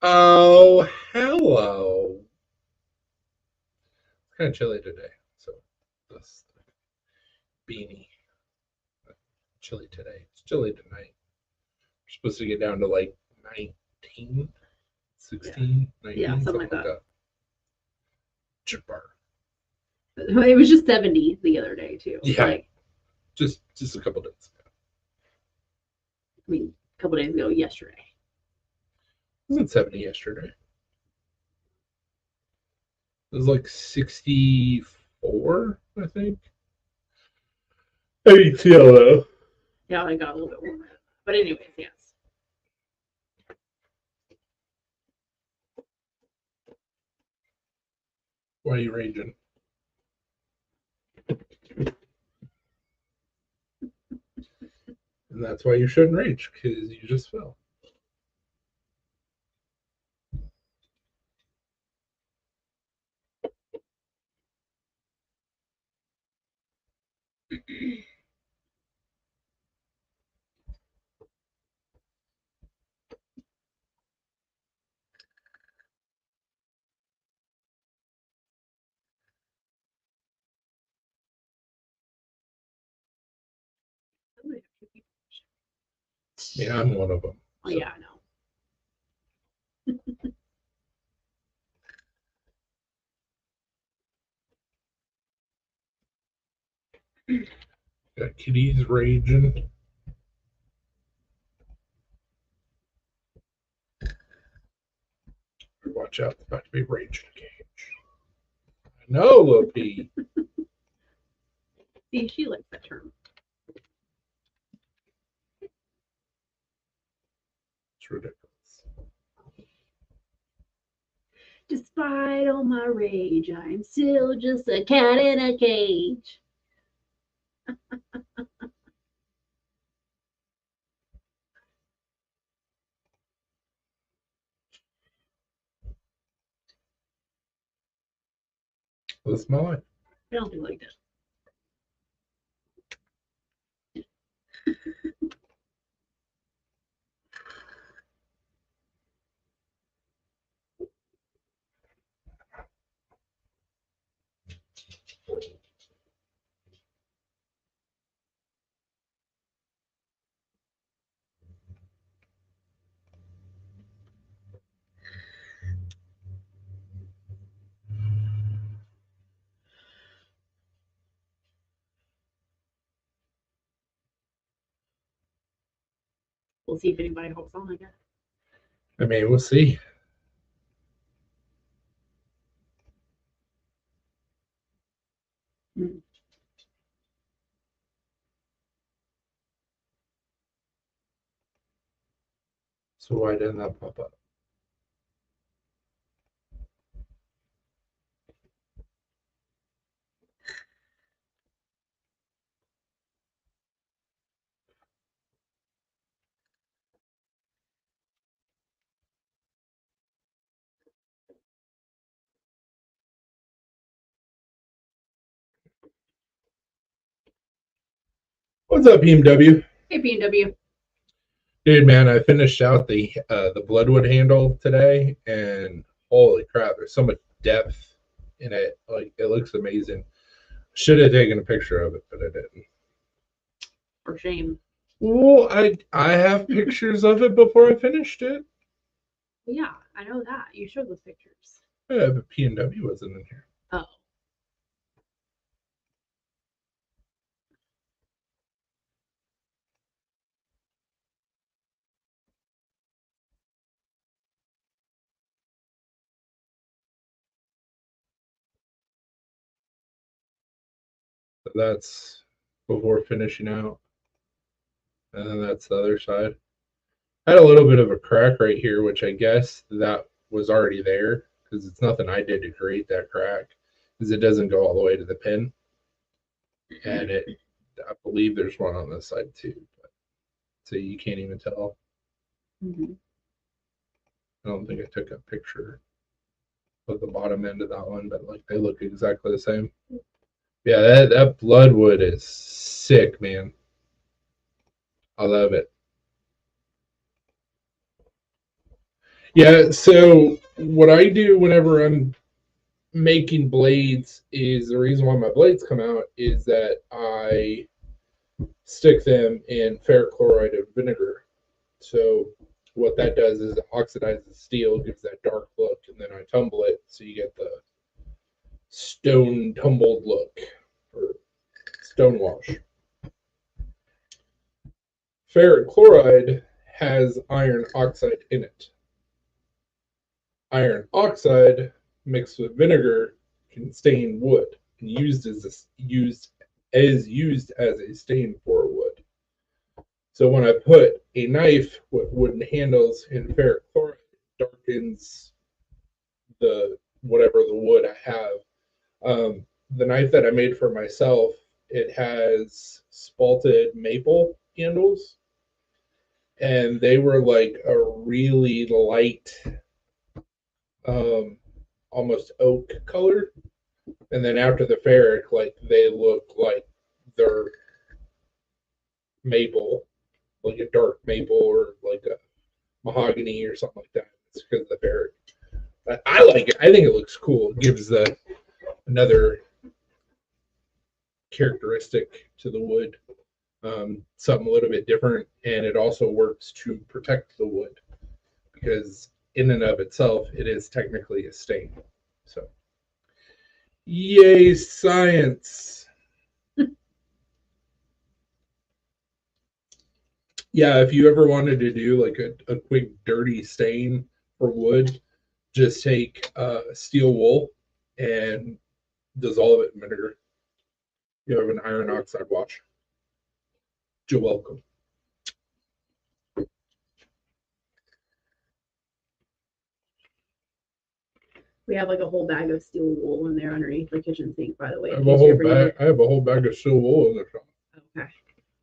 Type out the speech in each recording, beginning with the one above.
Oh, hello. It's kind of chilly today, so this beanie. Chilly today. It's chilly tonight. We're supposed to get down to like 19, 16, Yeah, 19, something something like like that. that. Jabbar. It was just 70 the other day too. Yeah, Like, just a couple days ago. I mean, a couple days ago, yesterday. It was 70 yesterday. It was like 64, I think. ATLO. Yeah, I got a little bit warmer. But anyways, yes. Why are you raging? And that's why you shouldn't rage, because you just fell. Yeah, I'm one of them. Oh, yeah, I know. Got kitties raging. Watch out, it's about to be rage in a cage. I know, Lopi. See, she likes that term. It's ridiculous. Despite all my rage, I'm still just a cat in a cage. That's my life. I don't do like that. We'll see if anybody hops on, I guess. I mean, we'll see. Mm. So why didn't that pop up? What's up, BMW? Hey, PNW. Dude, man, I finished out the Bloodwood handle today, and holy crap, there's so much depth in it. Like, it looks amazing. Should have taken a picture of it, but I didn't. For shame. Well, I have pictures of it before I finished it. Yeah, I know that. You showed those pictures. Yeah, but P&W wasn't in here. Oh. So that's before finishing out. And then that's the other side. I had a little bit of a crack right here, which I guess that was already there because it's nothing I did to create that crack because it doesn't go all the way to the pin. And I believe there's one on this side too. But, so you can't even tell. Mm-hmm. I don't think I took a picture of the bottom end of that one, but like they look exactly the same. Yeah, that Bloodwood is sick, man. I love it. Yeah, so what I do whenever I'm making blades is the reason why my blades come out is that I stick them in ferric chloride of vinegar. So what that does is it oxidizes steel, gives that dark look, and then I tumble it so you get the stone tumbled look or stone wash. Ferric chloride has iron oxide in it. Iron oxide mixed with vinegar can stain wood and used as a stain for wood. So when I put a knife with wooden handles in ferric chloride, it darkens the whatever the wood I have. The knife that I made for myself, it has spalted maple handles, and they were like a really light, almost oak color. And then after the ferric, like they look like they're maple, like a dark maple or like a mahogany or something like that. It's because of the ferric. But I like it. I think it looks cool. It gives another characteristic to the wood, something a little bit different, and it also works to protect the wood because in and of itself, it is technically a stain. So, yay, science! Yeah, if you ever wanted to do like a quick dirty stain for wood, just take steel wool and dissolve it in vinegar. You have an iron oxide wash. You're welcome. We have like a whole bag of steel wool in there underneath the kitchen sink, by the way. I have a whole bag of steel wool in the shop. Okay.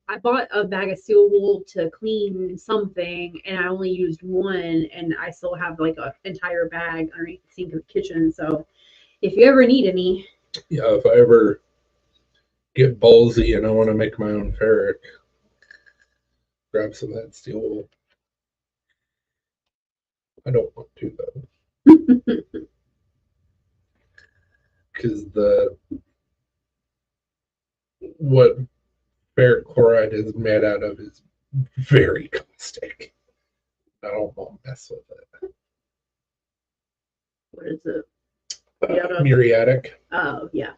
I bought a bag of steel wool to clean something, and I only used one, and I still have like an entire bag underneath the sink of the kitchen. So if you ever need any. Yeah, if I ever get ballsy and I want to make my own ferric, grab some of that steel wool. I don't want to though. Because what ferric chloride is made out of is very caustic. I don't want to mess with it. What is it? Muriatic. Oh, yeah.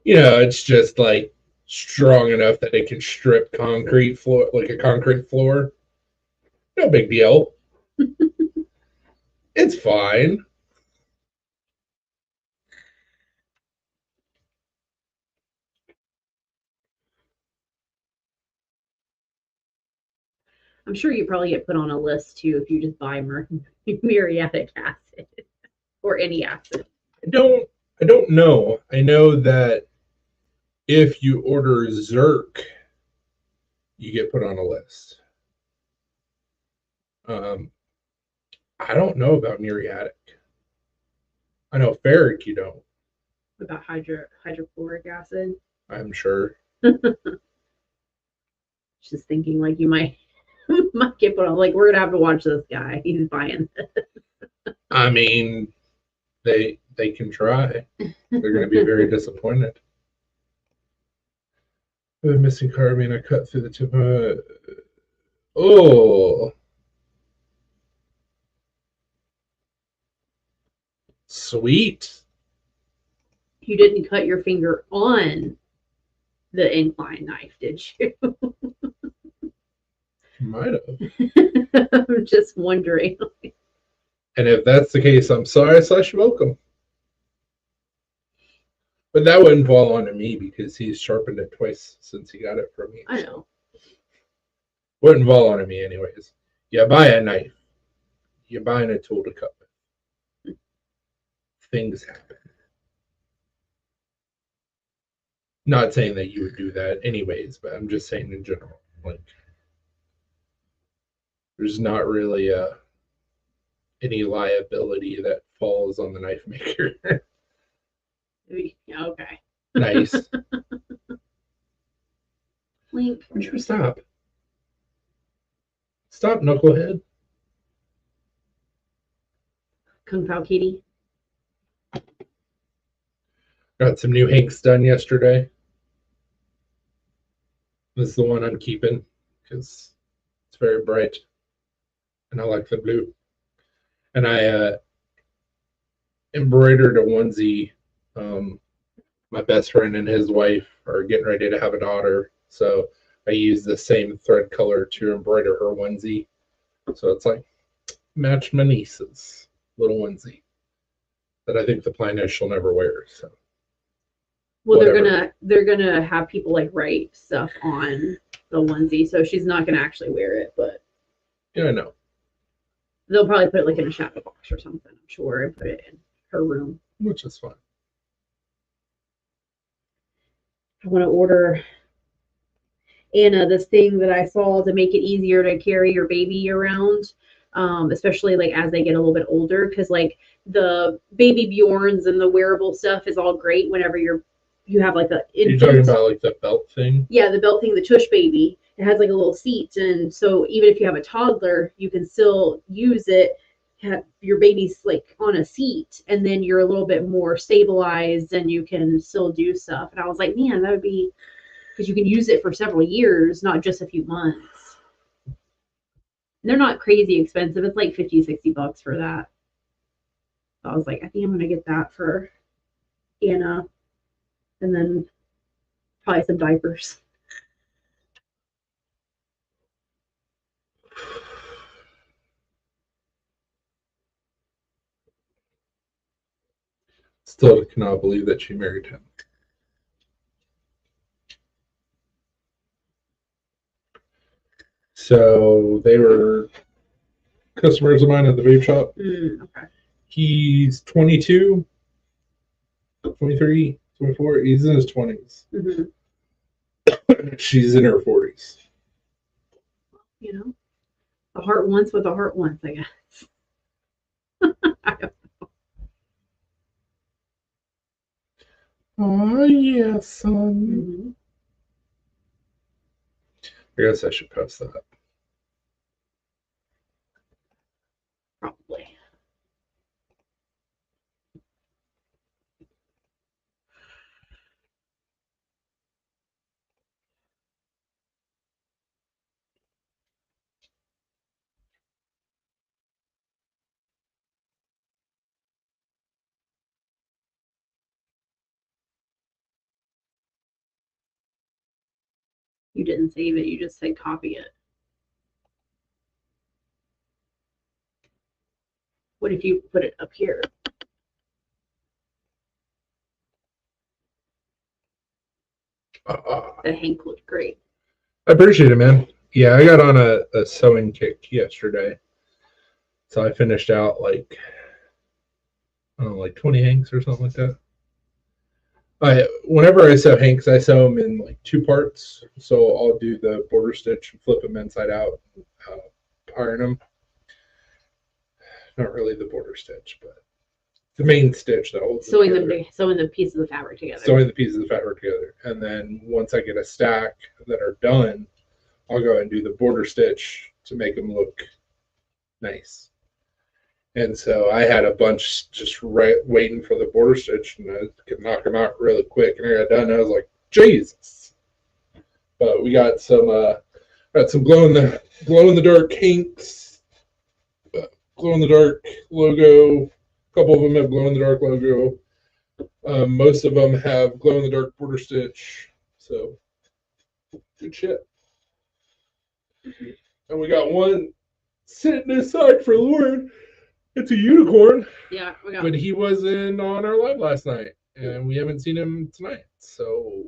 You know, it's just like strong enough that it can strip concrete floor, like a concrete floor. No big deal. It's fine. I'm sure you probably get put on a list too if you just buy muriatic acid or any acid. I don't know. I know that if you order Zerk, you get put on a list. I don't know about muriatic. I know ferric you don't. What about hydrochloric acid? I'm sure. Just thinking like you might get put on. Like we're gonna have to watch this guy. He's buying this. I mean, they can try. They're going to be very disappointed. The missing carbine, I cut through the tip. Oh, sweet. You didn't cut your finger on the incline knife, did you? Might have. I'm just wondering. And if that's the case, I'm sorry / welcome. But that wouldn't fall onto me because he's sharpened it twice since he got it from me. I know. Wouldn't fall onto me anyways. You buy a knife. You're buying a tool to cut with. Things happen. Not saying that you would do that anyways, but I'm just saying in general. Like, there's not really any liability that falls on the knife maker. Okay. Nice. Link. Why don't you stop? Stop, knucklehead. Kung Pao Kitty. Got some new Hanks done yesterday. This is the one I'm keeping because it's very bright and I like the blue. And I embroidered a onesie. My best friend and his wife are getting ready to have a daughter, so I used the same thread color to embroider her onesie. So it's like matched my niece's little onesie that I think the plan is she'll never wear. So Well, whatever. they're gonna have people like write stuff on the onesie, so she's not gonna actually wear it, but Yeah, I know. they'll probably put it like in a shadow box or something, I'm sure, and put it in her room. Which is fine. I want to order Anna this thing that I saw to make it easier to carry your baby around, especially like as they get a little bit older, because like the baby Bjorns and the wearable stuff is all great whenever you have like a You're talking about like the belt thing? Yeah, the belt thing, the tush baby. It has like a little seat, and so even if you have a toddler, you can still use it. Have your baby's like on a seat, and then you're a little bit more stabilized, and you can still do stuff. And I was like, man, that would be because you can use it for several years, not just a few months. And they're not crazy expensive. It's like 50, $60 for that. So I was like, I think I'm gonna get that for Anna, and then probably some diapers. Still cannot believe that she married him. So they were customers of mine at the vape shop. Okay. He's 22, 23, 24. He's in his 20s. Mm-hmm. She's in her 40s. You know, the heart wants what the heart wants, I guess. Oh, yeah, son. Mm-hmm. I guess I should post that. Probably. You didn't save it, you just said copy it. What if you put it up here? The Hank looked great. I appreciate it, man. Yeah, I got on a sewing kick yesterday. So I finished out like, I don't know, like 20 hanks or something like that. Whenever I sew hanks, I sew them in like two parts. So I'll do the border stitch, flip them inside out, iron them. Not really the border stitch, but the main stitch that holds sewing the pieces of fabric together. Sewing the pieces of fabric together, and then once I get a stack that are done, I'll go and do the border stitch to make them look nice. And so I had a bunch just waiting for the border stitch, and I could knock them out really quick. And I got done, and I was like, Jesus! But we got some glow in the dark Hanks, glow in the dark logo. A couple of them have glow in the dark logo. Most of them have glow in the dark border stitch. So good shit. And we got one sitting aside for Lauren. It's a unicorn. Yeah, we got. But he wasn't on our live last night, and we haven't seen him tonight. So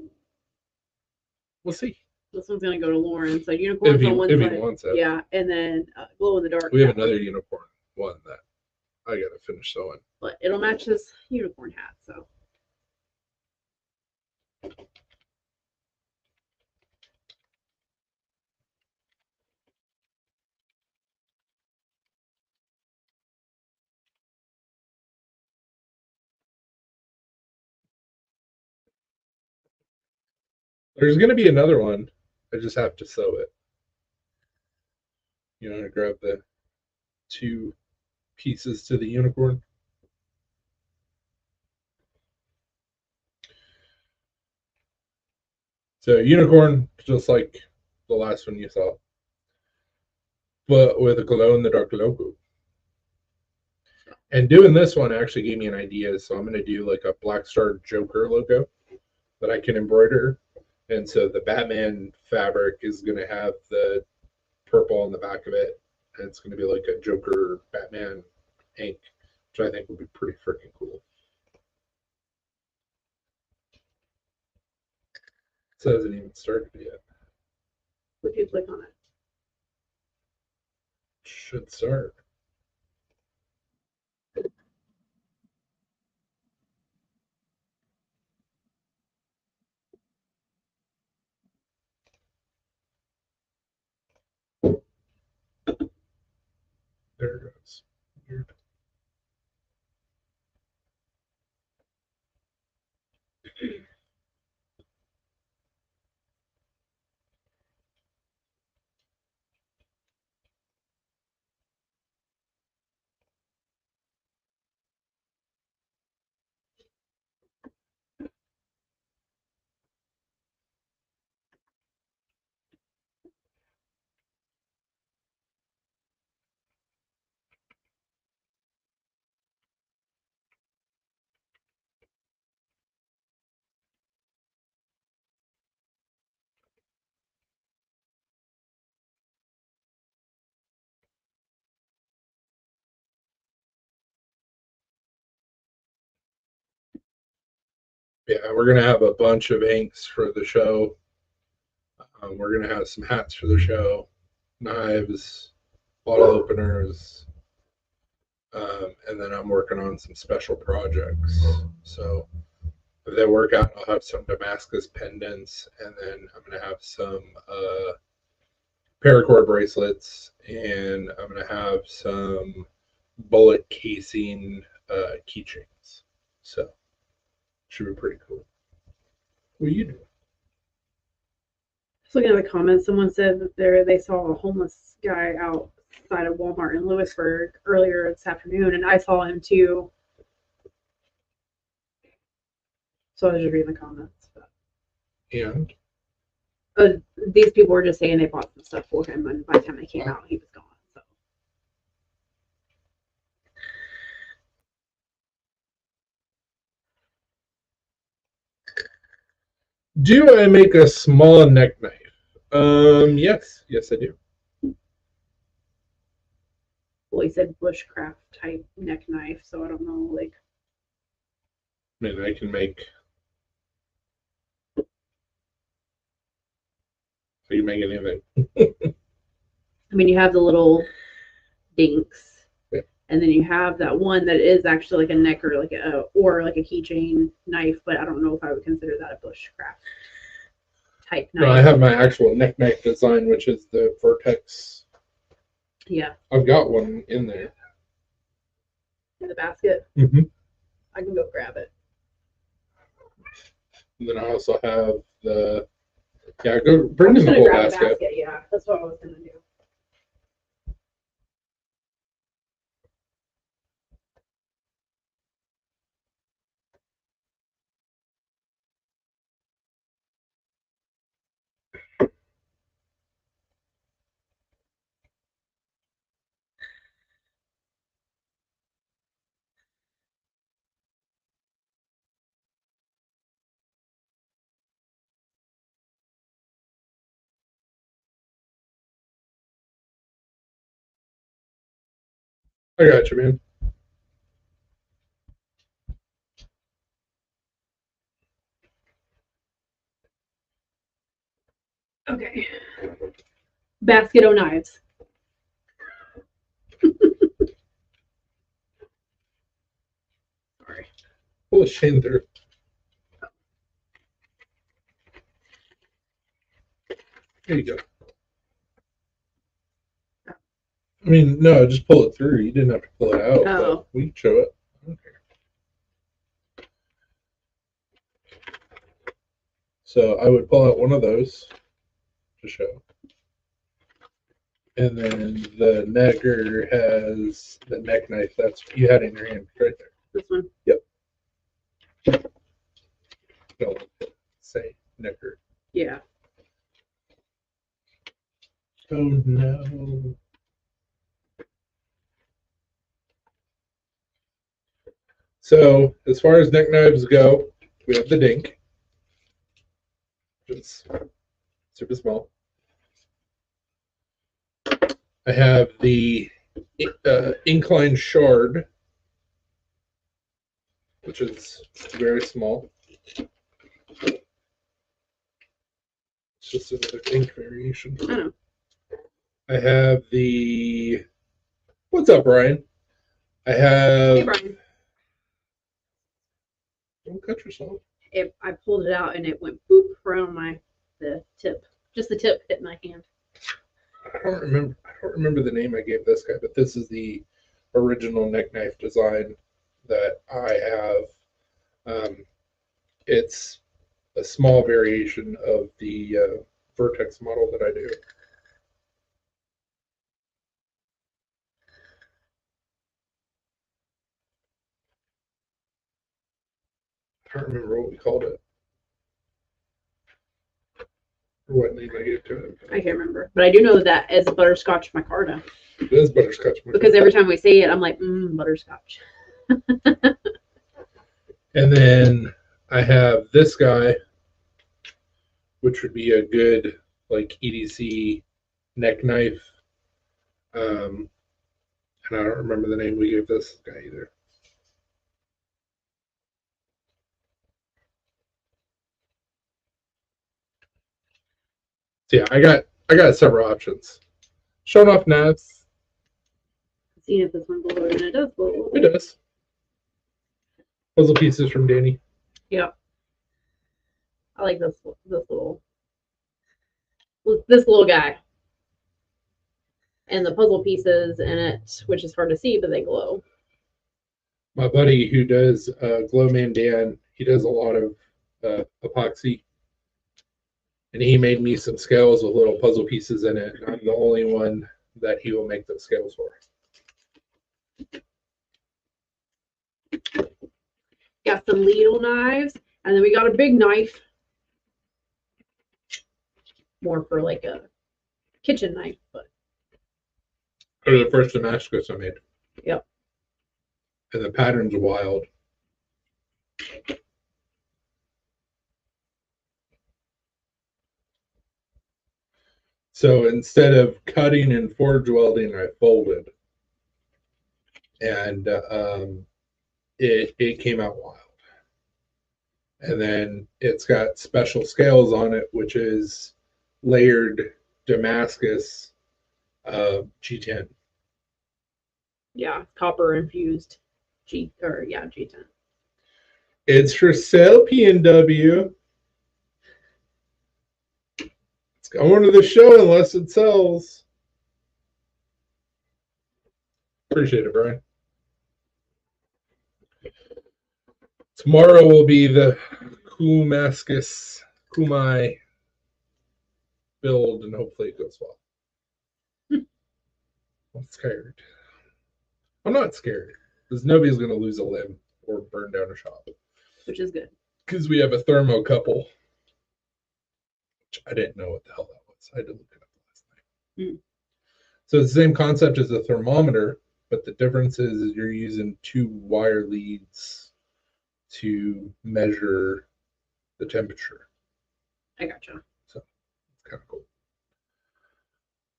we'll see. This one's gonna go to Lauren. So unicorns on one side. If he wants it. Yeah, and then glow in the dark. We have another unicorn one that I gotta finish sewing. But it'll match this unicorn hat. So. There's gonna be another one. I just have to sew it. You want to grab the 2 pieces to the unicorn? So unicorn, just like the last one you saw, but with a glow-in-the-dark logo. And doing this one actually gave me an idea, so I'm going to do like a Black Star Joker logo that I can embroider. And so the Batman fabric is going to have the purple on the back of it, and it's going to be like a Joker Batman ink, which I think would be pretty freaking cool. It hasn't even started yet. Would you click on it? Should start. There it goes. Weird. Yeah, we're gonna have a bunch of inks for the show. We're gonna have some hats for the show, knives, bottle openers, and then I'm working on some special projects. So if they work out, I'll have some Damascus pendants, and then I'm gonna have some paracord bracelets, and I'm gonna have some bullet casing keychains. So should be pretty cool. What are you doing? Just looking at the comments, someone said that they saw a homeless guy outside of Walmart in Lewisburg earlier this afternoon, and I saw him too. So I was just reading the comments. But And these people were just saying they bought some stuff for him, and by the time they came out, he was gone. So do I make a small neck knife? Yes, I do. well, he said bushcraft type neck knife, so I don't know, like. I mean, I can make. So you make anything? I mean, you have the little dinks, Yeah. and then you have that one that is actually like a neck or like a keychain knife, but I don't know if I would consider that a bushcraft type knife. No, I have my actual neck knife design, which is the Vertex. Yeah. I've got one in there. In the basket. Mm-hmm. I can go grab it. And then I also have the. Yeah, go bring in the whole basket. Yeah, that's what I was gonna do. I got you, man. Okay. Basket o' knives. Sorry. Pull a chain through. There you go. I mean, no, just pull it through. You didn't have to pull it out. Oh. But we can show it. I don't care. So I would pull out one of those to show. And then the Necker has the neck knife. That's what you had in your hand right there. This one. Don't say Necker. Yeah. Oh no. So as far as neck knives go, we have the Dink, which is super small. I have the Incline Shard, which is very small. It's just another Dink variation. I know. I have the. What's up, Brian? I have. Hey, Brian. Don't cut yourself. I pulled it out and it went boop right on the tip. Just the tip hit my hand. I don't remember the name I gave this guy, but this is the original neck knife design that I have. It's a small variation of the Vertex model that I do. I don't remember what we called it or what name I gave to it. I can't remember, but I do know that as butterscotch micarta. It is butterscotch. Because every time we say it, I'm like, butterscotch. And then I have this guy, which would be a good like EDC neck knife. And I don't remember the name we gave this guy either. So yeah, I got several options. Showing off knives. Seeing if this one blows, and it does blow. It does. Puzzle pieces from Danny. Yep. I like this little guy. And the puzzle pieces in it, which is hard to see, but they glow. My buddy who does Glowman Dan, he does a lot of epoxy. And he made me some scales with little puzzle pieces in it. I'm the only one that he will make those scales for. Got some needle knives, and then we got a big knife. More for like a kitchen knife, but. Or the first Damascus I made. Yep. And the pattern's wild. So instead of cutting and forge welding, I folded. And it came out wild. And then it's got special scales on it, which is layered Damascus G10. Yeah, copper infused G10. It's for sale, PNW. It's going to the show unless it sells. Appreciate it, Brian. Tomorrow will be the Kumai build, and hopefully it goes well. I'm scared. I'm not scared because nobody's going to lose a limb or burn down a shop. Which is good. Because we have a thermocouple, which I didn't know what the hell that was. I had to look it up last night. So it's the same concept as a thermometer, but the difference is you're using two wire leads to measure the temperature. I gotcha. So it's kind of cool.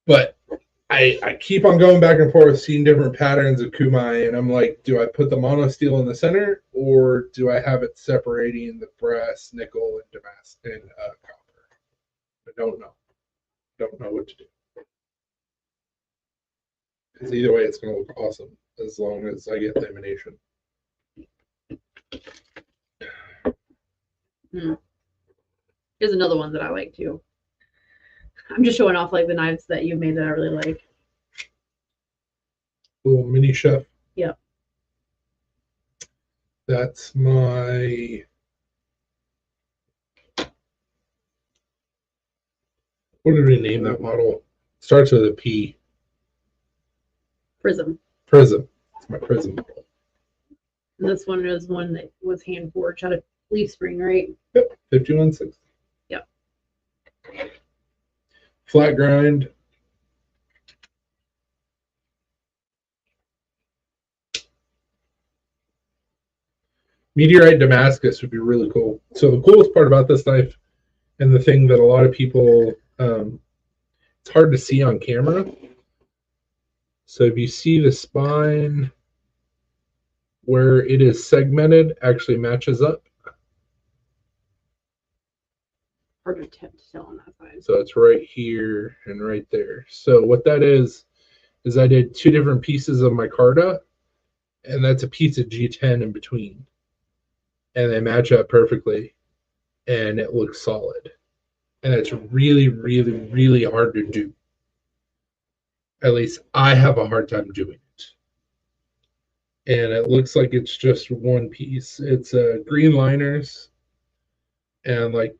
But I keep on going back and forth, seeing different patterns of Kumai, and I'm like, do I put the monosteel in the center, or do I have it separating the brass, nickel, and copper? I don't know. Don't know what to do. Because either way, it's going to look awesome as long as I get lamination. Here's another one that I like too. I'm just showing off like the knives that you made that I really like. Little mini chef. Yep. That's my. What did we name that model? Starts with a P. Prism. Prism. It's my Prism. And this one is one that was hand forged out of leaf spring, right? Yep, 5160. Yep. Flat grind. Meteorite Damascus would be really cool. So the coolest part about this knife, and the thing that a lot of people, it's hard to see on camera. So if you see the spine where it is segmented, actually matches up. Hard to tell on that side. So it's right here and right there. So what that is I did two different pieces of micarta, and that's a piece of G10 in between. And they match up perfectly, and it looks solid. And it's really, really, really hard to do. At least I have a hard time doing it. And it looks like it's just one piece. It's green liners, and like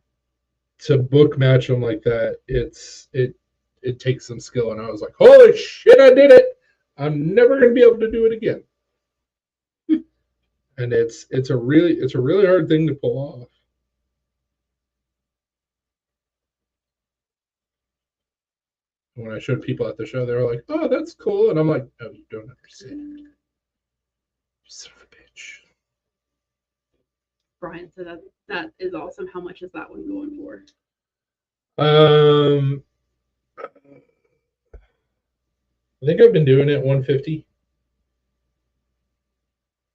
to book match them like that, it takes some skill. And I was like, holy shit, I did it! I'm never gonna be able to do it again. And it's a really hard thing to pull off. When I showed people at the show, they were like, "Oh, that's cool," and I'm like, "Oh, you don't understand, you son of a bitch." Brian said that is awesome. How much is that one going for? I think I've been doing it 150.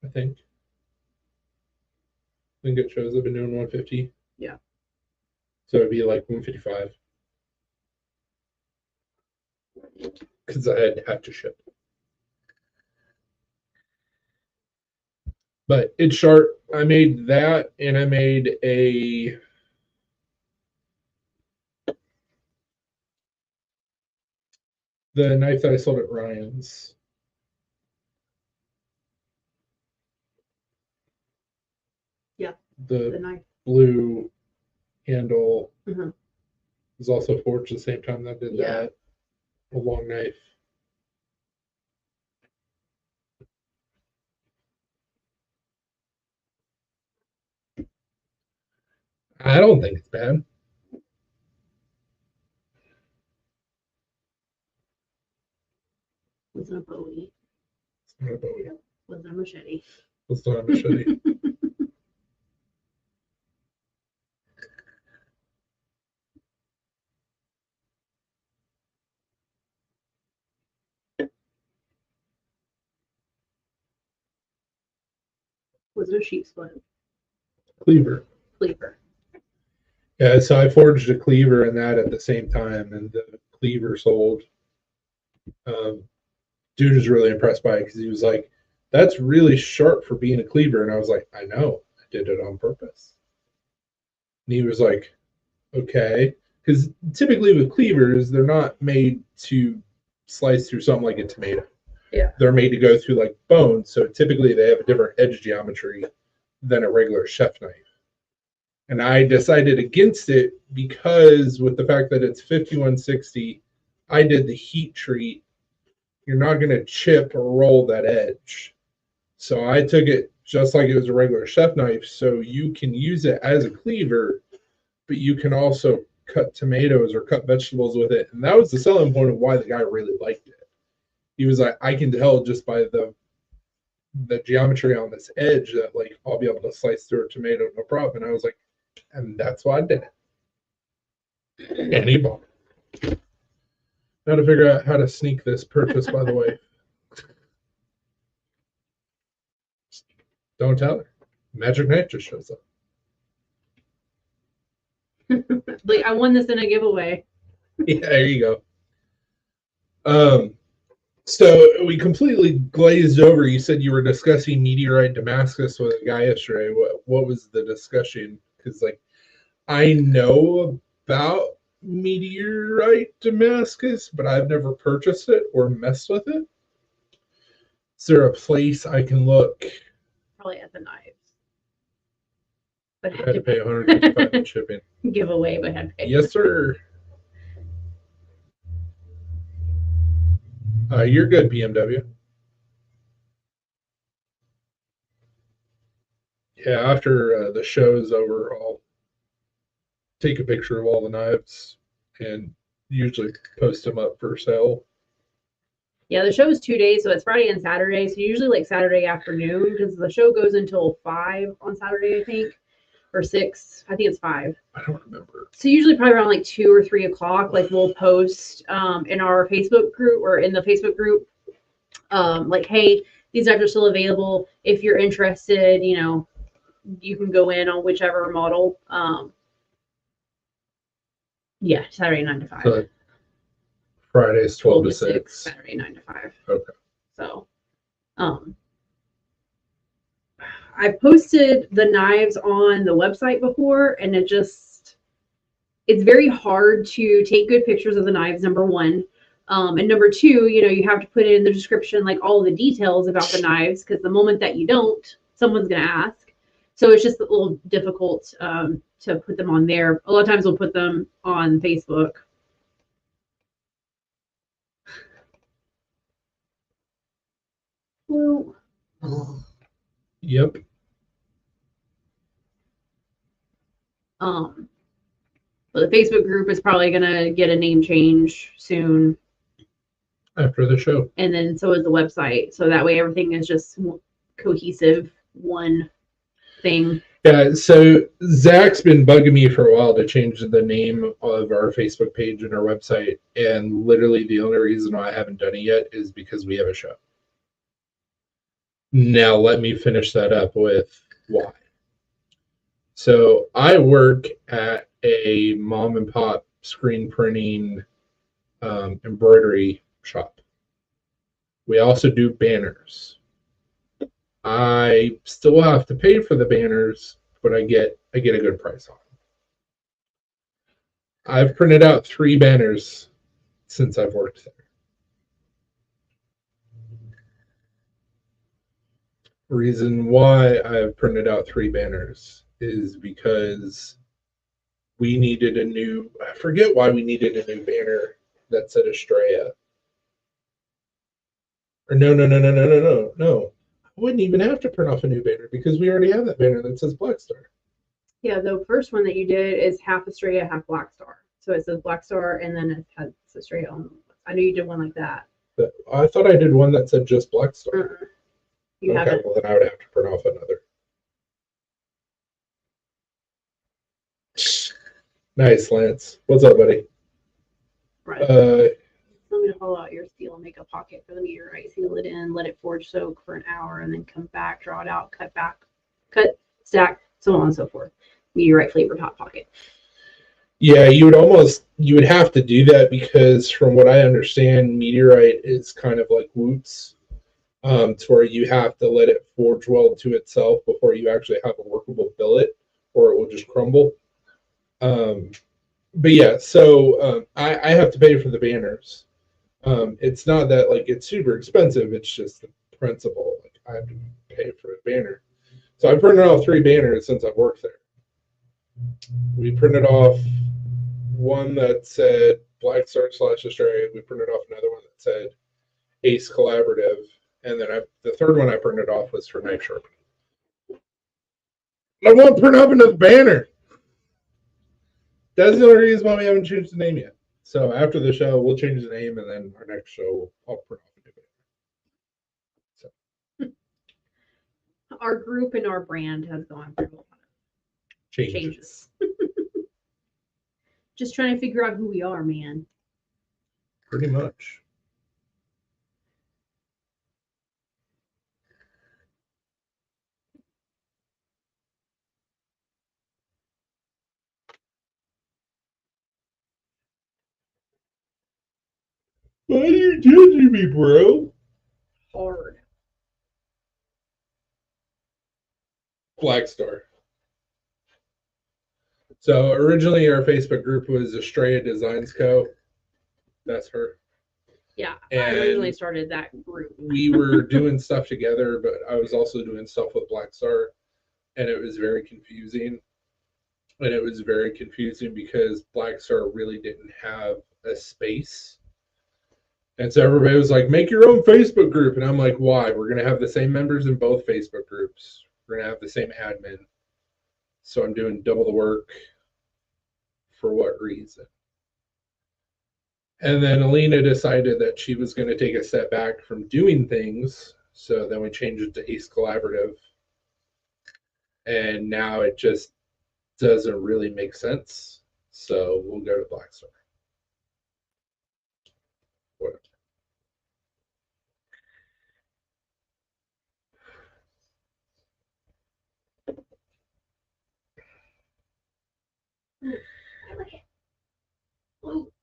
I think it shows I've been doing 150. Yeah. So it'd be like 155. Because I had to ship. But it's sharp. I made that, and I made the knife that I sold at Ryan's. Yeah. The knife. Blue handle Mm-hmm. was also forged at the same time that I did that. A long knife. I don't think it's bad. Was it a Bowie? It's not a Bowie. Was it a machete? It's not a machete. Was it a sheep split? Cleaver. Cleaver. Yeah, so I forged a cleaver and that at the same time, and the cleaver sold. Dude was really impressed by it because he was like, "That's really sharp for being a cleaver," and I was like, "I know, I did it on purpose." And he was like, "Okay," because typically with cleavers, they're not made to slice through something like a tomato. Yeah. They're made to go through like bones, so typically they have a different edge geometry than a regular chef knife. And I decided against it because with the fact that it's 5160, I did the heat treat. You're not going to chip or roll that edge. So I took it just like it was a regular chef knife. So you can use it as a cleaver, but you can also cut tomatoes or cut vegetables with it. And that was the selling point of why the guy really liked it. He was like, I can tell just by the geometry on this edge that like I'll be able to slice through a tomato no problem. And I was like, and that's why I did it. And he bought it. Now to figure out how to sneak this purchase, by the way. Don't tell her. Magic Knife just shows up. Like I won this in a giveaway. Yeah, there you go. So we completely glazed over. You said you were discussing Meteorite Damascus with a guy yesterday. What was the discussion? Because like I know about Meteorite Damascus, but I've never purchased it or messed with it. Is there a place I can look? Probably at the knives. But I had to pay $155 in shipping. Giveaway, but had to pay. Yes, sir. You're good, BMW. Yeah, after the show is over, I'll take a picture of all the knives and usually post them up for sale. Yeah, the show is 2 days, so it's Friday and Saturday. So usually like Saturday afternoon because the show goes until 5 on Saturday, I think, or 6. I think it's 5. I don't remember. So usually probably around like 2 or 3 o'clock, like we'll post in our Facebook group or in the Facebook group, like, hey, these knives are still available. If you're interested, you can go in on whichever model. Yeah, Saturday 9 to 5. So Friday's 12 to 6. Saturday 9 to 5. Okay. So, I posted the knives on the website before, and it's very hard to take good pictures of the knives, number one. And number two, you have to put in the description, like all the details about the knives, because the moment that you don't, someone's going to ask. So it's just a little difficult to put them on there. A lot of times we'll put them on Facebook. Well, Yep. But the Facebook group is probably going to get a name change soon. After the show. And then so is the website. So that way everything is just cohesive, one thing. Yeah, so Zach's been bugging me for a while to change the name of our Facebook page and our website. And literally the only reason why I haven't done it yet is because we have a show. Now let me finish that up with why. So I work at a mom and pop screen printing embroidery shop. We also do banners. I still have to pay for the banners, but I get a good price on them. I've printed out 3 banners since I've worked there. Reason why I've printed out 3 banners is because we needed I forget why we needed a new banner that said Estrella. Or no. I wouldn't even have to print off a new banner because we already have that banner that says Black Star. Yeah, the first one that you did is half Estrella, half Black Star. So it says Black Star and then it has Estrella on them. I know you did one like that. But I thought I did one that said just Black Star. You haven't. Well, then I would have to print off another. Nice, Lance. What's up, buddy? Right. I'm going to hollow out your steel and make a pocket for the meteorite. Seal it in, let it forge soak for an hour, and then come back, draw it out, cut, stack, so on and so forth. Meteorite flavored hot pocket. Yeah, you would have to do that because from what I understand, meteorite is kind of like Woots, to where you have to let it forge weld to itself before you actually have a workable billet, or it will just crumble. But yeah, so I have to pay for the banners. It's not that like it's super expensive. It's just the principle. Like I have to pay for a banner. So I printed off 3 banners since I've worked there. We printed off one that said Black Star / Australia. We printed off another one that said Ace Collaborative, and then the third one I printed off was for knife sharpening. I won't print up another banner. That's the only reason why we haven't changed the name yet. So after the show, we'll change the name, and then our next show, I'll print off a new banner. So. Our group and our brand has gone through a lot of changes. Just trying to figure out who we are, man. Pretty much. Why are you judging me, bro? Hard. Black Star. So originally our Facebook group was Estrella Designs Co. That's her. Yeah, I originally started that group. We were doing stuff together, but I was also doing stuff with Black Star, and it was very confusing. And it was very confusing because Black Star really didn't have a space. And so everybody was like, make your own Facebook group. And I'm like, why? We're going to have the same members in both Facebook groups. We're going to have the same admin. So I'm doing double the work. For what reason? And then Alina decided that she was going to take a step back from doing things. So then we changed it to Ace Collaborative. And now it just doesn't really make sense. So we'll go to Blackstar. Whatever.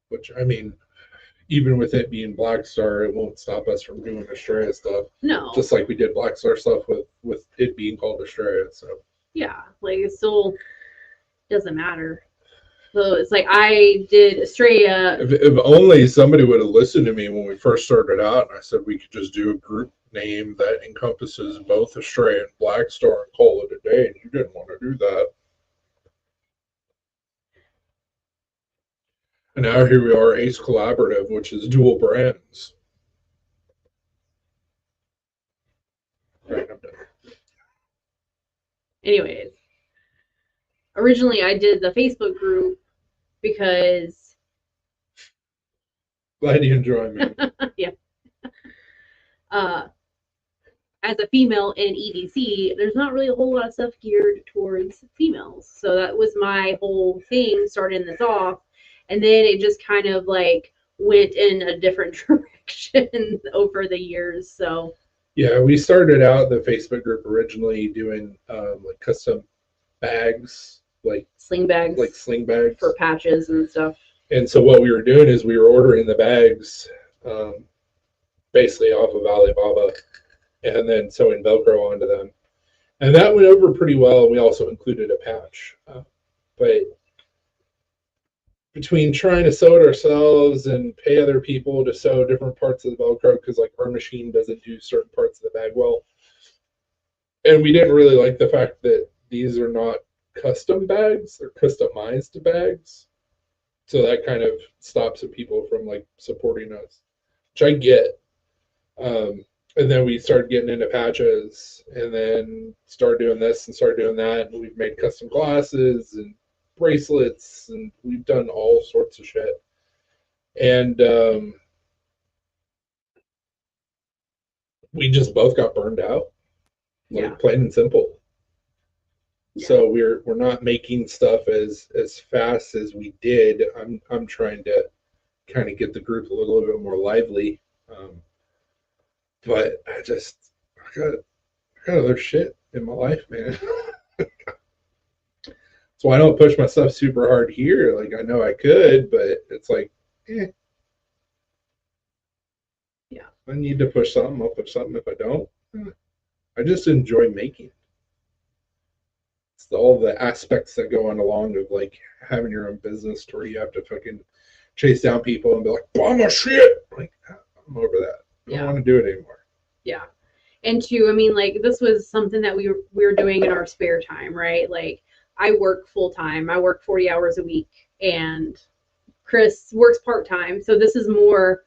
Which, I mean, even with it being Blackstar, it won't stop us from doing Estrella stuff. No. Just like we did Blackstar stuff with it being called Estrella. So yeah, like it still doesn't matter. So it's like I did Estrella. If only somebody would have listened to me when we first started out, and I said we could just do a group name that encompasses both Estrella and Blackstar and call it a day, and you didn't want to do that. And now here we are, Ace Collaborative, which is dual brands. Right, I'm done. Anyways, originally I did the Facebook group because Glad you enjoy me. yeah. As a female in EDC, there's not really a whole lot of stuff geared towards females. So that was my whole thing starting this off. And then it just kind of like went in a different direction over the years. So yeah, we started out the Facebook group originally doing like custom bags, like sling bags for patches and stuff. And so what we were doing is we were ordering the bags basically off of Alibaba and then sewing Velcro onto them. And that went over pretty well. We also included a patch. But between trying to sew it ourselves and pay other people to sew different parts of the Velcro, because like our machine doesn't do certain parts of the bag well. And we didn't really like the fact that these are not custom bags, they're customized bags. So that kind of stops people from like supporting us, which I get. And then we started getting into patches and then started doing this and started doing that. And we've made custom glasses and bracelets and we've done all sorts of shit. And we just both got burned out. Like plain and simple. Yeah. So we're not making stuff as fast as we did. I'm trying to kind of get the group a little bit more lively. But I got other shit in my life, man. So I don't push myself super hard here. Like I know I could, but it's like, Yeah. If I need to push something, I'll push something. If I don't, I just enjoy making. It's all the aspects that go on along of like having your own business to where you have to fucking chase down people and be like, buy my shit. Like, I'm over that. I don't want to do it anymore. Yeah. And I mean, like this was something that we were doing in our spare time, right? Like I work full time. I work 40 hours a week and Chris works part time. So this is more,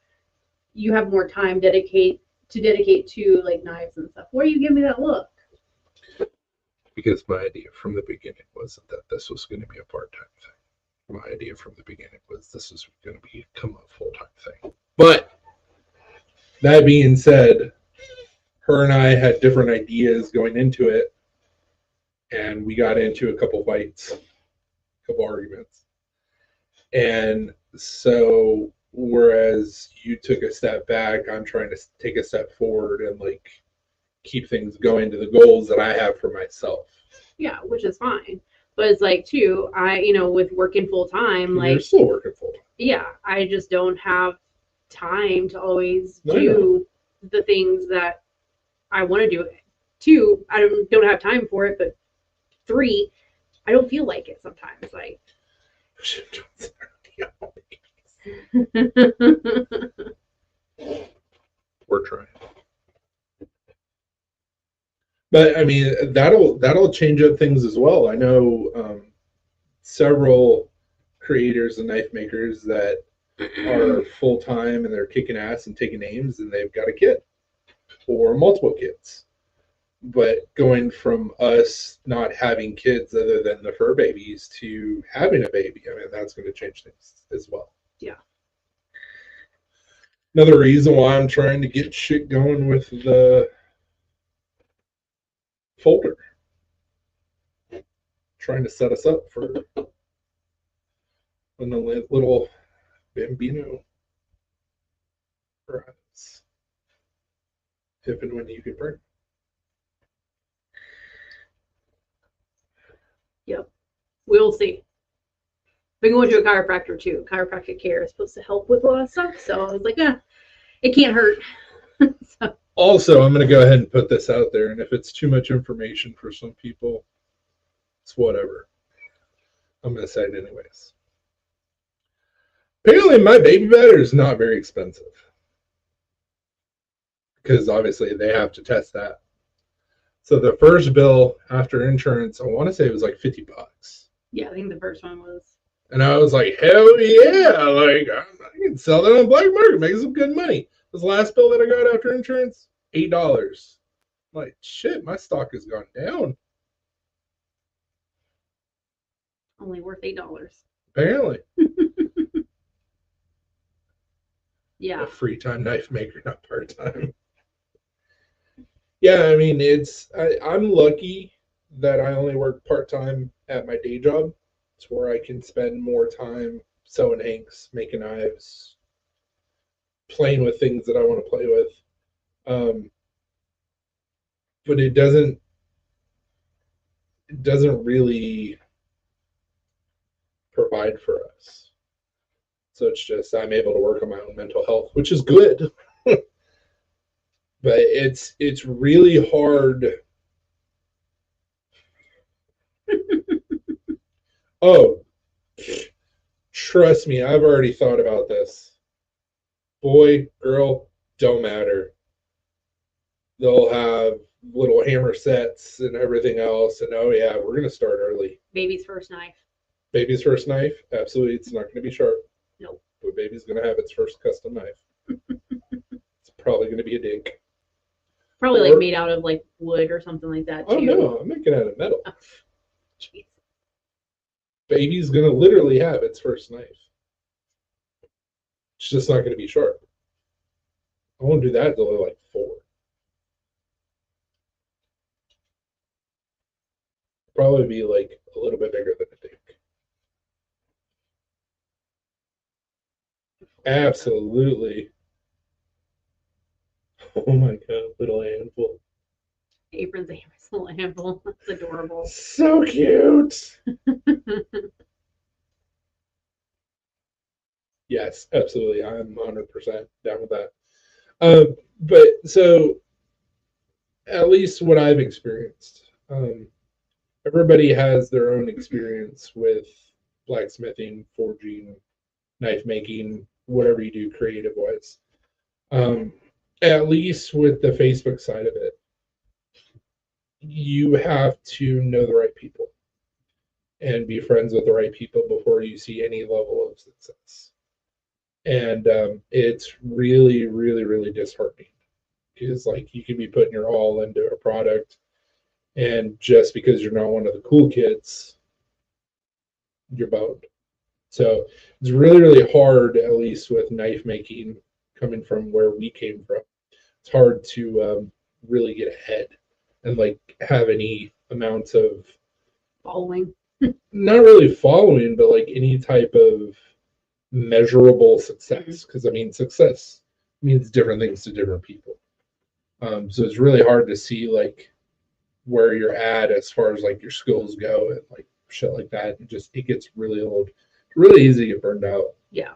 you have more time dedicate to like knives and stuff. Why do you give me that look? Because my idea from the beginning wasn't that this was going to be a part-time thing. My idea from the beginning was this is going to become a full-time thing. But that being said, her and I had different ideas going into it, and we got into a couple fights, a couple arguments. And so whereas you took a step back, I'm trying to take a step forward and like keep things going to the goals that I have for myself. Yeah, which is fine. But it's like too, with working full time, like you're still working full time. Yeah, I just don't have time to always do the things that I want to do. 2, I don't have time for it, but 3, I don't feel like it sometimes. Like we're trying. But I mean, that'll change up things as well. I know several creators and knife makers that are full time and they're kicking ass and taking names and they've got a kid or multiple kids. But going from us not having kids other than the fur babies to having a baby, I mean, that's going to change things as well. Yeah. Another reason why I'm trying to get shit going with the folder. Trying to set us up for when the little Bambino arrives. If and when you can bring. Yep. We'll see. Been going to a chiropractor too. Chiropractic care is supposed to help with a lot of stuff. So I was like, it can't hurt. So. Also, I'm going to go ahead and put this out there. And if it's too much information for some people, it's whatever. I'm going to say it anyways. Apparently, my baby bed is not very expensive. Because obviously they have to test that. So the first bill after insurance, I want to say it was like $50. Yeah, I think the first one was. And I was like, hell yeah! Like I can sell that on black market, make some good money. This last bill that I got after insurance, $8. I'm like, shit, my stock has gone down. Only worth $8. Apparently. Yeah. A free time knife maker, not part time. Yeah, I mean, I'm lucky that I only work part time at my day job. It's where I can spend more time sewing inks, making knives, playing with things that I want to play with. But it doesn't really provide for us. So it's just I'm able to work on my own mental health, which is good. But it's really hard. Oh, trust me, I've already thought about this. Boy, girl, don't matter. They'll have little hammer sets and everything else. And oh yeah, we're gonna start early. Baby's first knife. Baby's first knife? Absolutely, it's not gonna be sharp. Nope. But baby's gonna have its first custom knife. It's probably gonna be a dink. Probably like made out of like wood or something like that too. Oh no, I'm making it out of metal. Oh, jeez. Baby's gonna literally have its first knife. It's just not gonna be sharp. I won't do that until they're like 4. Probably be like a little bit bigger than a dink. Absolutely. Oh my god, little handful. Apron's a little handful. That's adorable. So cute. Yes, absolutely. I'm 100% down with that. But so, at least what I've experienced, everybody has their own experience with blacksmithing, forging, knife making, whatever you do creative wise. At least with the Facebook side of it, you have to know the right people and be friends with the right people before you see any level of success. And it's really, really, really disheartening because like you can be putting your all into a product, and just because you're not one of the cool kids, you're boned. So it's really, really hard, at least with knife making, coming from where we came from. It's hard to really get ahead and like have any amount of following. Not really following, but like any type of measurable success. Because I mean, success means different things to different people. So it's really hard to see like where you're at as far as like your skills go and like shit like that. It gets really old, really easy to get burned out. Yeah.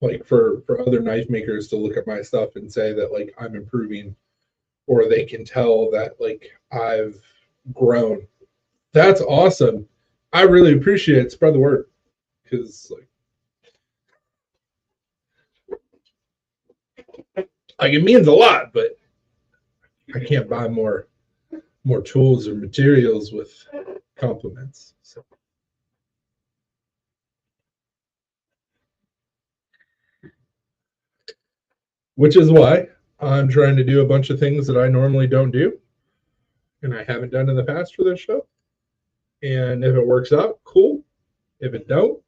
Like for other knife makers to look at my stuff and say that like I'm improving, or they can tell that like I've grown. That's awesome. I really appreciate it. Spread the word, because like it means a lot, but I can't buy more tools or materials with compliments. So which is why I'm trying to do a bunch of things that I normally don't do and I haven't done in the past for this show. And if it works out, cool. If it don't,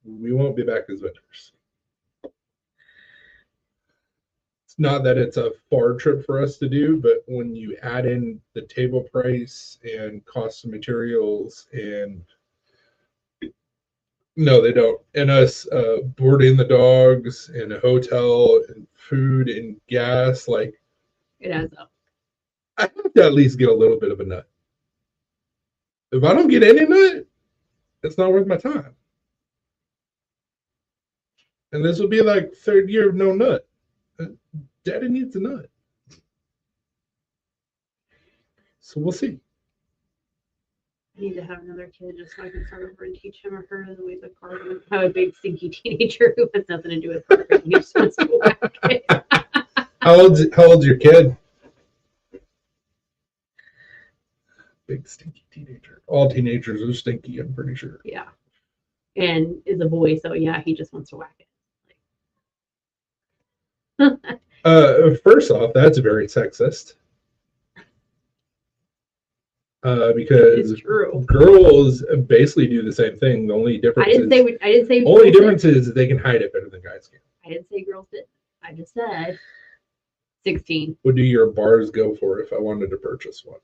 we won't be back as vendors. It's not that it's a far trip for us to do, but when you add in the table price and cost of materials and no, they don't. And us boarding the dogs and a hotel and food and gas, like It adds up. I have to at least get a little bit of a nut. If I don't get any nut, it's not worth my time. And this will be like third year of no nut. Daddy needs a nut. So we'll see. I need to have another kid just so I can start over and teach him or her the ways of carving. Have a big stinky teenager who has nothing to do with carving. He just wants to whack it. How old's your kid? Big stinky teenager. All teenagers are stinky, I'm pretty sure. Yeah. And is a boy, so yeah, he just wants to whack it. First off, that's very sexist. Because It's true. girls basically do the same thing. The only difference I didn't say only girls difference is they can hide it better than guys can. I didn't say girls did. I just said 16. What do your bars go for if I wanted to purchase one?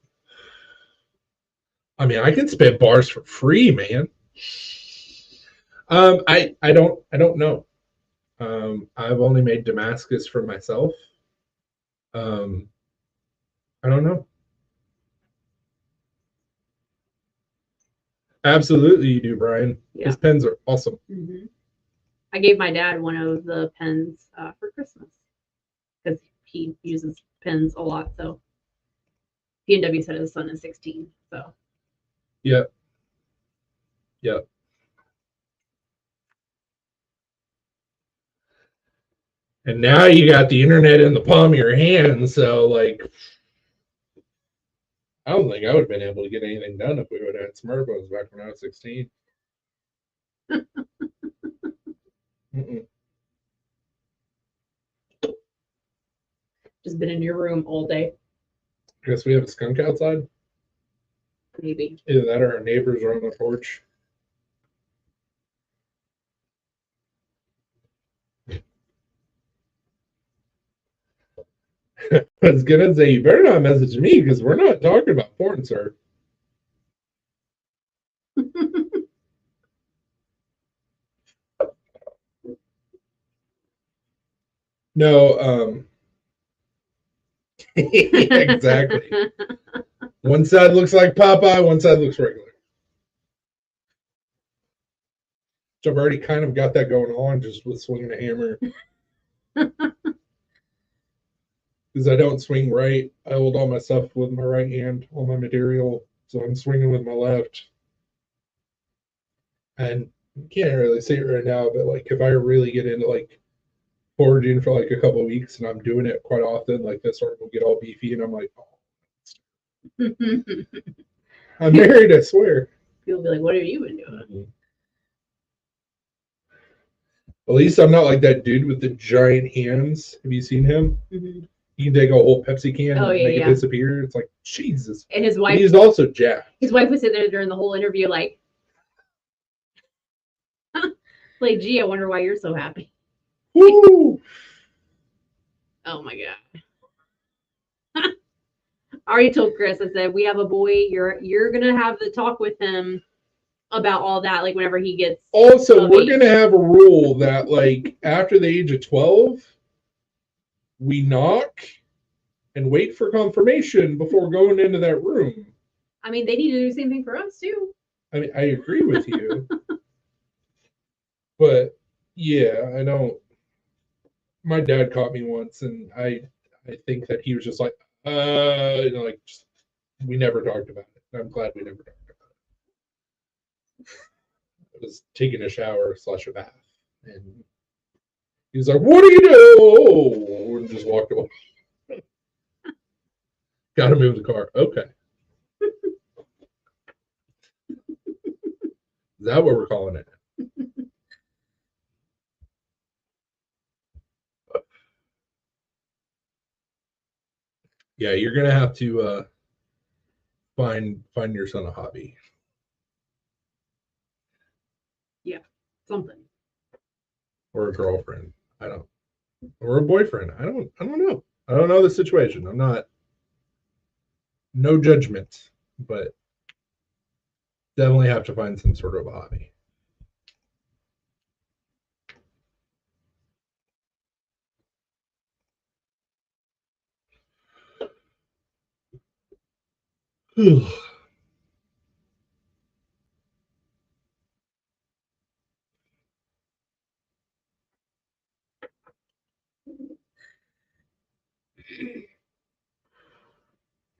I mean, I can spit bars for free, man. I don't know. I've only made Damascus for myself. I don't know. Absolutely, you do, Brian. Yeah. His pens are awesome. Mm-hmm. I gave my dad one of the pens for Christmas because he uses pens a lot. So P&W said his son is 16. So Yep. And now you got the internet in the palm of your hand, so like I don't think I would have been able to get anything done if we would have had smartphones back when I was 16. just been in your room all day. Guess we have a skunk outside. Maybe. Either that or our neighbors are on the porch. I was gonna say you better not message me because we're not talking about porn, sir. No, exactly. One side looks like Popeye, one side looks regular. So I've already kind of got that going on just with swinging a hammer. Because I don't swing right. I hold all my stuff with my right hand, all my material. So I'm swinging with my left. And you can't really see it right now, but like if I really get into like foraging for like a couple of weeks and I'm doing it quite often, like this arm will get all beefy and I'm like, oh. I'm married, I swear. People be like, what have you been doing? At least I'm not like that dude with the giant hands. Have you seen him? Mm-hmm. He can take a whole Pepsi can and make yeah. it disappear. It's like, Jesus. And his wife. He's also jacked. His wife was sitting there during the whole interview like, like, gee, I wonder why you're so happy. Woo! Oh my god. I already told Chris, I said, we have a boy, you're gonna have the talk with him about all that, like whenever he gets also we're gonna have a rule that like after the age of 12, we knock and wait for confirmation before going into that room. I mean, they need to do the same thing for us too. I mean, I agree with you. But yeah, I don't. My dad caught me once, and I think that he was just like, you know, like just, we never talked about it. I'm glad we never talked about it. I was taking a shower / a bath, and he was like, "What are you doing?" And just walked away. Got to move the car. Okay. Is that what we're calling it? Yeah, you're gonna have to find your son a hobby. Yeah, something. Or a girlfriend. Or a boyfriend. I don't know. I don't know the situation. I'm not no judgment, but definitely have to find some sort of a hobby.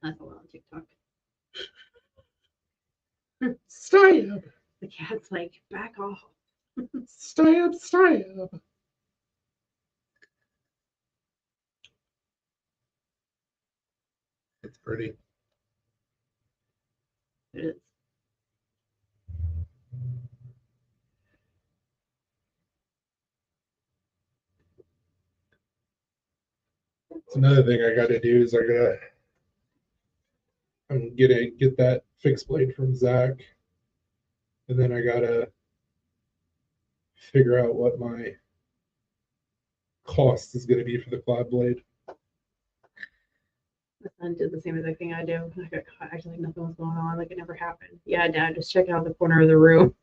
That's a lot on TikTok. Stop. The cat's like, back off. Stop. It's pretty. It is. It's another thing I gotta do is I'm gonna get that fixed blade from Zach. And then I gotta figure out what my cost is gonna be for the quad blade. My son did the same exact thing I do. I got caught acting like nothing was going on, like it never happened. Yeah, Dad, just check out the corner of the room.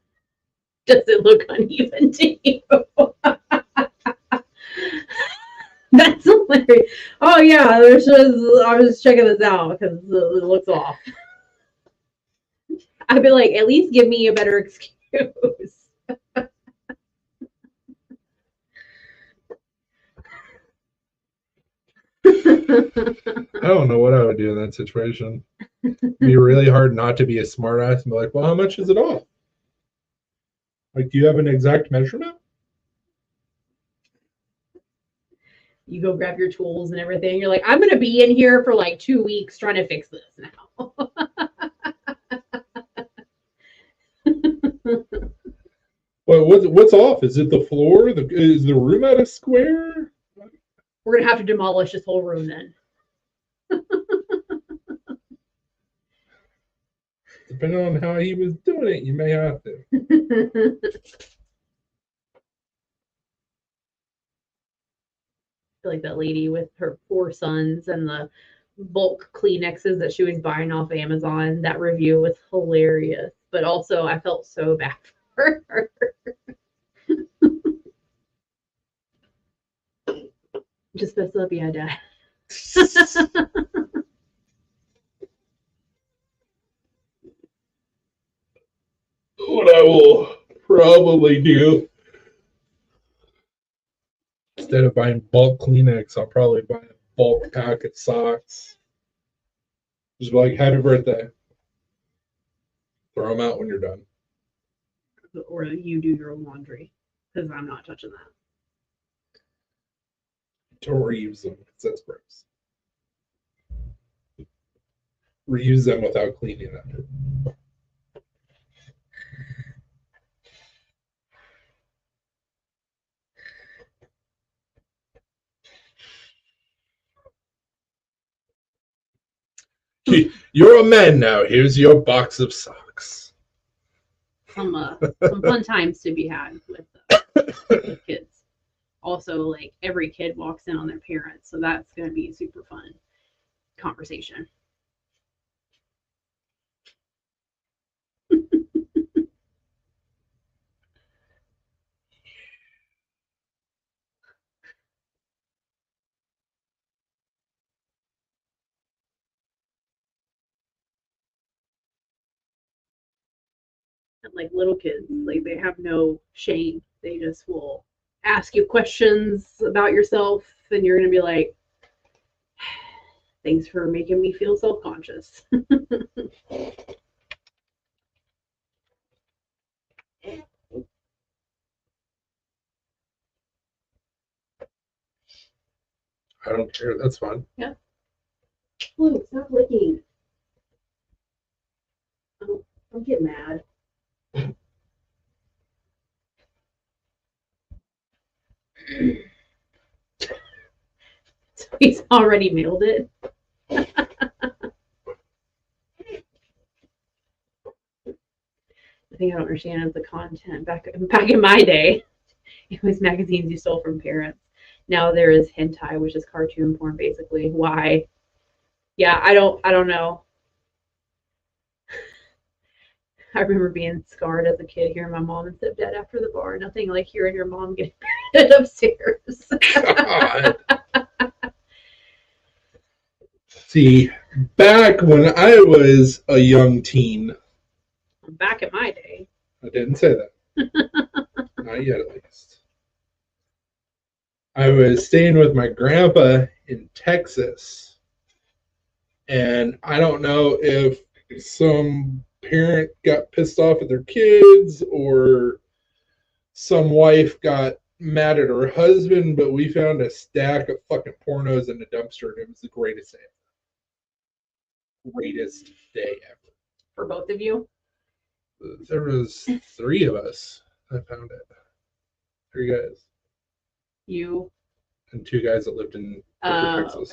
Does it look uneven to you? That's hilarious. Oh yeah, I was just checking this out because it looks off. I'd be like, at least give me a better excuse. I don't know what I would do in that situation. It'd be really hard not to be a smartass and be like, well, how much is it off? Like, do you have an exact measurement? You go grab your tools and everything. You're like, I'm gonna be in here for like 2 weeks trying to fix this now. Well, what's off? Is it the floor? Is the room at a square? We're gonna have to demolish this whole room then. Depending on how he was doing it, you may have to. Like that lady with her 4 sons and the bulk Kleenexes that she was buying off Amazon. That review was hilarious, but also I felt so bad for her. Just messed up, yeah, Dad. What I will probably do, instead of buying bulk Kleenex, I'll probably buy a bulk pack of socks. Just be like, happy birthday. Throw them out when you're done. Or you do your own laundry, because I'm not touching that. Don't reuse them, because that's gross. Reuse them without cleaning them. You're a man now. Here's your box of socks. Some fun times to be had with kids. Also, like every kid walks in on their parents, so that's going to be a super fun conversation. Like little kids, like they have no shame. They just will ask you questions about yourself, and you're going to be like, thanks for making me feel self-conscious. I don't care. That's fine. Yeah. Luke, stop licking. Don't get mad. So he's already mailed it. The thing I don't understand is the content. Back in my day, it was magazines you stole from parents. Now there is hentai, which is cartoon porn, basically. Why? Yeah, I don't know. I remember being scarred as a kid hearing my mom and stepdad after the bar. Nothing like hearing your mom get upstairs. God. See, back when I was a young teen, Back in my day. I didn't say that. Not yet, at least. I was staying with my grandpa in Texas, and I don't know if some parent got pissed off at their kids or some wife got mad at her husband, but we found a stack of fucking pornos in the dumpster, and it was the greatest day ever. Greatest day ever. For both of you? There was 3 of us that found it. 3 guys. You? And 2 guys that lived in Texas. Okay.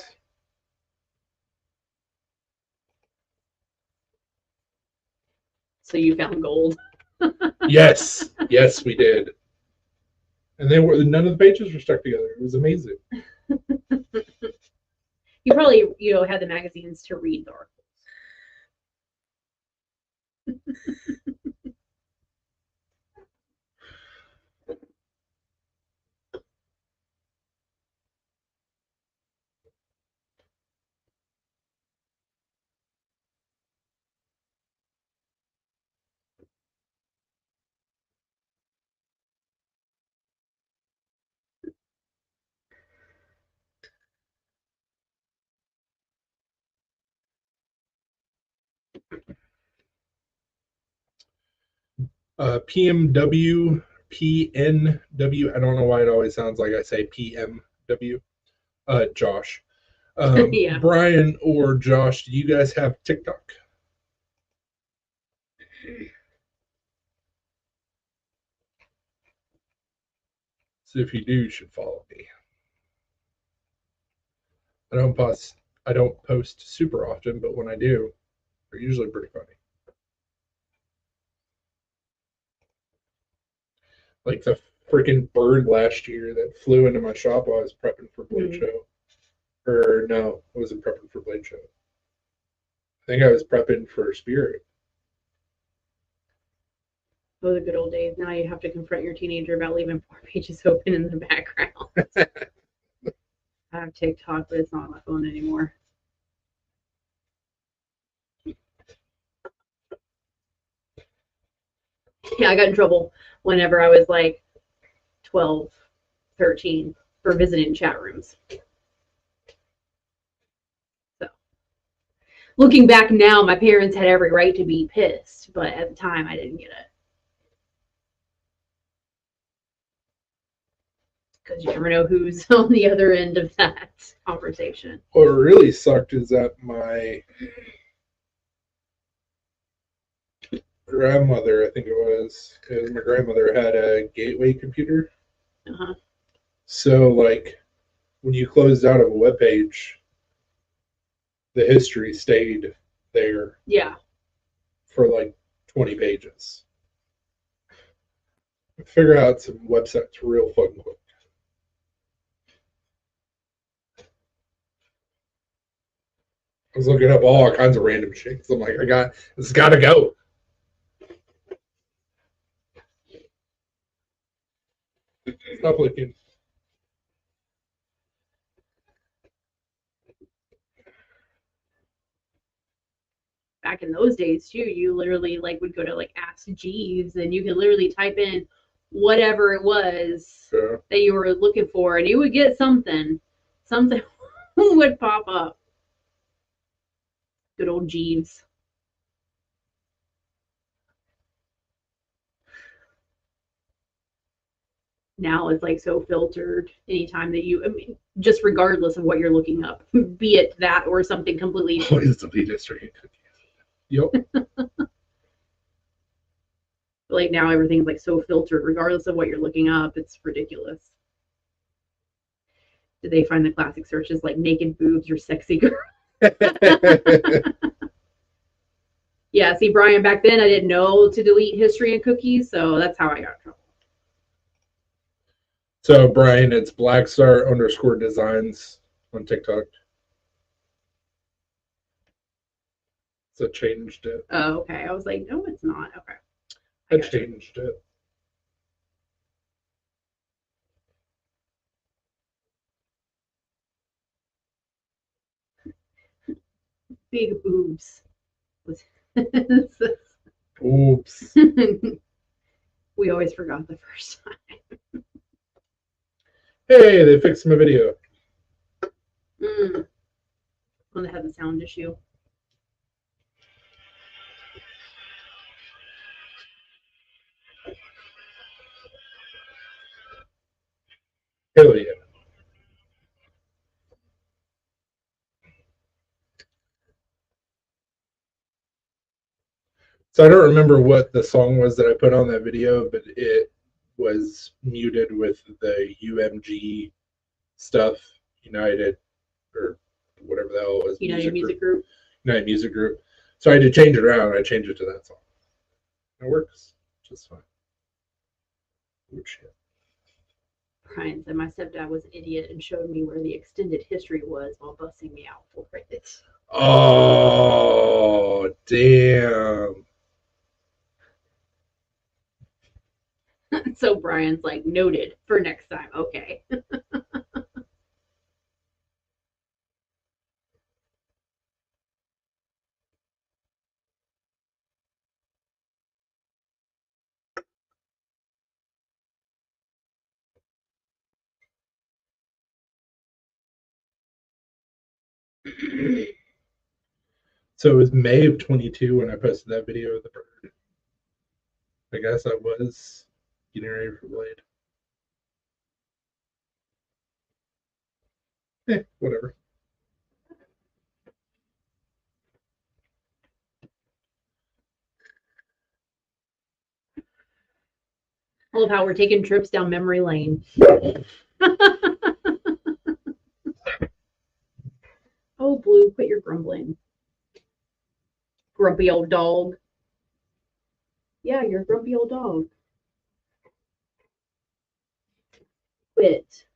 So you found gold. Yes, we did. And none of the pages were stuck together. It was amazing. You probably, had the magazines to read the articles. PMW, PNW. I don't know why it always sounds like I say PMW. Josh. Yeah. Brian or Josh, do you guys have TikTok? So if you do, you should follow me. I don't post super often, but when I do, they're usually pretty funny. Like the freaking bird last year that flew into my shop while I was prepping for Blade Show. Or no, I wasn't prepping for Blade Show. I think I was prepping for Spirit. Those are good old days. Now you have to confront your teenager about leaving 4 pages open in the background. I have TikTok, but it's not on my phone anymore. Yeah, I got in trouble whenever I was like 12, 13 for visiting chat rooms. So, looking back now, my parents had every right to be pissed, but at the time I didn't get it. Because you never know who's on the other end of that conversation. What really sucked is that my grandmother, I think it was, because my grandmother had a Gateway computer. Uh-huh. So, like, when you closed out of a web page, the history stayed there. Yeah. For like 20 pages. Figure out some websites real fucking quick. I was looking up all kinds of random shit because I'm like, this gotta go. Stop looking. Back in those days too, you literally like would go to like Ask Jeeves and you could literally type in whatever it was that you were looking for and you would get something would pop up. Good old Jeeves. Now it's like so filtered anytime that just regardless of what you're looking up, be it that or something completely. Always delete history. Yep. Like now everything's like so filtered regardless of what you're looking up. It's ridiculous. Did they find the classic searches like naked boobs or sexy girl? Yeah, see, Brian, back then I didn't know to delete history and cookies, so that's how I got in trouble. So Brian, it's Blackstar_designs on TikTok. So changed it. Oh, okay. I was like, no, it's not. Okay. I changed it. Big boobs. Oops. We always forgot the first time. Hey, they fixed my video. One that had the sound issue. Hell yeah. So I don't remember what the song was that I put on that video, but it was muted with the UMG stuff, United, or whatever the hell it was. United Music Group. United Music Group. So I had to change it around. I changed it to that song. It works just fine. Oh, shit. Brian said my stepdad was an idiot and showed me where the extended history was while busting me out for it. Oh, damn. So Brian's like, noted for next time. Okay. So it was May of 22 when I posted that video of the bird. I guess I was getting ready for Blade. Whatever. I love how we're taking trips down memory lane. Oh, Blue, quit your grumbling. Grumpy old dog. Yeah, you're a grumpy old dog. Quit.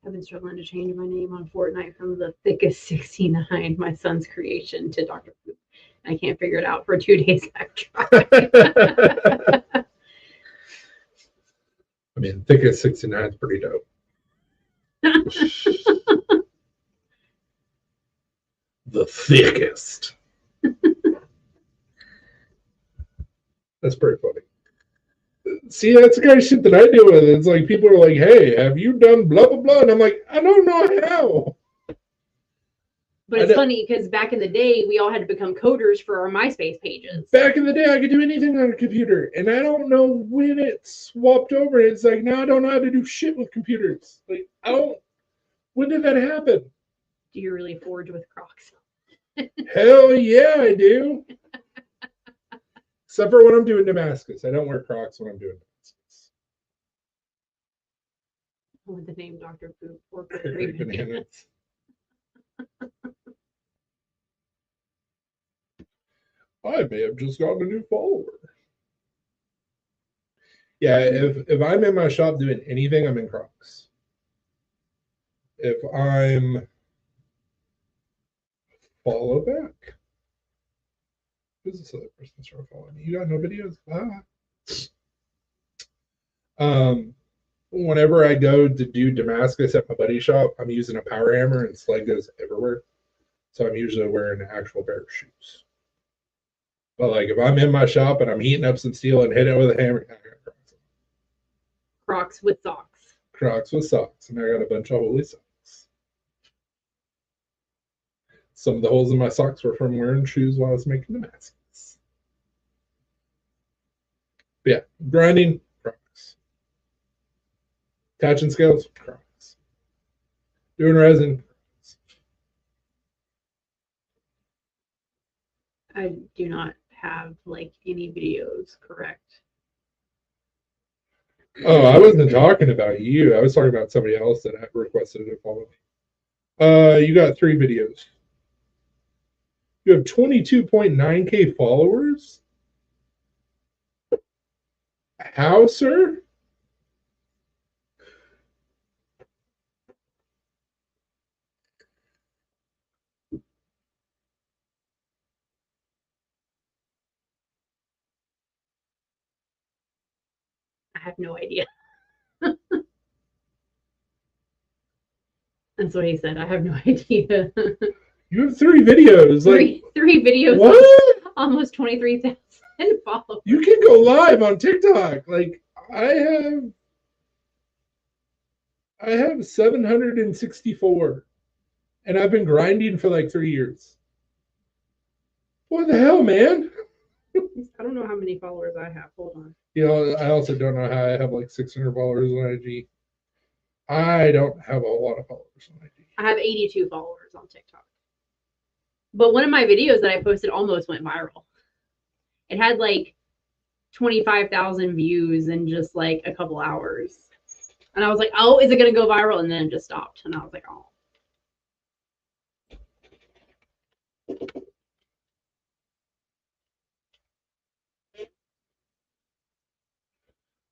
I've been struggling to change my name on Fortnite from the thickest 69, my son's creation, to Dr. Poop. I can't figure it out for 2 days. I've tried. I mean, thickest 69 is pretty dope. The thickest. That's pretty funny. See, that's the kind of shit that I deal with. It's like people are like, hey, have you done blah, blah, blah? And I'm like, I don't know how. But it's funny because back in the day, we all had to become coders for our MySpace pages. Back in the day, I could do anything on a computer. And I don't know when it swapped over. It's like, now I don't know how to do shit with computers. Like, I don't. When did that happen? Do you really forge with Crocs? Hell yeah, I do. Except for when I'm doing Damascus. I don't wear Crocs when I'm doing Damascus. With the name Dr. Poop or Great bananas. I may have just gotten a new follower. Yeah, if I'm in my shop doing anything, I'm in Crocs. If I'm follow back. Who's this other person start following me? You got no videos? Whenever I go to do Damascus at my buddy's shop, I'm using a power hammer and sled goes everywhere. So I'm usually wearing an actual pair of shoes. But like if I'm in my shop and I'm heating up some steel and hitting it with a hammer, I got Crocs. Crocs with socks. Crocs with socks, and I got a bunch of holy socks. Some of the holes in my socks were from wearing shoes while I was making the masks. But yeah, grinding, Crocs. Catching scales, Crocs. Doing resin. I do not have like any videos correct. Oh, I wasn't talking about you. I was talking about somebody else that had requested to follow me. You got 3 videos. You have 22.9K followers? How, sir? I have no idea. That's what he said. I have no idea. You have 3 videos. Like three videos. what? Almost 23,000 followers. You can go live on TikTok. Like I have 764, and I've been grinding for like 3 years. What the hell, man? I don't know how many followers I have. Hold on. You know, I also don't know how I have like 600 followers on IG. I don't have a lot of followers on IG. I have 82 followers on TikTok. But one of my videos that I posted almost went viral. It had like 25,000 views in just like a couple hours. And I was like, oh, is it going to go viral? And then it just stopped. And I was like, oh.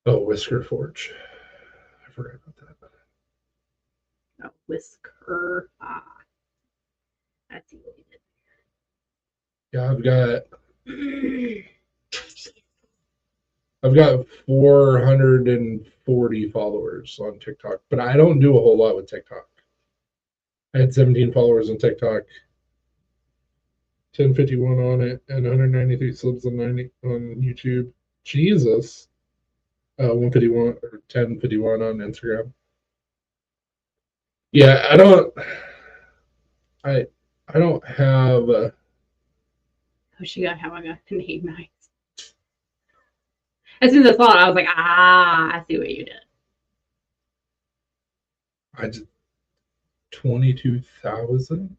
Oh, Whisker Forge. I forgot about that. Oh, Whisker. Ah. That's what he did. Yeah, I've got 440 followers on TikTok, but I don't do a whole lot with TikTok. I had 17 followers on TikTok, 1051 on it, and 193 subs on YouTube. Jesus. 151 or 1051 on Instagram. Yeah, I don't have Oh, she got how I got the name nice. As soon as I saw it, I was like, I see what you did. I just 22,000.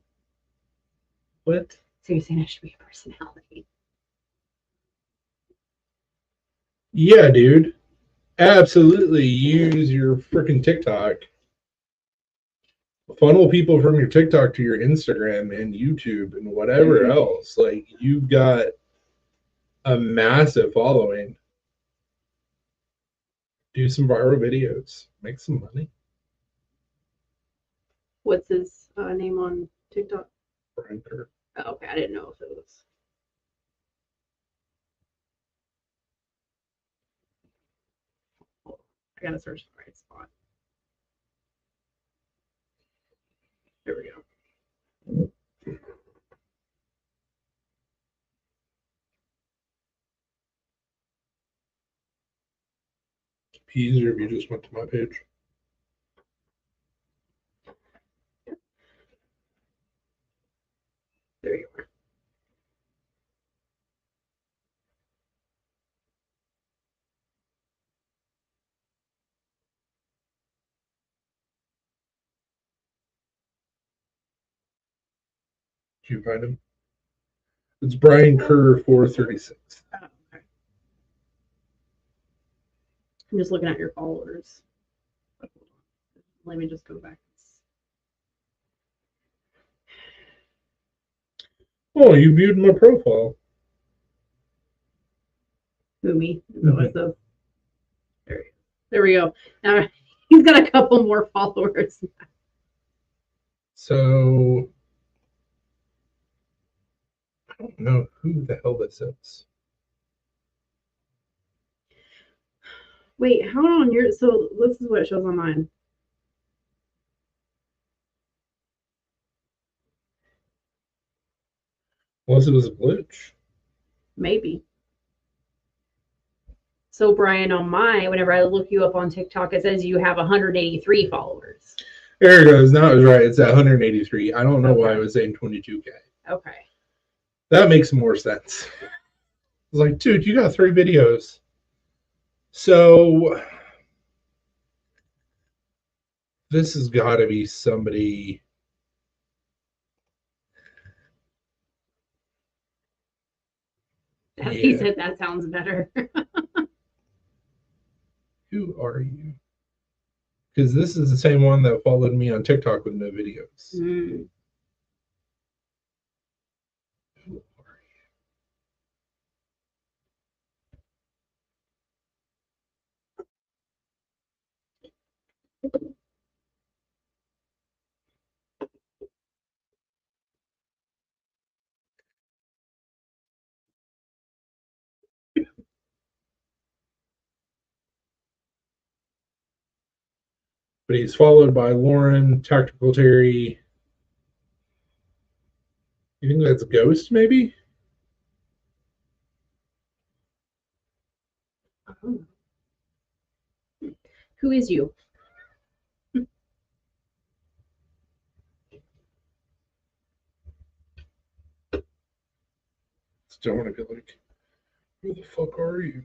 What? So you're saying I should be a personality? Yeah, dude. Absolutely use your freaking TikTok. Funnel people from your TikTok to your Instagram and YouTube and whatever else. Like, you've got a massive following. Do some viral videos. Make some money. What's his name on TikTok? Brian Kerr. Oh, okay, I didn't know if it was. I gotta search the right spot. There we go. It'd be easier if you just went to my page. There you are. Did you find him? It's Brian Kerr 436. Oh, okay. I'm just looking at your followers. Let me just go back. Oh, you viewed my profile. Who, me? There we go. Now he's got a couple more followers. So I don't know who the hell this is. Wait, how on your? So this is what it shows on mine. Unless it was a glitch. Maybe. So Brian, on mine, whenever I look you up on TikTok, it says you have 183 followers. There it goes. Now it was right. It's at 183. I don't know why I was saying 22K. Okay. That makes more sense. I was like, dude, you got 3 videos. So This has got to be somebody. He said that sounds better. Who are you? Because this is the same one that followed me on TikTok with no videos. Mm. Who are you? But he's followed by Lauren, Tactical Terry. You think that's Ghost, maybe? Who is you? Still want to be like, who the fuck are you?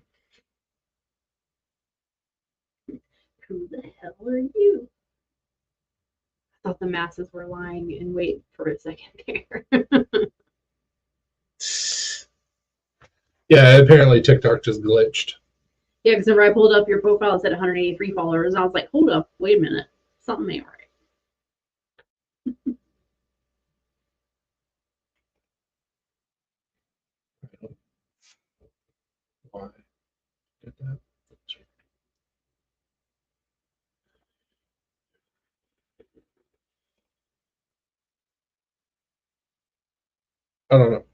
Who the hell are you? I thought the masses were lying in wait for a second there. Yeah, apparently TikTok just glitched. Yeah, because whenever I pulled up your profile, it said 183 followers. And I was like, hold up, wait a minute. Something ain't right. Why did that? I don't know.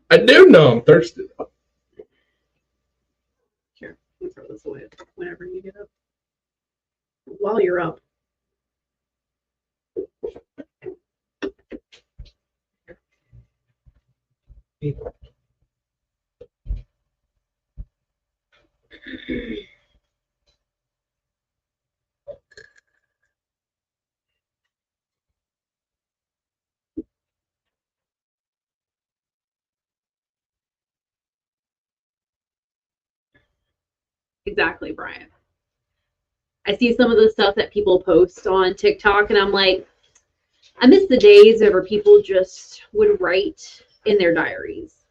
I do know I'm thirsty. Here, you throw this away whenever you get up. While you're up. Exactly, Brian. I see some of the stuff that people post on TikTok, and I'm like, I miss the days where people just would write in their diaries.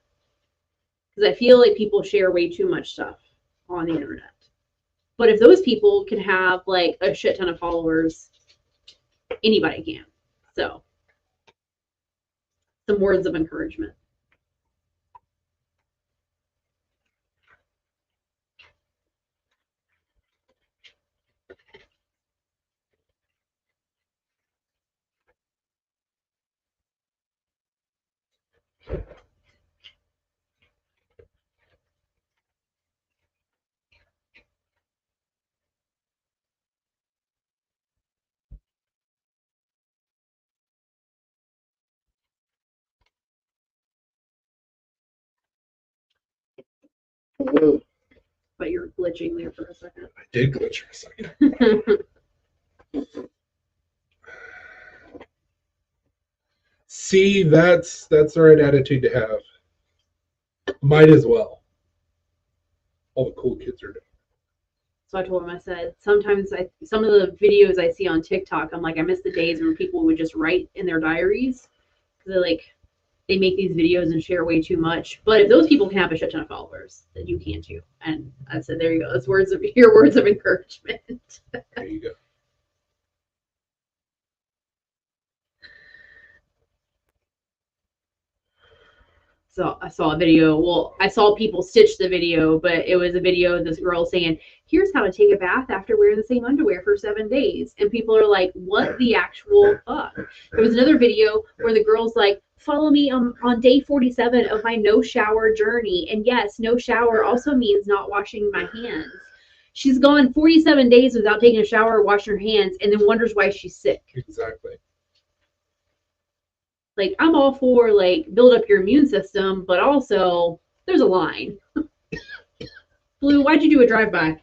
Because I feel like people share way too much stuff on the internet. But if those people can have like a shit ton of followers, anybody can. So, some words of encouragement. But you're glitching there for a second. I did glitch for a second. See, that's the right attitude to have. Might as well. All the cool kids are doing. So I told him, I said, sometimes some of the videos I see on TikTok, I'm like, I miss the days when people would just write in their diaries. Because they make these videos and share way too much. But if those people can have a shit ton of followers, then you can too. And I said, there you go. That's your words of encouragement. There you go. So I saw a video. Well, I saw people stitch the video, but it was a video of this girl saying, here's how to take a bath after wearing the same underwear for 7 days. And people are like, what the actual fuck? There was another video where the girl's like, follow me on day 47 of my no shower journey. And yes, no shower also means not washing my hands. She's gone 47 days without taking a shower or washing her hands and then wonders why she's sick. Exactly. Like, I'm all for build up your immune system, but also there's a line. Blue, why'd you do a drive-by?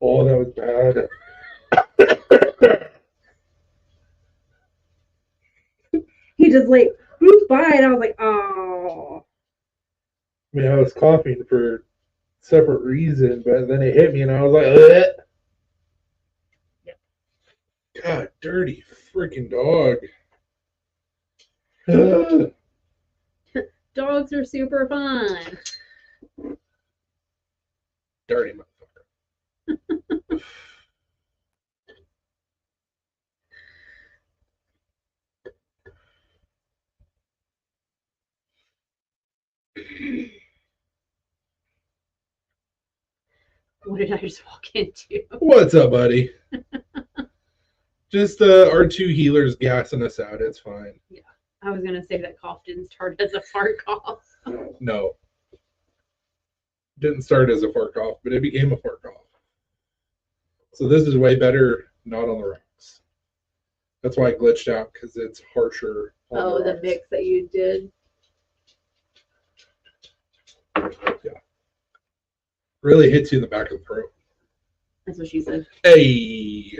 Oh, that was bad. He just who's by? And I was like, oh. I mean, I was coughing for separate reason, but then it hit me and I was like, ugh. Yep. God, dirty freaking dog. Ugh. Dogs are super fun. Dirty motherfucker. What did I just walk into? What's up, buddy? Just our two healers gassing us out. It's fine. Yeah, I was gonna say that cough didn't start as a fart cough. No. Didn't start as a fart cough, but it became a fart cough. So this is way better not on the rocks. That's why I glitched out, because it's harsher on Oh, the rocks. mix that you did. Yeah. Really hits you in the back of the throat. That's what she said. Hey.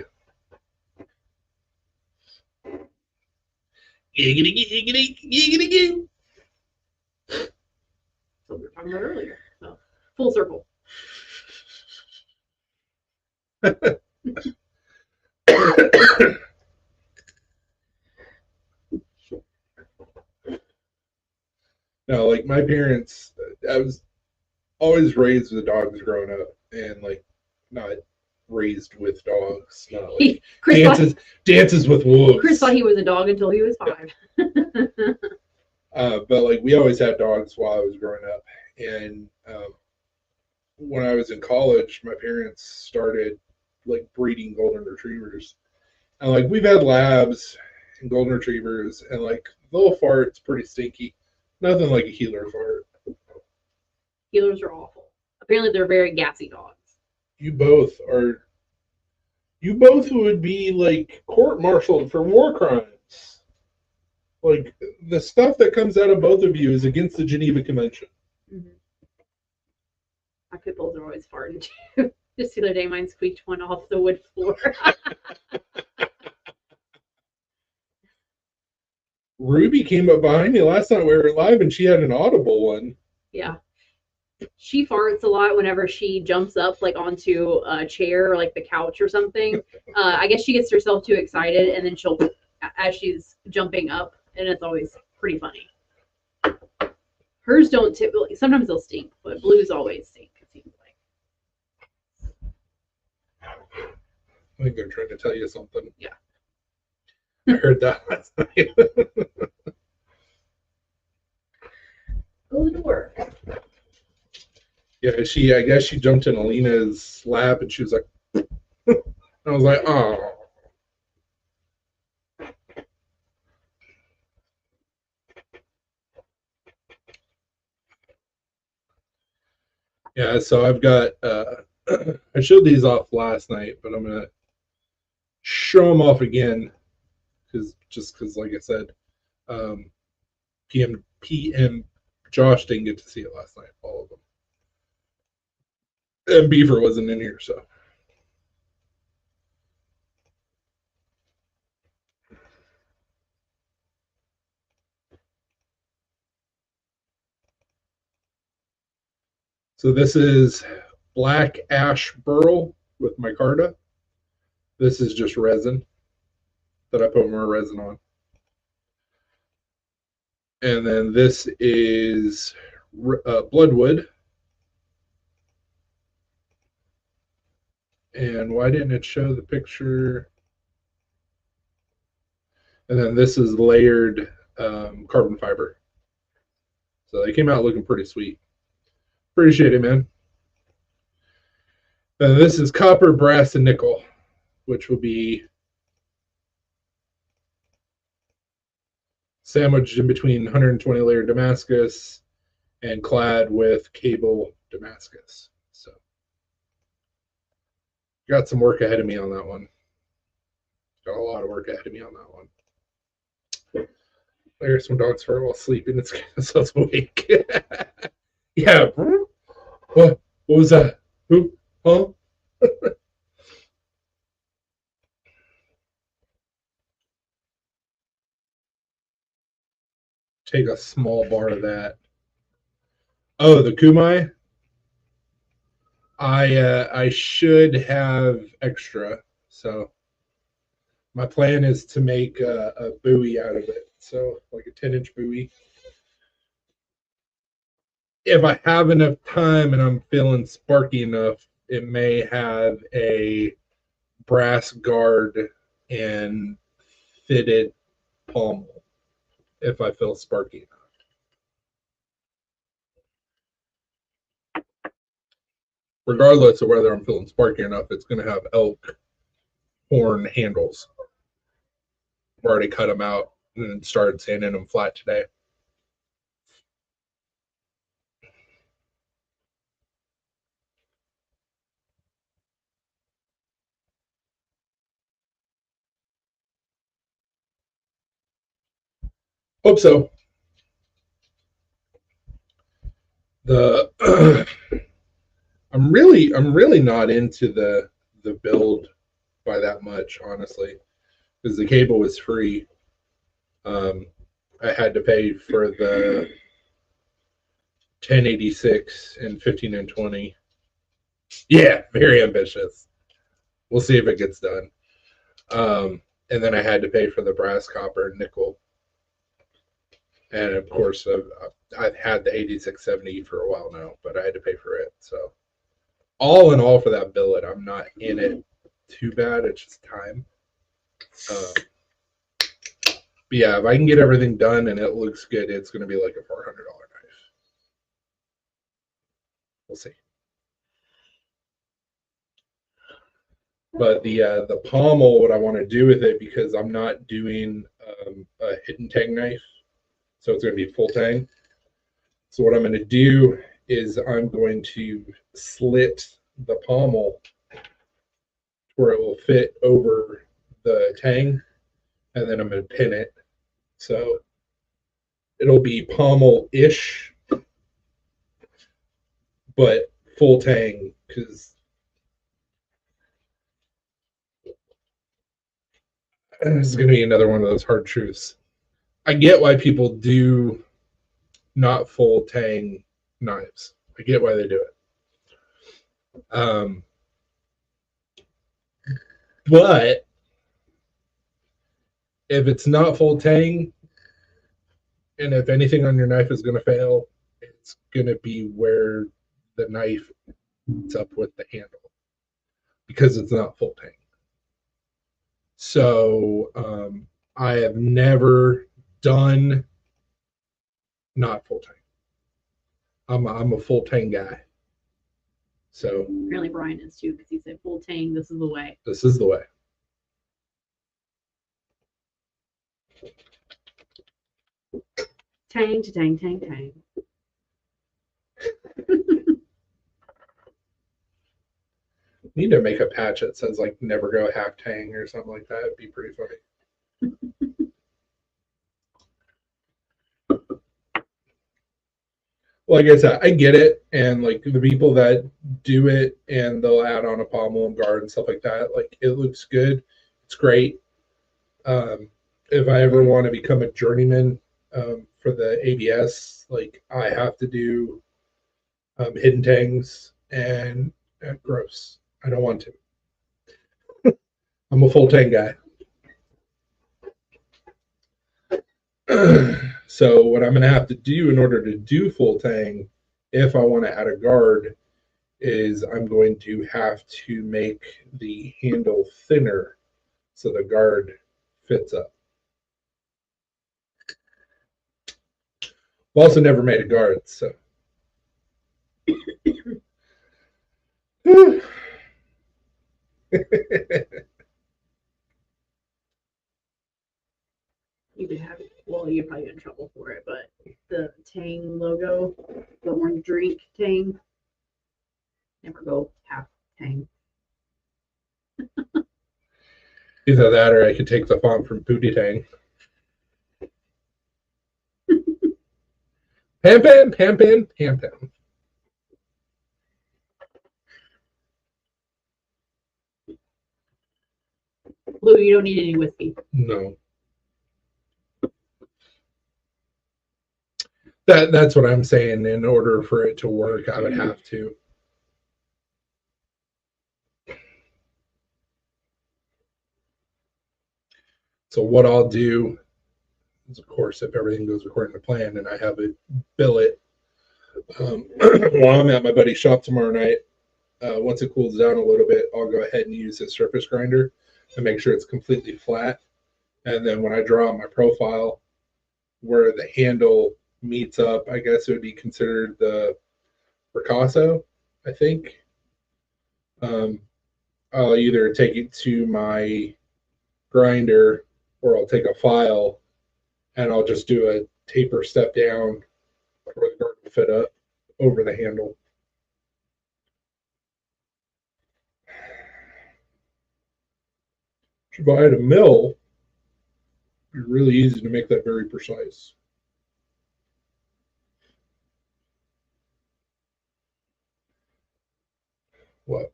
Giggity, giggity, giggity, giggity. That's what we were talking about earlier. So, full circle. No, like my parents, I was always raised with dogs growing up, and like not raised with dogs, not like Chris dances with wolves. Chris thought he was a dog until he was 5. But like we always had dogs while I was growing up, and when I was in college, my parents started like breeding golden retrievers, and like we've had labs and golden retrievers, and like they'll fart, it's pretty stinky, nothing like a healer fart. Healers are awful. Apparently, they're very gassy dogs. You both would be like court-martialed for war crimes. Like the stuff that comes out of both of you is against the Geneva Convention. Mm-hmm. My pit bulls are always farting too. Just the other day, mine squeaked one off the wood floor. Ruby came up behind me last night we were live, and she had an audible one. Yeah. She farts a lot whenever she jumps up like onto a chair or like the couch or something. I guess she gets herself too excited, and then she'll, as she's jumping up, and it's always pretty funny. Hers don't typically. Sometimes they'll stink, but Blue's always stink. It seems like. I think they're trying to tell you something. Yeah. I heard that last night. Go to the door. Yeah, I guess she jumped in Alina's lap, and she was like, I was like, oh. Yeah, so I've got, I showed these off last night, but I'm going to show them off again, because like I said, PM Josh didn't get to see it last night, all of them. And Beaver wasn't in here, so. So this is black ash burl with micarta. This is just resin that I put more resin on. And then this is bloodwood. And why didn't it show the picture? And then this is layered carbon fiber. So they came out looking pretty sweet. Appreciate it, man. And this is copper, brass, and nickel, which will be sandwiched in between 120 layer Damascus and clad with cable Damascus. So got some work ahead of me on that one. Got a lot of work ahead of me on that one. There's some dogs fart while sleeping. It's scaring themselves awake. Yeah. What was that? Who? Huh? Take a small bar of that. Oh, the kumai? I should have extra, so my plan is to make a buoy out of it, so like a 10-inch buoy. If I have enough time and I'm feeling sparky enough, it may have a brass guard and fitted pommel if I feel sparky enough. Regardless of whether I'm feeling sparky enough, it's going to have elk horn handles. I've already cut them out and started sanding them flat today. Hope so. The I'm really not into the build by that much, honestly, because the cable was free. I had to pay for the 1086 and 15 and 20. Yeah, very ambitious. We'll see if it gets done. And then I had to pay for the brass, copper, and nickel. And of course, I've had the 8670 for a while now, but I had to pay for it. So, all in all, for that billet, I'm not in it too bad. It's just time. But yeah, if I can get everything done and it looks good, it's going to be like a $400 knife. We'll see. But the pommel, what I want to do with it, because I'm not doing a hidden tang knife, so it's going to be full tang. So what I'm going to do is I'm going to slit the pommel where it will fit over the tang, and then I'm going to pin it. So it'll be pommel-ish, but full tang, because this is going to be another one of those hard truths. I get why people do not full tang knives. I get why they do it. But if it's not full tang, and if anything on your knife is going to fail, it's going to be where the knife meets up with the handle, because it's not full tang. So I have never done not full tang. I'm a full tang guy. So Apparently Brian is too, because he said full tang, this is the way. this is the way. Tang to tang, tang, tang. Need to make a patch that says like never go half tang or something like that. It'd be pretty funny. Like I said, I get it, and like the people that do it and they'll add on a pommel and guard and stuff like that, like it looks good, it's great. If I ever want to become a journeyman for the ABS, like I have to do hidden tangs and gross. I don't want to. I'm a full tang guy. So what I'm going to have to do in order to do full tang, if I want to add a guard, is I'm going to have to make the handle thinner so the guard fits up. I've also never made a guard, so. You could have, well, you're probably in trouble for it, but the Tang logo, the orange drink Tang, never go half Tang. Either that or I could take the font from Pootie Tang. Pam Pam, Pam Pam, Pam Pam. Lou, you don't need any whiskey. No. That's what I'm saying. In order for it to work, I would have to. So what I'll do is, of course, if everything goes according to plan and I have a billet, while I'm at my buddy's shop tomorrow night, once it cools down a little bit, I'll go ahead and use a surface grinder and make sure it's completely flat. And then when I draw on my profile, where the handle meets up, I guess it would be considered the Picasso, I think. I'll either take it to my grinder or I'll take a file and I'll just do a taper step down where the guard will fit up over the handle. If I had a mill, it'd be really easy to make that very precise. What?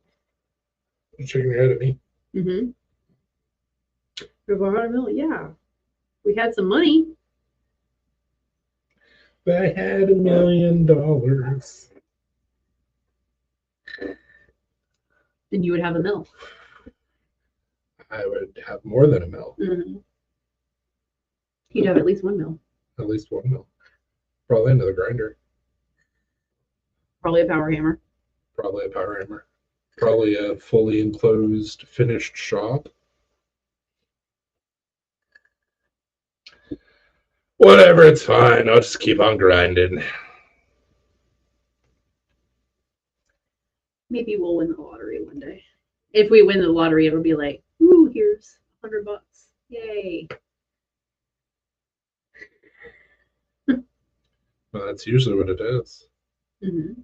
You're shaking your head at me? Mm-hmm. If I had a mill, yeah. We had some money. If I had $1 million, then you would have a mill. I would have more than a mill. Mm-hmm. You'd have at least one mill. At least one mill. Probably another grinder. Probably a power hammer. Probably a power hammer. Probably a fully enclosed, finished shop. Whatever, it's fine. I'll just keep on grinding. Maybe we'll win the lottery one day. If we win the lottery, it'll be like, ooh, here's $100. Yay. Well, that's usually what it is. Mm-hmm.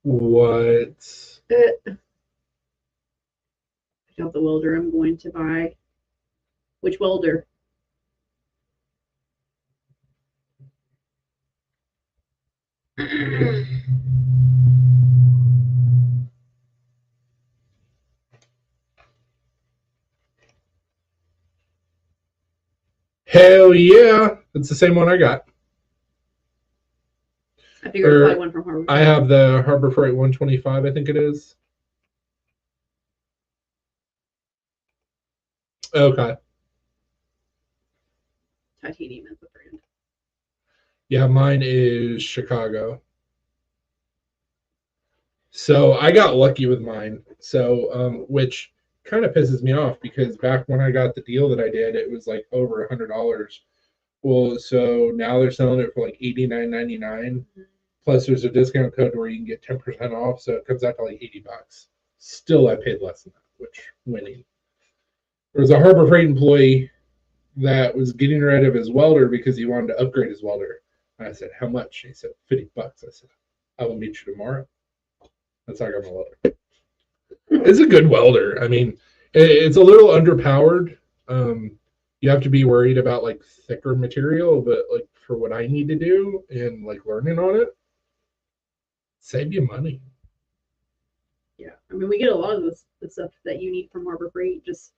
What? I got the welder I'm going to buy. Which welder? Hell yeah! It's the same one I got. I figured I'd buy one from Harbor. I have the Harbor Freight 125, I think it is. Okay. Titanium is the brand. Yeah, mine is Chicago. So I got lucky with mine. So, which kind of pisses me off because back when I got the deal that I did, it was like over $100. Well, so now they're selling it for like $89.99. Mm-hmm. Plus, there's a discount code where you can get 10% off, so it comes out to like $80. Still, I paid less than that, which winning. There was a Harbor Freight employee that was getting rid of his welder because he wanted to upgrade his welder. And I said, "How much?" He said, $50. I said, "I will meet you tomorrow." That's how I got my welder. It's a good welder. I mean, it's a little underpowered. You have to be worried about like thicker material, but like for what I need to do and like learning on it, save you money. Yeah, I mean, we get a lot of the stuff that you need from Harbor Freight just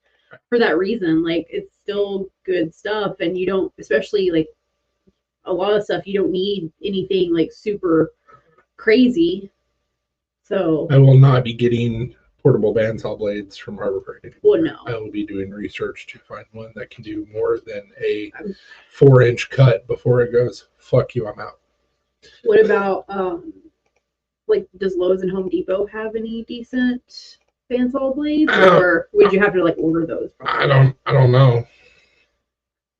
for that reason. Like, it's still good stuff, and you don't, especially like a lot of stuff, you don't need anything like super crazy. So I will not be getting portable bandsaw blades from Harbor Freight anymore. Well, no. I will be doing research to find one that can do more than a 4-inch cut before it goes, fuck you, I'm out. What about like, does Lowe's and Home Depot have any decent bandsaw blades, or would you have to like order those? I don't know.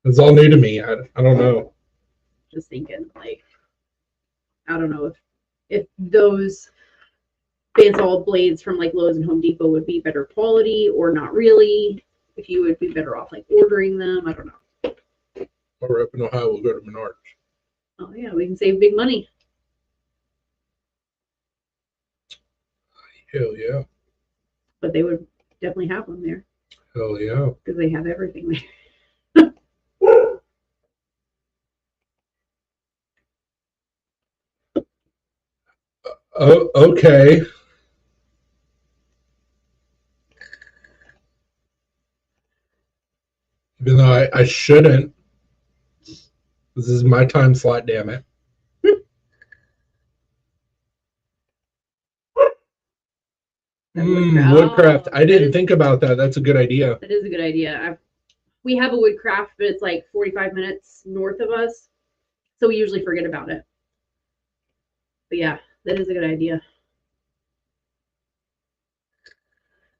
It's all new to me. I don't know. Just thinking, like, I don't know if those bandsaw blades from like Lowe's and Home Depot would be better quality or not really. If you would be better off like ordering them, I don't know. While we're up in Ohio, we'll go to Menards. Oh yeah, we can save big money. Hell yeah. But they would definitely have them there. Hell yeah. Because they have everything there. Oh, okay. Even though I shouldn't. This is my time slot, damn it. Woodcraft. I didn't That think about that. That's a good idea. is a good idea. We have a Woodcraft, but it's like 45 minutes north of us, so we usually forget about it. But yeah, that is a good idea.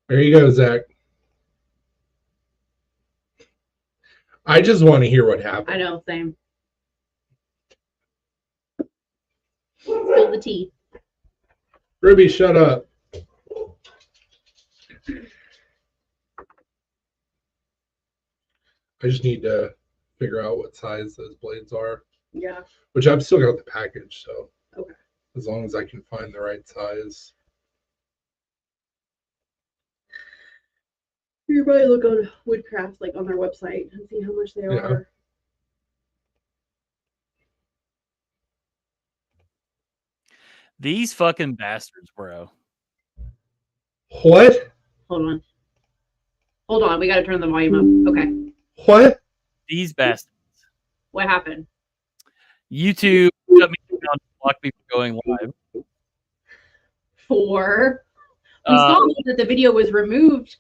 There you go, Zach. I just want to hear what happened. I know, same. Spill the tea. Ruby, shut up. I just need to figure out what size those blades are. Yeah. Which I've still got the package, so okay. As long as I can find the right size. You probably look on Woodcraft, like on their website, and see how much they are. These fucking bastards, bro. What? Hold on. We got to turn the volume up. Okay. What? These bastards. What happened? YouTube shut me down and blocked me from going live. We saw that the video was removed.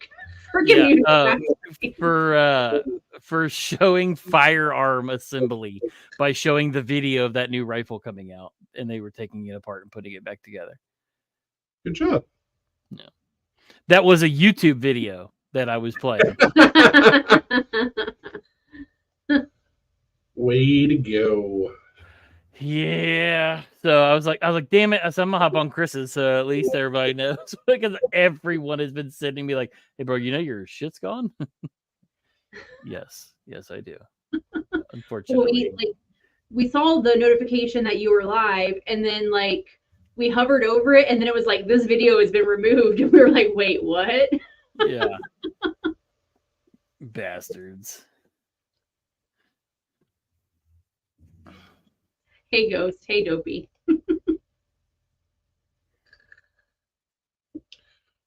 For showing firearm assembly by showing the video of that new rifle coming out, and they were taking it apart and putting it back together. Good job. No, that was a YouTube video that I was playing. Way to go. Yeah. So I was like, damn it. I said, I'm gonna hop on Chris's, so at least everybody knows. Because everyone has been sending me like, hey bro, you know your shit's gone? Yes, I do. Unfortunately. We saw the notification that you were live, and then we hovered over it, and then it was like, this video has been removed, and we were like, wait, what? Yeah. Bastards. Hey, Ghost. Hey, Dopey.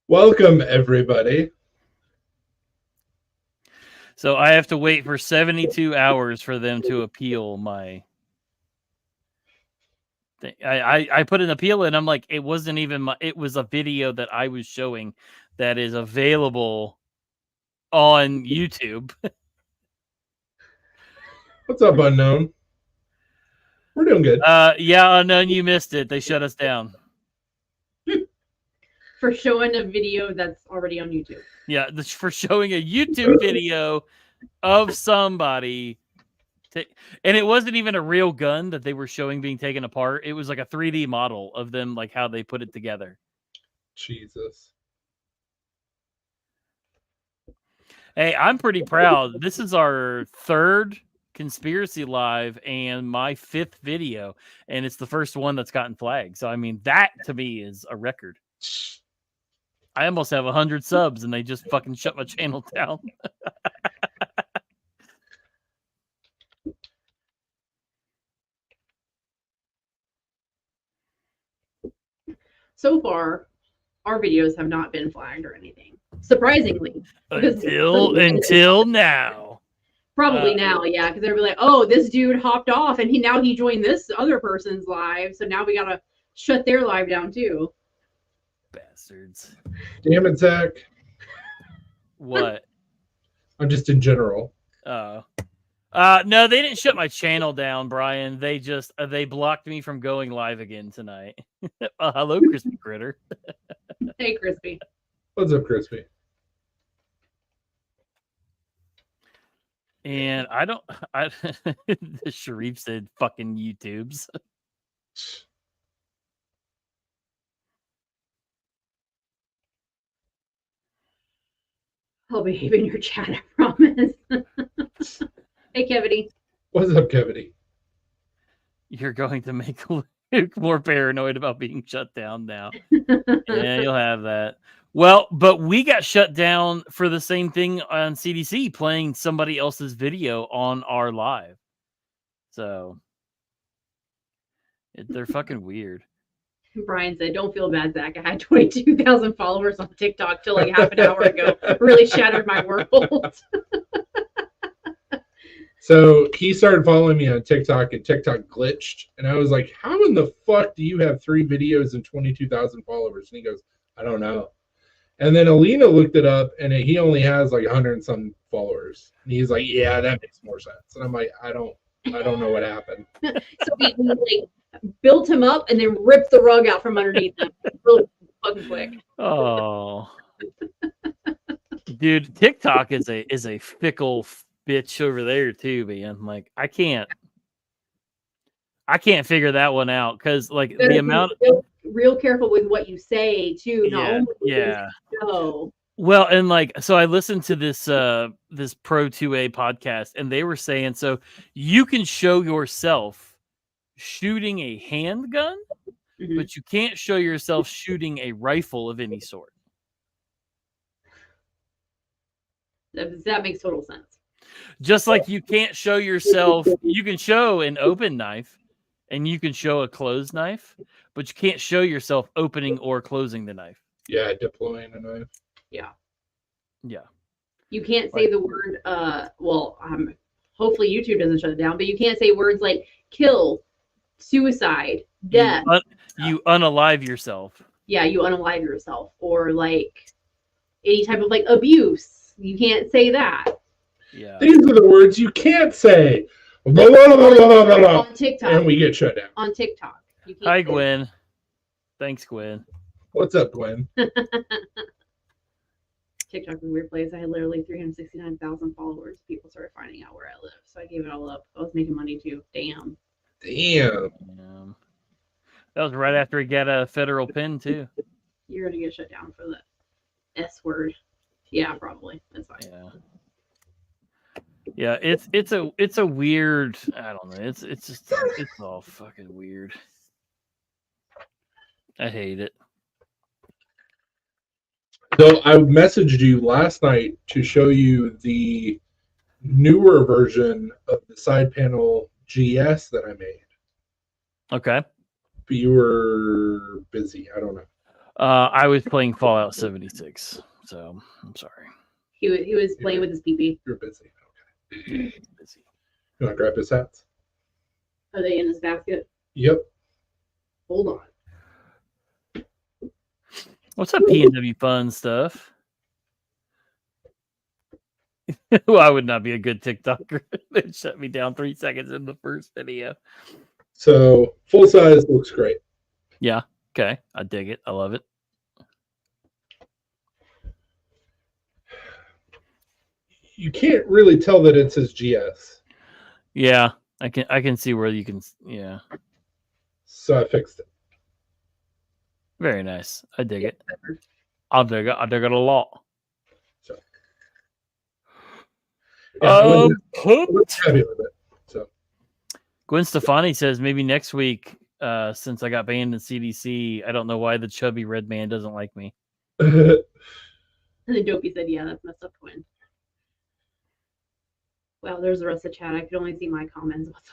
Welcome, everybody. So I have to wait for 72 hours for them to appeal my thing. I put an appeal in. I'm like, it wasn't even it was a video that I was showing that is available on YouTube. What's up, Unknown? We're doing good. Yeah, Unknown, you missed it. They shut us down. For showing a video that's already on YouTube. Yeah, for showing a YouTube video of somebody. And it wasn't even a real gun that they were showing being taken apart. It was like a 3D model of them, like how they put it together. Jesus. Hey, I'm pretty proud. This is our third Conspiracy Live and my 5th video, and it's the first one that's gotten flagged. So, I mean, that to me is a record. I almost have 100 subs, and they just fucking shut my channel down. So far, our videos have not been flagged or anything. Surprisingly. Until now. Probably now, yeah, because they'll be like, oh, this dude hopped off, and he joined this other person's live, so now we gotta shut their live down too. Bastards. Damn it, Zach. What? I'm just in general. No, they didn't shut my channel down, Brian. They just they blocked me from going live again tonight. Hello, Crispy Critter. Hey, Crispy. What's up, Crispy? And the Sharif said fucking YouTubes. I'll behave in your chat, I promise. Hey, Kevity. What's up, Kevity? You're going to make Luke more paranoid about being shut down now. Yeah, you'll have that. Well, but we got shut down for the same thing on CDC, playing somebody else's video on our live. So they're fucking weird. Brian said, don't feel bad, Zach. I had 22,000 followers on TikTok till like half an hour ago. Really shattered my world. So he started following me on TikTok, and TikTok glitched. And I was like, how in the fuck do you have 3 videos and 22,000 followers? And he goes, I don't know. And then Alina looked it up, and he only has like 100 and some followers. And he's like, "Yeah, that makes more sense." And I'm like, I don't know what happened. So we like built him up and then ripped the rug out from underneath him real fucking quick. Oh, dude, TikTok is a fickle bitch over there too, man. Like I can't figure that one out because like Better the be amount. real careful with what you say too. Not Yeah, only with yeah. this show. Well, and like so I listened to this this Pro 2A podcast and they were saying so you can show yourself shooting a handgun, Mhm. but you can't show yourself shooting a rifle of any sort. That makes total sense. Just like you can't show yourself, you can show an open knife and you can show a closed knife, but you can't show yourself opening or closing the knife. Yeah, deploying a knife. Yeah. Yeah. You can't say the word hopefully YouTube doesn't shut it down, but you can't say words like kill, suicide, death. You unalive yourself. Yeah, you unalive yourself, or like any type of like abuse. You can't say that. Yeah. These are the words you can't say. Blah, blah, blah, blah, blah, blah. On TikTok. And we get shut down. On TikTok. You can't Hi, say Gwen. Thanks, Gwen. What's up, Gwen? TikTok is a weird place. I had literally 369,000 followers. People started finding out where I live, so I gave it all up. I was making money too. Damn. That was right after he got a federal pin too. You're gonna get shut down for the S word. Yeah, probably. That's fine. Yeah. Yeah, it's a weird. I don't know. It's all fucking weird. I hate it. So I messaged you last night to show you the newer version of the side panel GS that I made. Okay. But you were busy. I don't know. I was playing Fallout 76, so I'm sorry. He was playing with his PP. You're busy. Yeah, busy. You want to grab his hats? Are they in his basket? Yep. Hold on. What's up, PNW fun stuff? Well, I would not be a good TikToker. They shut me down 3 seconds in the first video. So full size looks great. Yeah. Okay. I dig it. I love it. You can't really tell that it says GS. Yeah. I can see where you can. Yeah. So I fixed it. Very nice. I dig it. I dig it. I dig it a lot. So yeah, I was Pumped. happy with it. So Gwen Stefani says maybe next week, since I got banned in CDC, I don't know why the chubby red man doesn't like me. And then Dopey said, yeah, that's messed up, Gwen. Wow, there's the rest of the chat. I could only see my comments. What the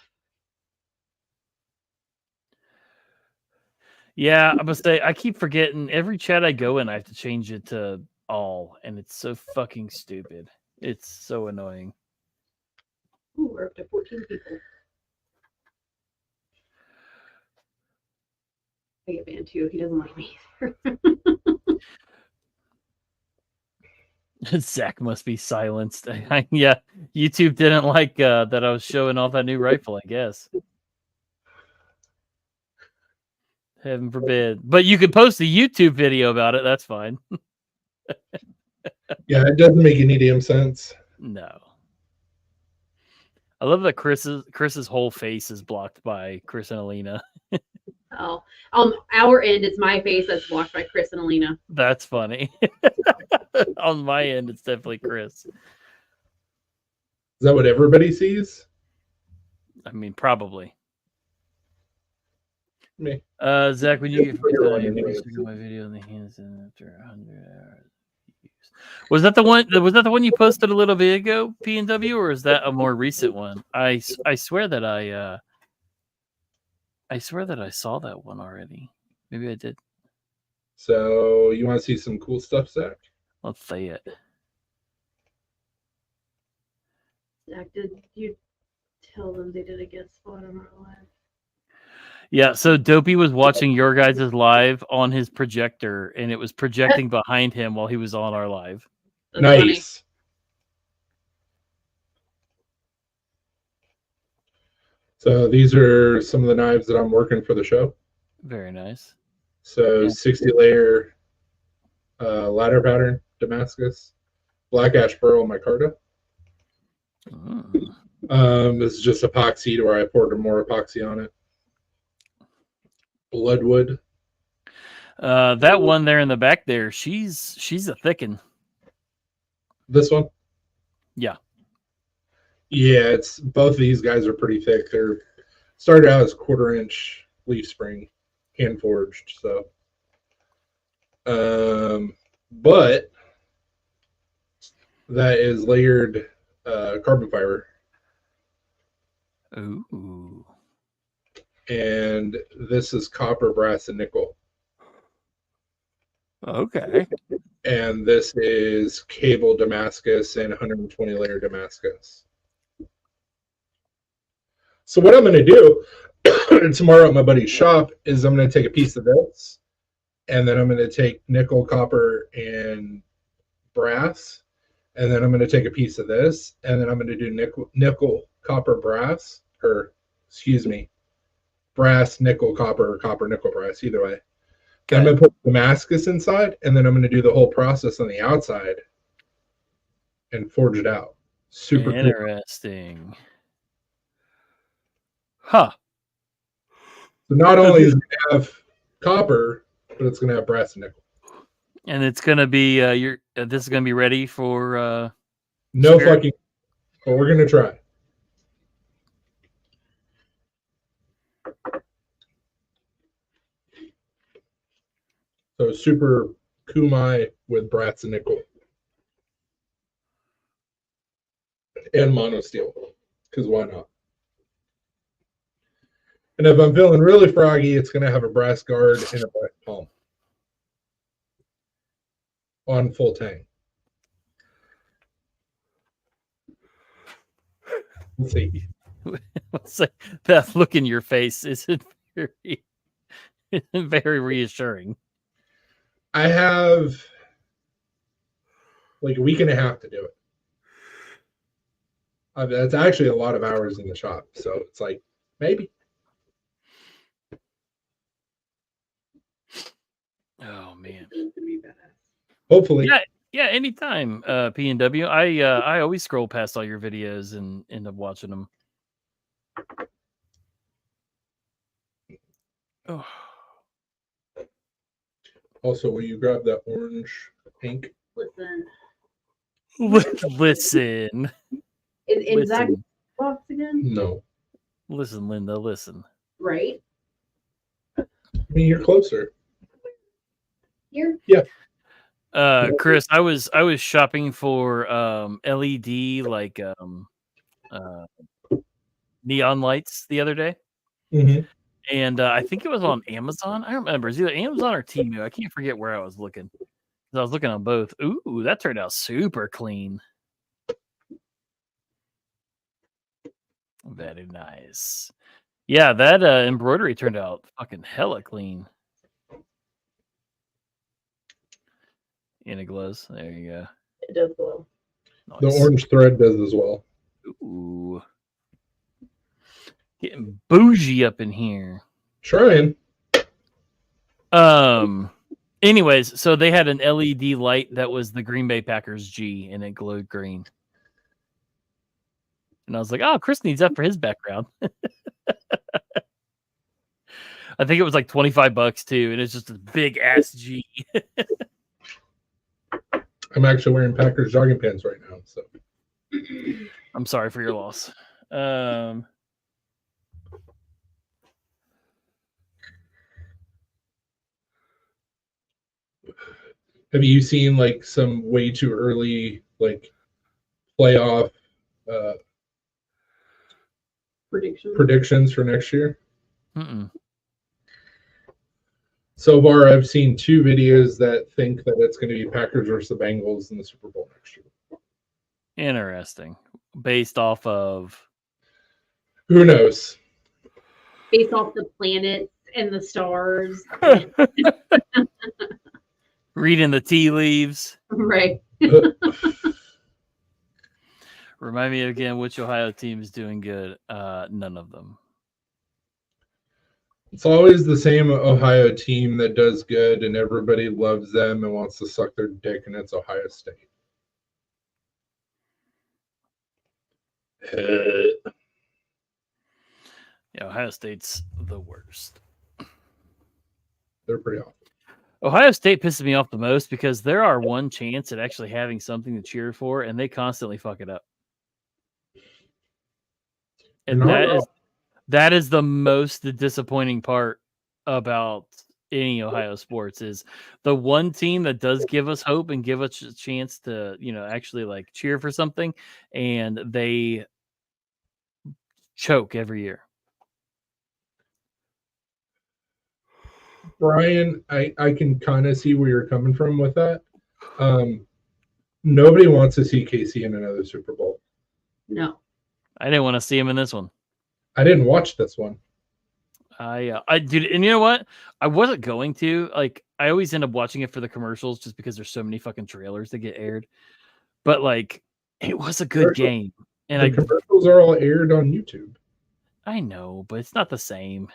Yeah, I must say I keep forgetting every chat I go in, I have to change it to all, and it's so fucking stupid. It's so annoying. Ooh, we're up to 14 people. I get banned too. He doesn't like me either. Zach must be silenced. Yeah, YouTube didn't like that I was showing off that new rifle, I guess. Heaven forbid. But you could post a YouTube video about it. That's fine. yeah, it doesn't make any damn sense. No. I love that Chris's whole face is blocked by Chris and Alina. Oh, on our end, it's my face that's blocked by Chris and Alina. That's funny. On my end, it's definitely Chris. Is that what everybody sees? I mean, probably. Me. Zach, when you get free You're time, you anyways. can my video in the hands in after 100 hours. Was that the one? Was that the one you posted a little bit ago, PNW, or is that a more recent one? I swear that I saw that one already. Maybe I did. So you want to see some cool stuff, Zach? Let's say it. Zach, did you tell them they did a guest spot on our live? Yeah, so Dopey was watching your guys' live on his projector, and it was projecting behind him while he was on our live. That's funny. Nice. So these are some of the knives that I'm working for the show. Very nice. So Yeah. 60 layer ladder pattern Damascus, black ash pearl micarta. This is just epoxy where I poured more epoxy on it. Bloodwood. That one there in the back there, she's a thickin'. This one? Yeah. Yeah, it's both of these guys are pretty thick. They're started out as 1/4 inch leaf spring, hand forged. So, but that is layered carbon fiber, Ooh. and this is copper, brass, and nickel. Okay. And this is cable Damascus and 120 layer Damascus. So what I'm going to do tomorrow at my buddy's shop is I'm going to take a piece of this, and then I'm going to take nickel, copper, and brass, and then I'm going to take a piece of this, and then I'm going to do nickel, copper, brass, or excuse me, brass, nickel, copper, nickel, brass, either way. Then I'm going to put Damascus inside, and then I'm going to do the whole process on the outside and forge it out. Super cool. Interesting. Huh. So not only is it going to have copper, but it's going to have brass and nickel. And it's gonna be this is gonna be ready for No Spirit. fucking, but we're going to try. So super kumai with brass and nickel. And mono steel, because why not? And if I'm feeling really froggy, it's going to have a brass guard and a brass palm on full tang. Let's see. Let's say that look in your face isn't very reassuring. I have like a week and a half to do it. That's actually a lot of hours in the shop, so it's like maybe. Oh man. Hopefully. Yeah, anytime, P&W. I always scroll past all your videos and end up watching them. Oh. Also, will you grab that orange ink? Listen. Is that Listen. box again? No. Listen, Linda, listen. Right? I mean, you're closer. Here? Yeah. Chris, I was shopping for LED like neon lights the other day. Mm-hmm. And I think it was on Amazon. I don't remember. It's either Amazon or Temu. I can't forget where I was looking. I was looking on both. Ooh, that turned out super clean. Very nice. Yeah, that embroidery turned out fucking hella clean. And it glows. There you go. It does glow. Nice. The orange thread does as well. Ooh. Getting bougie up in here. Trying. Anyways, so they had an LED light that was the Green Bay Packers G, and it glowed green. And I was like, oh, Chris needs that for his background. I think it was like $25 too, and it's just a big ass G. I'm actually wearing Packers jogging pants right now, so I'm sorry for your loss. have you seen like some way too early like playoff predictions for next year? Mm-mm. So far, I've seen 2 videos that think that it's going to be Packers versus the Bengals in the Super Bowl next year. Interesting. Based off of Who knows? based off the planets and the stars. Reading the tea leaves. Right. Remind me again which Ohio team is doing good. None of them. It's always the same Ohio team that does good, and everybody loves them and wants to suck their dick, and it's Ohio State. Yeah, Ohio State's the worst. They're pretty awful. Ohio State pisses me off the most because there are one chance at actually having something to cheer for, and they constantly fuck it up. And that is the most disappointing part about any Ohio sports is the one team that does give us hope and give us a chance to, actually like cheer for something, and they choke every year. Brian, I can kind of see where you're coming from with that. Nobody wants to see KC in another Super Bowl. No. I didn't want to see him in this one. I didn't watch this one. I did, and you know what? I wasn't going to. Like, I always end up watching it for the commercials just because there's so many fucking trailers that get aired. But like, it was a good game, and the commercials are all aired on YouTube. I know, but it's not the same.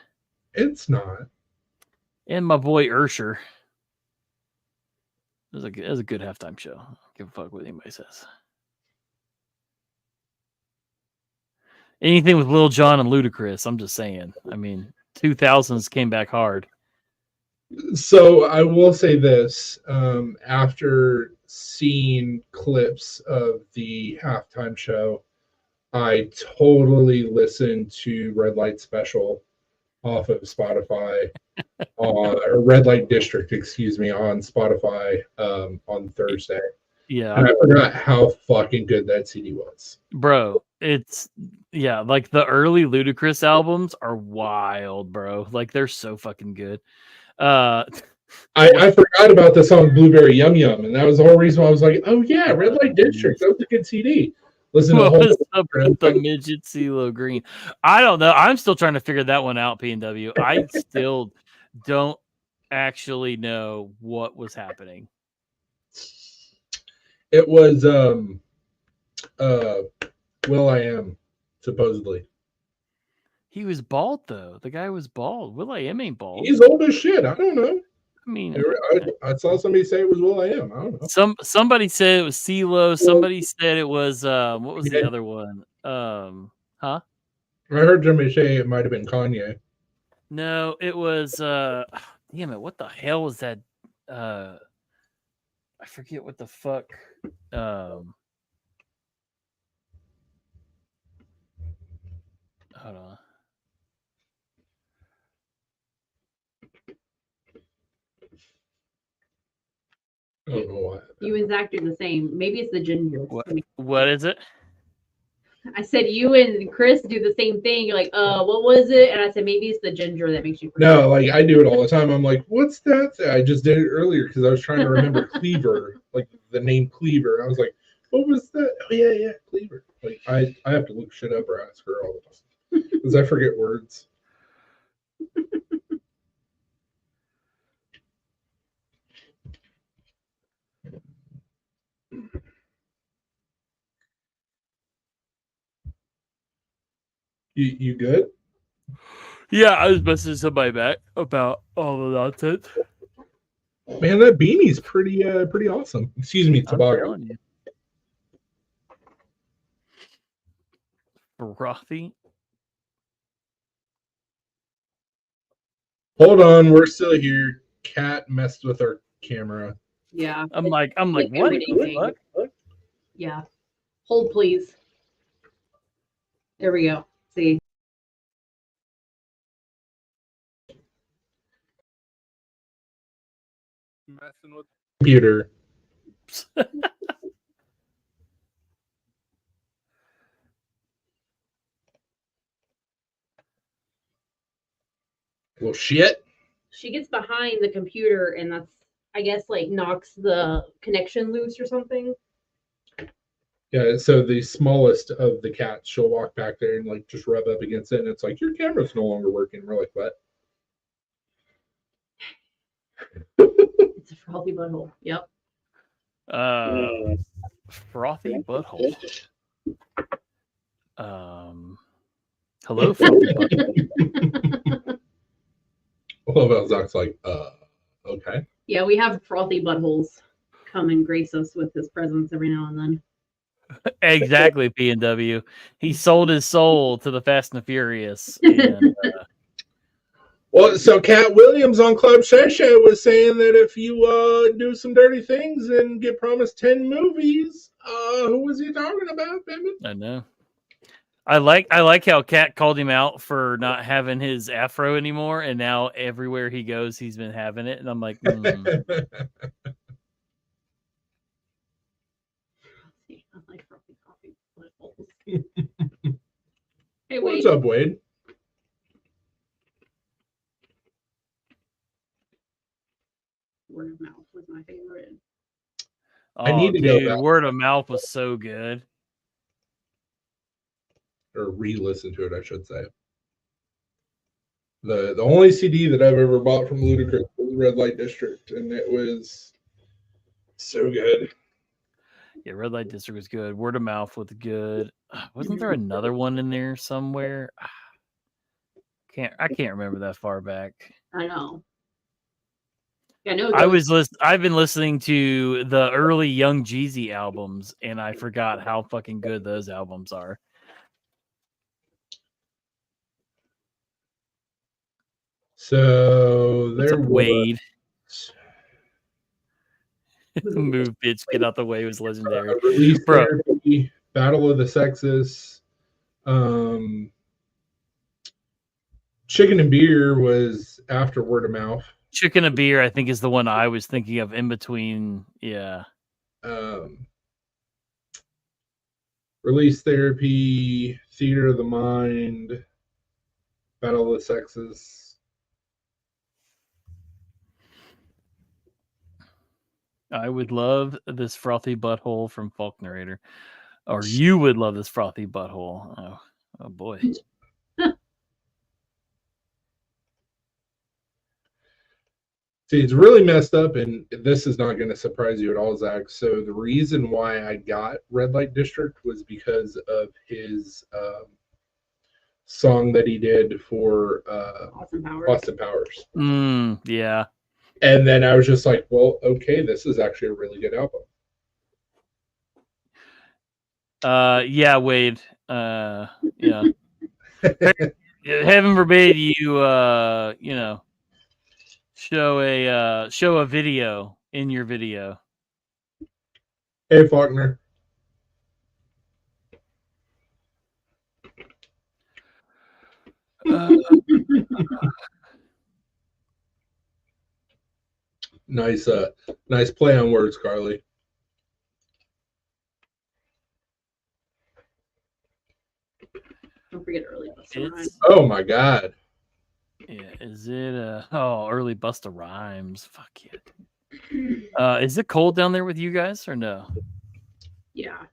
It's not. And my boy Ursher. It was a good halftime show. I don't give a fuck what anybody says. Anything with Lil Jon and Ludacris, I'm just saying. I mean, 2000s came back hard. So I will say this. After seeing clips of the halftime show, I totally listened to Red Light Special off of Spotify, or Red Light District, excuse me, on Spotify on Thursday. Yeah. And I forgot how fucking good that CD was. Bro, it's, yeah, like the early Ludacris albums are wild, bro. Like, they're so fucking good. I forgot about the song Blueberry Yum Yum, and that was the whole reason why I was like, oh yeah, Red Light District, that was a good CD. Listen to What's up with the midget CeeLo Green? I don't know. I'm still trying to figure that one out, P&W. I still don't actually know what was happening. It was will.i.am, supposedly. He was bald though. The guy was bald. will.i.am ain't bald. He's old as shit. I don't know. I mean, I saw somebody say it was will.i.am. I don't know. Somebody said it was CeeLo. Somebody said it was what was the other one? Huh? I heard somebody say it might have been Kanye. No, it was damn it, what the hell was that? I forget what the fuck. Hold on. I don't know why. You and Zach do the same. Maybe it's the ginger. What is it? I said you and Chris do the same thing. You're like, what was it? And I said maybe it's the ginger that makes you forget. No, like I do it all the time. I'm like, what's that? I just did it earlier because I was trying to remember Cleaver, like the name Cleaver. I was like, what was that? Oh yeah, Cleaver. Like I have to look shit up or ask her all the time because I forget words. You good? Yeah, I was messaging somebody back about all the nonsense. Man, that beanie's pretty awesome. Excuse me, toboggan. Frothy. Hold on, we're still here. Cat messed with our camera. Yeah. I'm like, what? Yeah. Hold, please. There we go. See. Messing with the computer. Well, shit. She gets behind the computer, and that's, I guess, like knocks the connection loose or something. Yeah, so the smallest of the cats, she'll walk back there and like just rub up against it, and it's like your camera's no longer working. We're like, what? It's a frothy butthole. Yep. Frothy butthole. Hello, frothy butthole. I love how Zach's like, okay. Yeah, we have frothy buttholes come and grace us with his presence every now and then. Exactly, P&W. He sold his soul to the Fast and the Furious. And, Well, so Cat Williams on Club Session was saying that if you do some dirty things and get promised 10 movies, who was he talking about, Bennett? I know. I like how Cat called him out for not having his afro anymore, and now everywhere he goes, he's been having it, and I'm like, I like frothy buttholes. Hey, What's wait. up, Wade? Word of mouth was my favorite. oh, I need to go dude, back. Word of Mouth was so good. Or re-listen to it, I should say. The only CD that I've ever bought from Ludacris was Red Light District, and it was so good. Yeah, Red Light District was good. Word of Mouth was good. Wasn't there another one in there somewhere? I can't remember that far back. I know. Yeah, no. I've been listening to the early Young Jeezy albums, and I forgot how fucking good those albums are. So there was Wade. Move, bitch, get out the way was legendary. Release Bro. Therapy, Battle of the Sexes, Chicken and Beer was after Word of Mouth. Chicken and Beer, I think, is the one I was thinking of in between. Yeah. Release Therapy, Theater of the Mind, Battle of the Sexes. I would love this frothy butthole from Falk Narrator. Or you would love this frothy butthole. Oh boy. See, it's really messed up, and this is not going to surprise you at all, Zach. So the reason why I got Red Light District was because of his song that he did for Austin Powers. Yeah. And then I was just like, well, okay, this is actually a really good album. Yeah, Wade. Yeah. Heaven forbid you show a video in your video. Hey, Faulkner. Nice play on words, Carly. Don't forget Early Busta Rhymes. Oh my God. Yeah, is it Early Busta Rhymes? Fuck yeah. Is it cold down there with you guys or no? Yeah.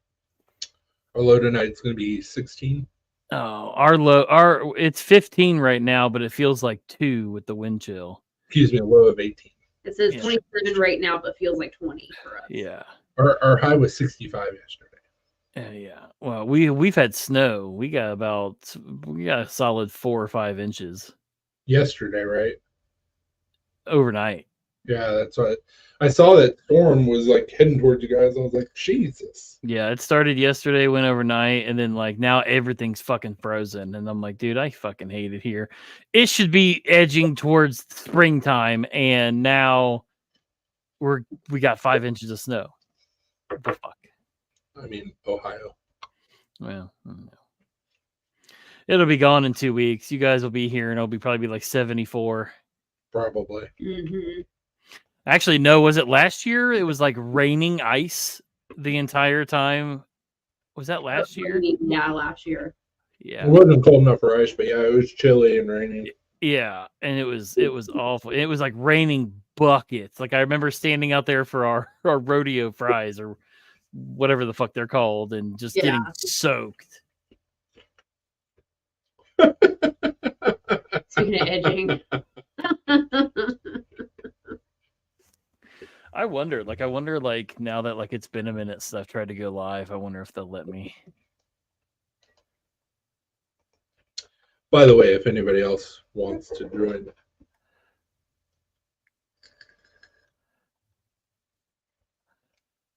Our low tonight's gonna be 16. Oh, it's 15 right now, but it feels like 2 with the wind chill. Excuse me, a low of 18. It says 27 right now, but feels like 20 for us. Yeah. Our high was 65 yesterday. Yeah. Well, we've had snow. We got a solid 4 or 5 inches Yesterday, right? overnight. Yeah, that's what I saw. That storm was like heading towards you guys. I was like, Jesus. Yeah, it started yesterday, went overnight, and then like now everything's fucking frozen. And I'm like, dude, I fucking hate it here. It should be edging towards springtime, and now we got 5 inches of snow. What the fuck? I mean, Ohio. Well, it'll be gone in 2 weeks. You guys will be here, and it'll probably be like 74. Probably. Mm-hmm. Actually, no. Was it last year? It was like raining ice the entire time. Was that last year? Yeah, last year. Yeah. It wasn't cold enough for ice, but yeah, it was chilly and raining. Yeah, and it was awful. It was like raining buckets. Like I remember standing out there for our rodeo fries or whatever the fuck they're called and just Yeah. getting soaked. Speaking of edging. I wonder like now that like it's been a minute since I've tried to go live, I wonder if they'll let me. By the way, if anybody else wants to join,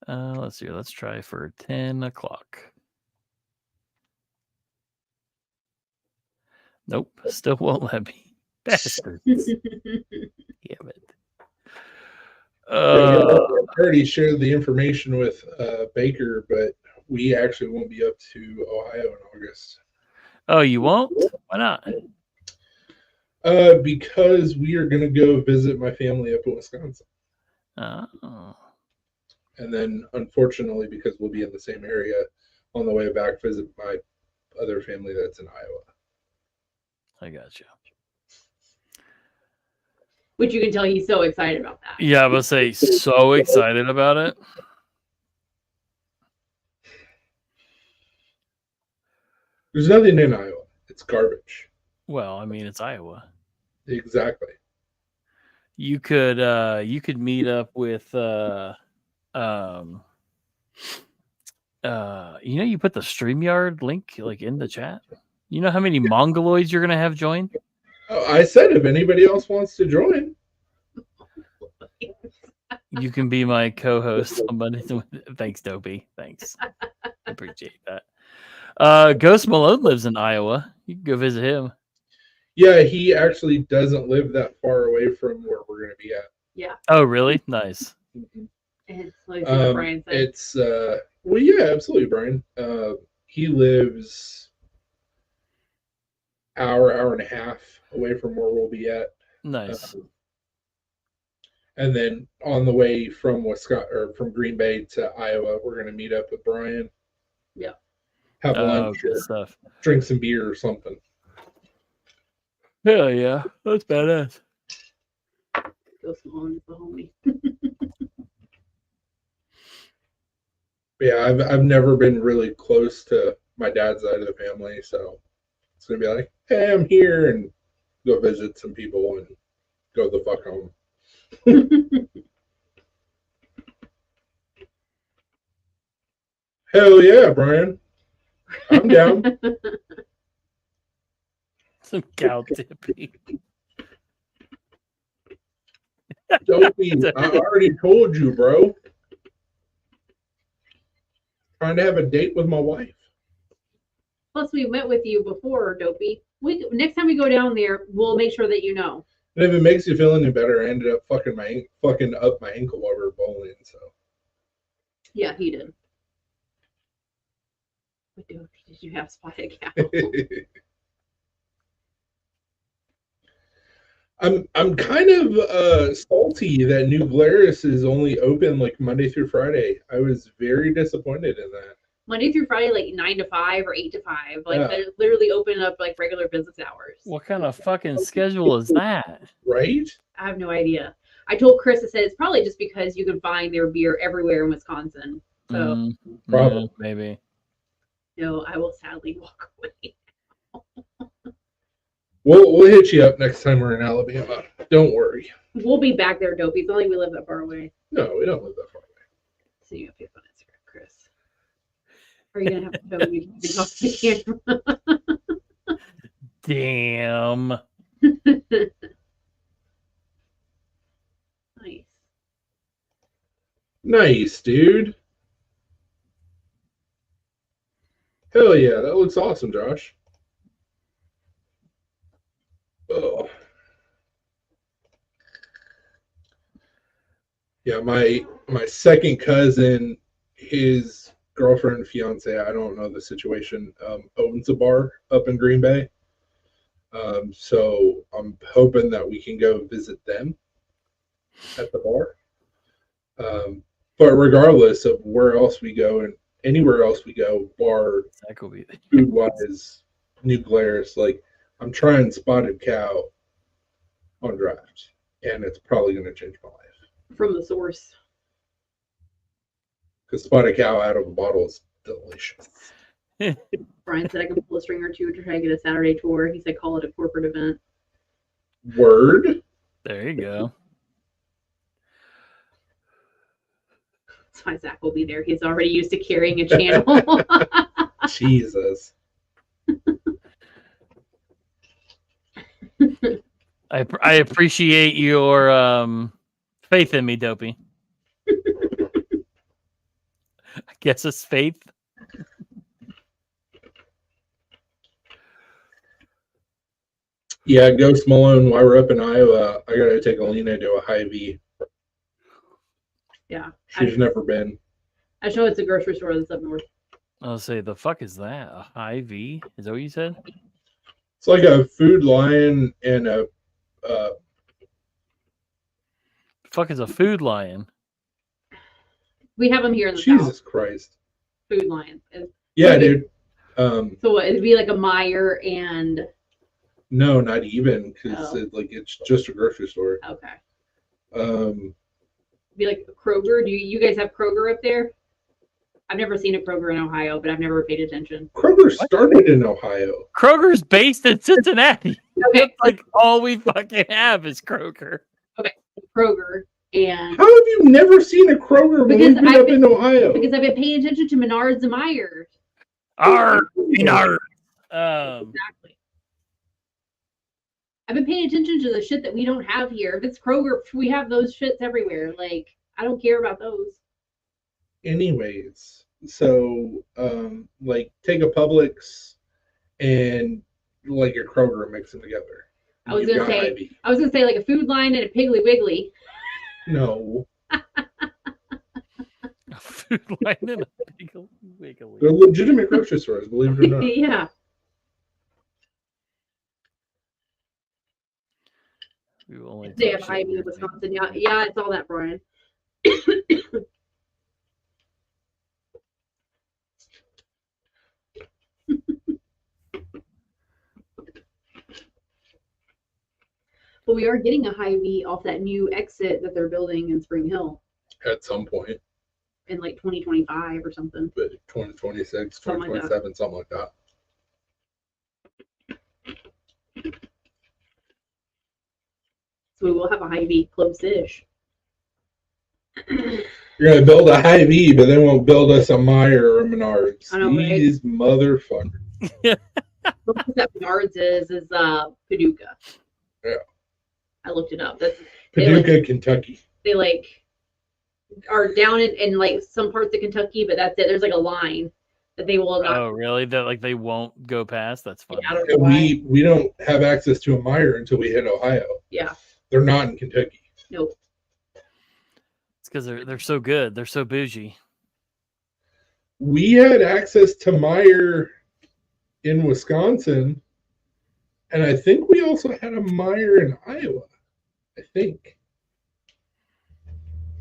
Let's see. Let's try for 10 o'clock. Nope, still won't let me. Bastards. Damn it. I already shared the information with Baker, but we actually won't be up to Ohio in August. Oh, you won't? Why not? Because we are going to go visit my family up in Wisconsin. Oh. And then, unfortunately, because we'll be in the same area on the way back, visit my other family that's in Iowa. I got you. Which you can tell he's so excited about that. Yeah, I was say so excited about it. There's nothing in Iowa. It's garbage. Well, I mean, it's Iowa. Exactly. You could meet up with you put the StreamYard link like in the chat. You know how many Mongoloids you're gonna have join? Oh, I said if anybody else wants to join. You can be my co-host on Monday. Thanks, Dopey. Thanks. Appreciate that. Ghost Malone lives in Iowa. You can go visit him. Yeah, he actually doesn't live that far away from where we're going to be at. Yeah. Oh, really? Nice. It's like what Brian said. It's well, yeah, absolutely, Brian. He lives hour and a half away from where we'll be at. Nice. And then on the way from Wisconsin or from Green Bay to Iowa, we're going to meet up with Brian. Yeah. Have lunch, good or stuff. drink some beer or something. Hell yeah, that's badass. Go Malone is the homie. Yeah, I've never been really close to my dad's side of the family, so it's gonna be like, hey, I'm here, and go visit some people and go the fuck home. Hell yeah, Brian. I'm down. Some cow tipping. Don't be. I already told you, bro. Trying to have a date with my wife. Plus, we met with you before, Dopey. Next time we go down there, we'll make sure that you know. And if it makes you feel any better, I ended up fucking up my ankle while we were bowling. So. Yeah, he did. What did you have spotted cow? I'm kind of salty that New Glarus is only open like Monday through Friday. I was very disappointed in that. Monday through Friday, like 9 to 5 or 8 to 5. Like Yeah. they're literally open up like regular business hours. What kind of fucking schedule is that? Right? I have no idea. I told Chris, I said it's probably just because you can find their beer everywhere in Wisconsin. So Probably. Maybe. no, I will sadly walk away. We'll hit you up next time we're in Alabama. Don't worry. We'll be back there, Dopey. It's not like we live that far away. No, we don't live that far away. So you have to on Instagram, Chris. Are you gonna have to show me to talk to the camera? Damn. Nice. Nice, dude. Hell yeah, that looks awesome, Josh. Oh. Yeah, my second cousin, his girlfriend, fiance, I don't know the situation, owns a bar up in Green Bay. So I'm hoping that we can go visit them at the bar. But regardless of where else we go and anywhere else we go, bar, That could be. food wise, New Glarus, like I'm trying Spotted Cow on draft, and it's probably going to change my life. From the source. Because spotted cow out of a bottle is delicious. Brian said I can pull a string or two to try to get a Saturday tour. He said call it a corporate event. Word. There you go. That's why Zach will be there. He's already used to carrying a channel. Jesus. I appreciate your faith in me, Dopey. I guess it's faith. Yeah, Ghost Malone, while we're up in Iowa, I gotta take Alina to a Hy-Vee. Yeah. She's never been. I know it's a grocery store that's up north. I'll say, the fuck is that? A Hy-Vee? Is that what you said? It's like a Food Lion and a Fuck is a Food Lion? We have them here in the Jesus South. Christ. Food Lion. Yeah, dude. So what, it'd be like a Meijer and No, not even, because Oh. it's just a grocery store. okay. Um, Be like Kroger. Do you guys have Kroger up there? I've never seen a Kroger in Ohio, but I've never paid attention. Kroger started in Ohio. Kroger's based in Cincinnati. Okay, That's like all we fucking have is Kroger. Kroger, and How have you never seen a Kroger when Because you've been I've up in Ohio? because I've been paying attention to Menards and Myers. Arr, Yeah. Exactly. I've been paying attention to the shit that we don't have here. If it's Kroger, we have those shits everywhere. Like, I don't care about those. Anyways, so like take a Publix and like a Kroger and mix them together. I was You've gonna got say- Hy-Vee. I was gonna say like a Food Line and a Piggly Wiggly. No, A Food Lion and a Piggly Wiggly. they're legitimate grocery stores, believe it or not. Yeah. We will only They talk have shit Hy-Vee in when Wisconsin. Yeah, yeah, it's all that, Brian. But we are getting a Hy-Vee off that new exit that they're building in Spring Hill At some point, in like 2025 or something. but 2026, Something like that. 2027, something like that. So we will have a Hy-Vee close-ish. You're gonna build a Hy-Vee, but they won't build us a Meijer or a Menards. I know, right? These motherfuckers. What that Menards is Paducah. Yeah. I looked it up. That's Paducah, Kentucky. they like are down in like some parts of Kentucky, but that's it. There's like a line that they will not. Oh, really? That like they won't go past? That's funny. I don't know why. We don't have access to a Meijer until we hit Ohio. Yeah. They're not in Kentucky. Nope. It's because they're so good. They're so bougie. We had access to Meijer in Wisconsin, and I think we also had a Meijer in Iowa. I think.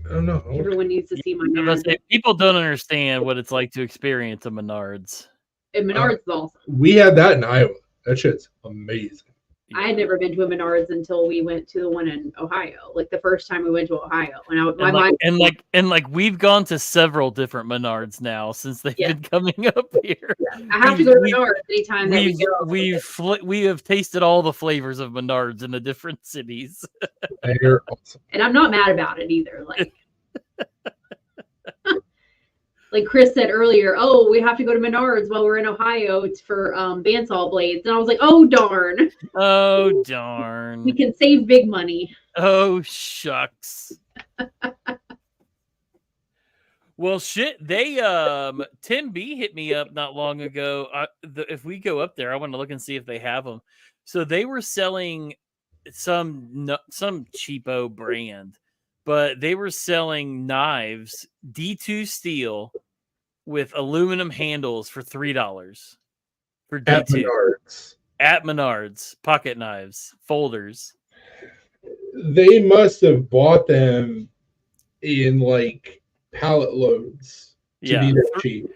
I don't know. Everyone needs to see my I was gonna ad. say, people don't understand what it's like to experience a Menards. And Menards is awesome. We had that in Iowa. That shit's amazing. I had never been to a Menards until we went to the one in Ohio. Like the first time we went to Ohio, and my And like we've gone to several different Menards now since they've Yeah. been coming up here. I have to go to we- Menards anytime that we go. We have tasted all the flavors of Menards in the different cities. They're awesome. And I'm not mad about it either. Like, like Chris said earlier, oh, we have to go to Menards while we're in Ohio. It's for bandsaw blades, and I was like, oh darn, Oh we darn! can save big money. Oh shucks! Well, shit. They Tim B hit me up not long ago. If we go up there, I want to look and see if they have them. So they were selling some cheapo brand, but they were selling knives, D2 steel, with aluminum handles for $3 for D2 At Menards. at Menards. Pocket knives, folders. They must have bought them in like pallet loads to Yeah, be that cheap.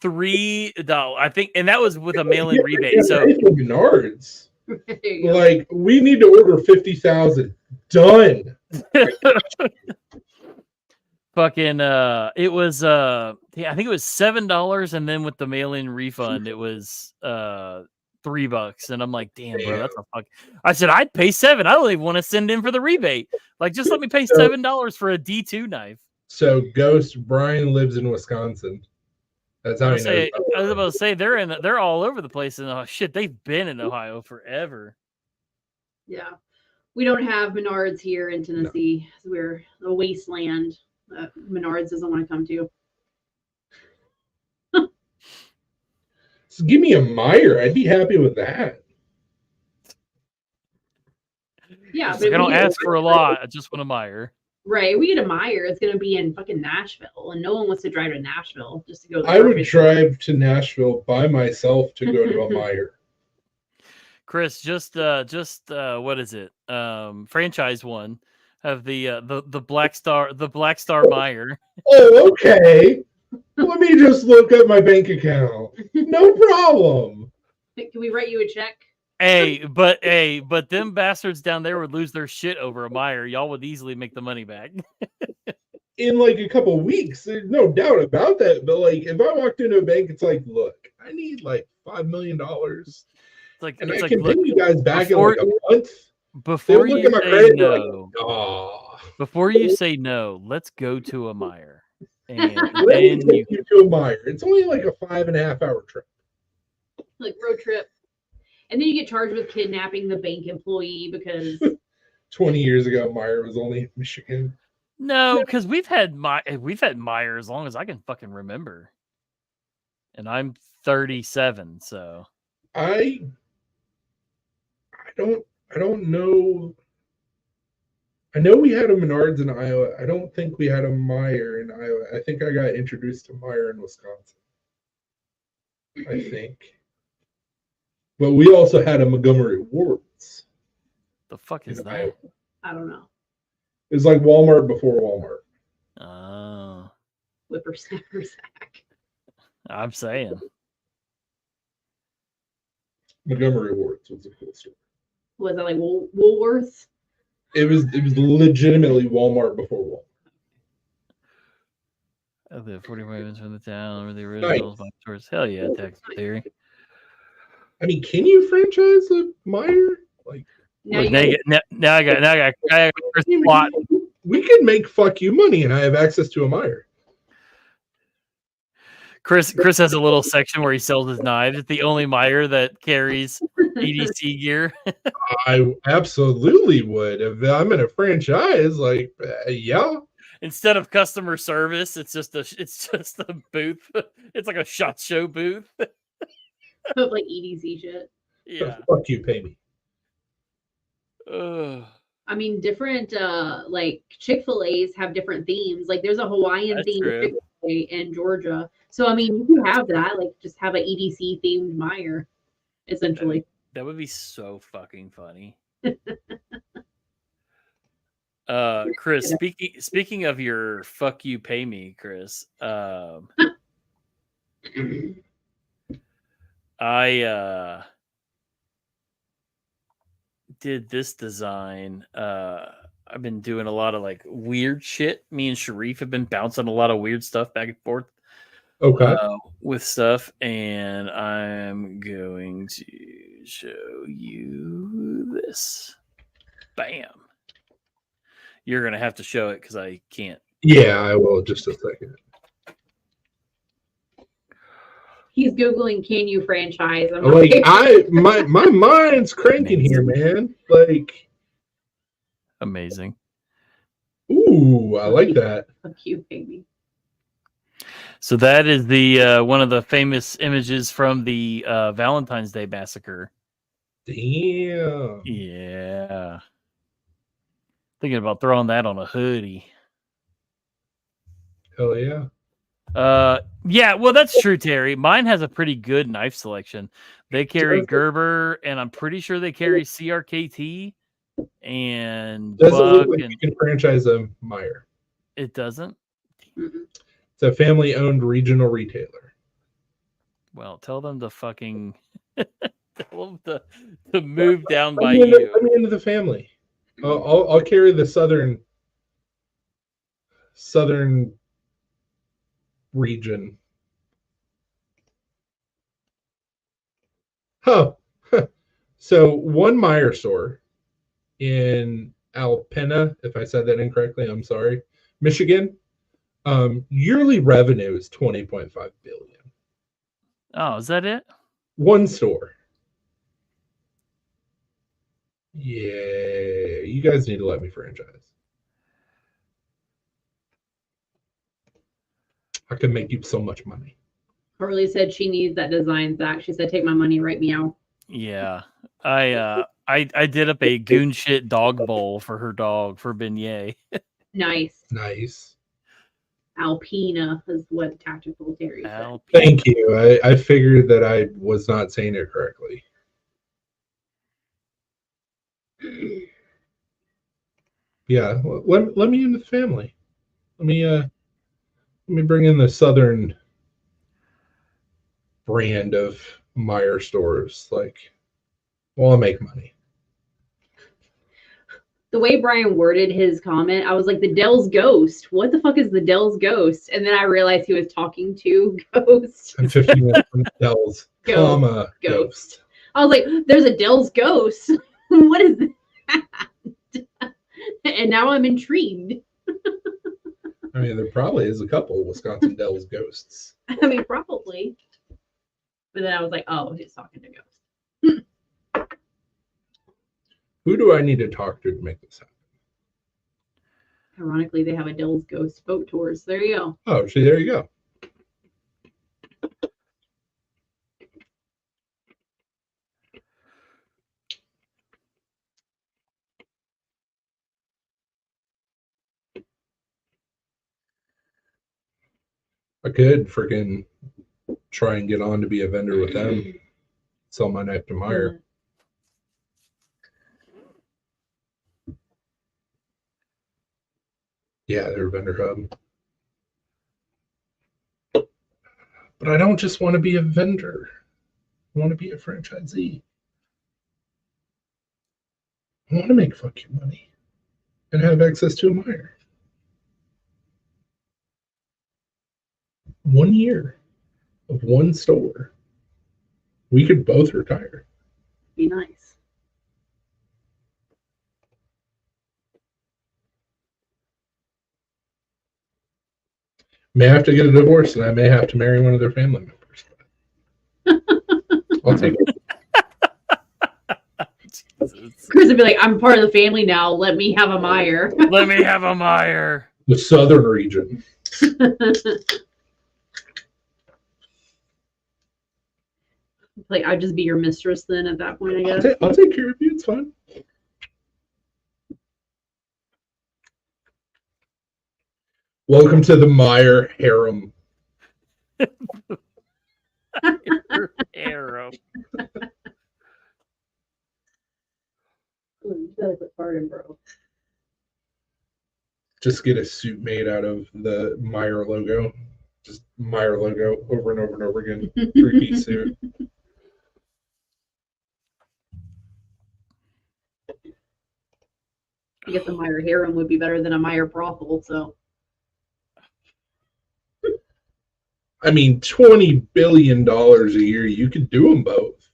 $3. I think, and that was with a mail-in rebate. So It's Menards. There you go. Like, we need to order 50,000. Done. Fucking it was yeah, I think it was $7, and then with the mail-in refund it was $3. And I'm like, damn, bro, that's a fuck. I said I'd pay $7. I don't even want to send in for the rebate. Like, just let me pay $7 for a D2 knife. So Ghost Brian lives in Wisconsin. That's how he knows. I was about to say they're all over the place, and oh shit, they've been in Ohio forever. Yeah. We don't have Menards here in Tennessee. No. We're a wasteland that Menards doesn't want to come to. So give me a Meijer. I'd be happy with that. Yeah, but I don't ask for a lot. I just want a Meijer. Right. We get a Meijer. It's going to be in fucking Nashville, and no one wants to drive to Nashville just to go. I would drive to Nashville by myself to go to a Meijer. Chris, just what is it? Franchise one of the Black Star Meijer. Oh, okay. Let me just look at my bank account. No problem. Can we write you a check? But them bastards down there would lose their shit over a Meijer. Y'all would easily make the money back. In like a couple of weeks, there's no doubt about that. But like, if I walked into a bank, it's like, look, I need like $5 million. It's like, and it's I can like, pay you guys back before, in like a month. Before you say no, like, before you say no, let's go to a Meijer. And then you to a Meijer. It's only like a 5.5 hour trip. Like road trip. And then you get charged with kidnapping the bank employee because 20 years ago, Meijer was only Michigan. No, because we've had Meijer as long as I can fucking remember. And I'm 37, so I don't know. I know we had a Menards in Iowa. I don't think we had a Meijer in Iowa. I think I got introduced to Meijer in Wisconsin. I think. But we also had a Montgomery Ward's. The fuck is that? Iowa. I don't know. It was like Walmart before Walmart. Oh. Whippersnapper sack. I'm saying. Montgomery Ward's was a cool store. Was that like Woolworths? It was legitimately Walmart before Walmart. I live 45 minutes from the town where the originals by stores. Hell yeah, Texas Theory. I mean, can you franchise a Meijer? Like, now I got Chris plot. We could make fuck you money, and I have access to a Meijer. Chris has a little section where he sells his knives. It's the only Meijer that carries EDC gear. I absolutely would. If I'm in a franchise, like, yeah. Instead of customer service, it's just a booth. It's like a SHOT Show booth. Of like EDC shit. Yeah. Fuck you, pay me. I mean, different like Chick-fil-A's have different themes. Like there's a Hawaiian theme Chick-fil-A in Georgia. So I mean, you have that. Like just have an EDC themed Meijer, essentially. That would be so fucking funny. Chris, speaking of your fuck you pay me, Chris. I did this design. I've been doing a lot of like weird shit. Me and Sharif have been bouncing a lot of weird stuff back and forth. Okay. With stuff, and I'm going to show you this. Bam. You're gonna have to show it because I can't. Yeah, I will. Just a second. He's Googling, can you franchise? My mind's cranking here, man. Like, amazing. Ooh, I like that. Fuck you, baby. So that is the one of the famous images from the Valentine's Day massacre. Damn. Yeah. Thinking about throwing that on a hoodie. Hell yeah. Yeah, well, that's true, Terry. Mine has a pretty good knife selection. They carry Gerber, and I'm pretty sure they carry CRKT. And does it look like you can franchise a Meijer? It doesn't. It's a family-owned regional retailer. Well, tell them to fucking tell them to move down by you. I'm into the family. I'll carry the southern southern region. Huh. So one Meijer store in Alpena, if I said that incorrectly, I'm sorry, Michigan, yearly revenue is 20.5 billion. Oh, is that it? One store. Yeah, you guys need to let me franchise. I can make you so much money. Harley said she needs that design back. She said, "Take my money, write me out." Yeah. I did up a goon shit dog bowl for her dog for beignet. Nice. Nice. Alpina is what Tactical Terry said. Alpine. Thank you. I figured that I was not saying it correctly. Yeah, let me in the family. Let me bring in the southern brand of Meijer stores. Like, well, I'll make money. The way Brian worded his comment, I was like, the Dell's Ghost. What the fuck is the Dell's Ghost? And then I realized he was talking to Ghost. I'm 50 minutes from Dell's, Ghost. comma, Ghost. Ghost. I was like, there's a Dell's Ghost. What is that? And now I'm intrigued. I mean, there probably is a couple of Wisconsin Dell's Ghosts. I mean, probably. But then I was like, oh, he's talking to Ghost. Who do I need to talk to make this happen? Ironically, they have a Dell's Ghost boat tours. There you go. Oh, see, there you go. I could freaking try and get on to be a vendor with them. Sell my knife to Meijer. Yeah, they're a vendor hub. But I don't just want to be a vendor. I want to be a franchisee. I want to make fuck you money and have access to a Meijer. 1 year of one store. We could both retire. Be nice. May have to get a divorce, and I may have to marry one of their family members. I'll take it. Chris would be like, I'm part of the family now. Let me have a Meijer. Let me have a Meijer. The southern region. Like, I'd just be your mistress then at that point, I guess. I'll take care of you. It's fine. Welcome to the Meijer harem. Arrow. You gotta quit farting, bro. Just get a suit made out of the Meijer logo. Just Meijer logo over and over and over again. 3-piece suit. I guess a Meijer harem would be better than a Meijer brothel, so. I mean, $20 billion a year. You could do them both.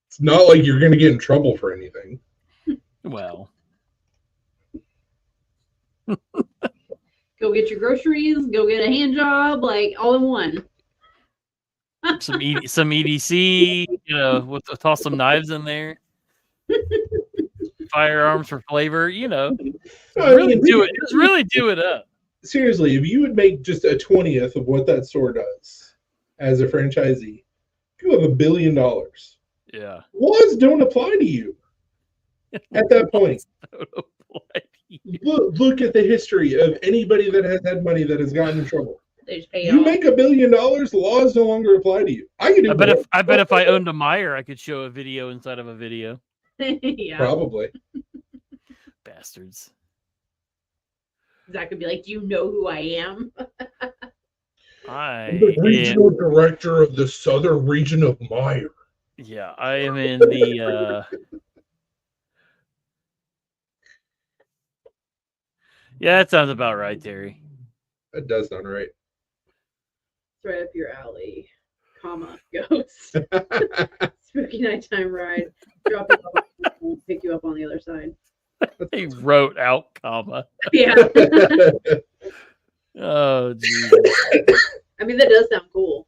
It's not like you're going to get in trouble for anything. Well, Go get your groceries, go get a hand job, like all in one. some EDC, you know, with toss some knives in there. Firearms for flavor, you know. Really do it. Just really do it up. Seriously, if you would make just a 20th of what that store does as a franchisee, you have $1 billion. Yeah. Laws don't apply to you at that point. Look at the history of anybody that has had money that has gotten in trouble. They just pay You off. make $1 billion, the laws no longer apply to you. I bet if I owned a Meijer, I could show a video inside of a video. Yeah. Probably. Bastards. Zach could be like, do you know who I am? I'm the regional director of the southern region of Meijer. Yeah, I am in the Yeah, that sounds about right, Terry. That does sound right. It's right up your alley. Comma, ghost. Spooky nighttime ride. Drop you off, and pick you up on the other side. He wrote out comma. Yeah. Oh, Jesus. I mean, that does sound cool.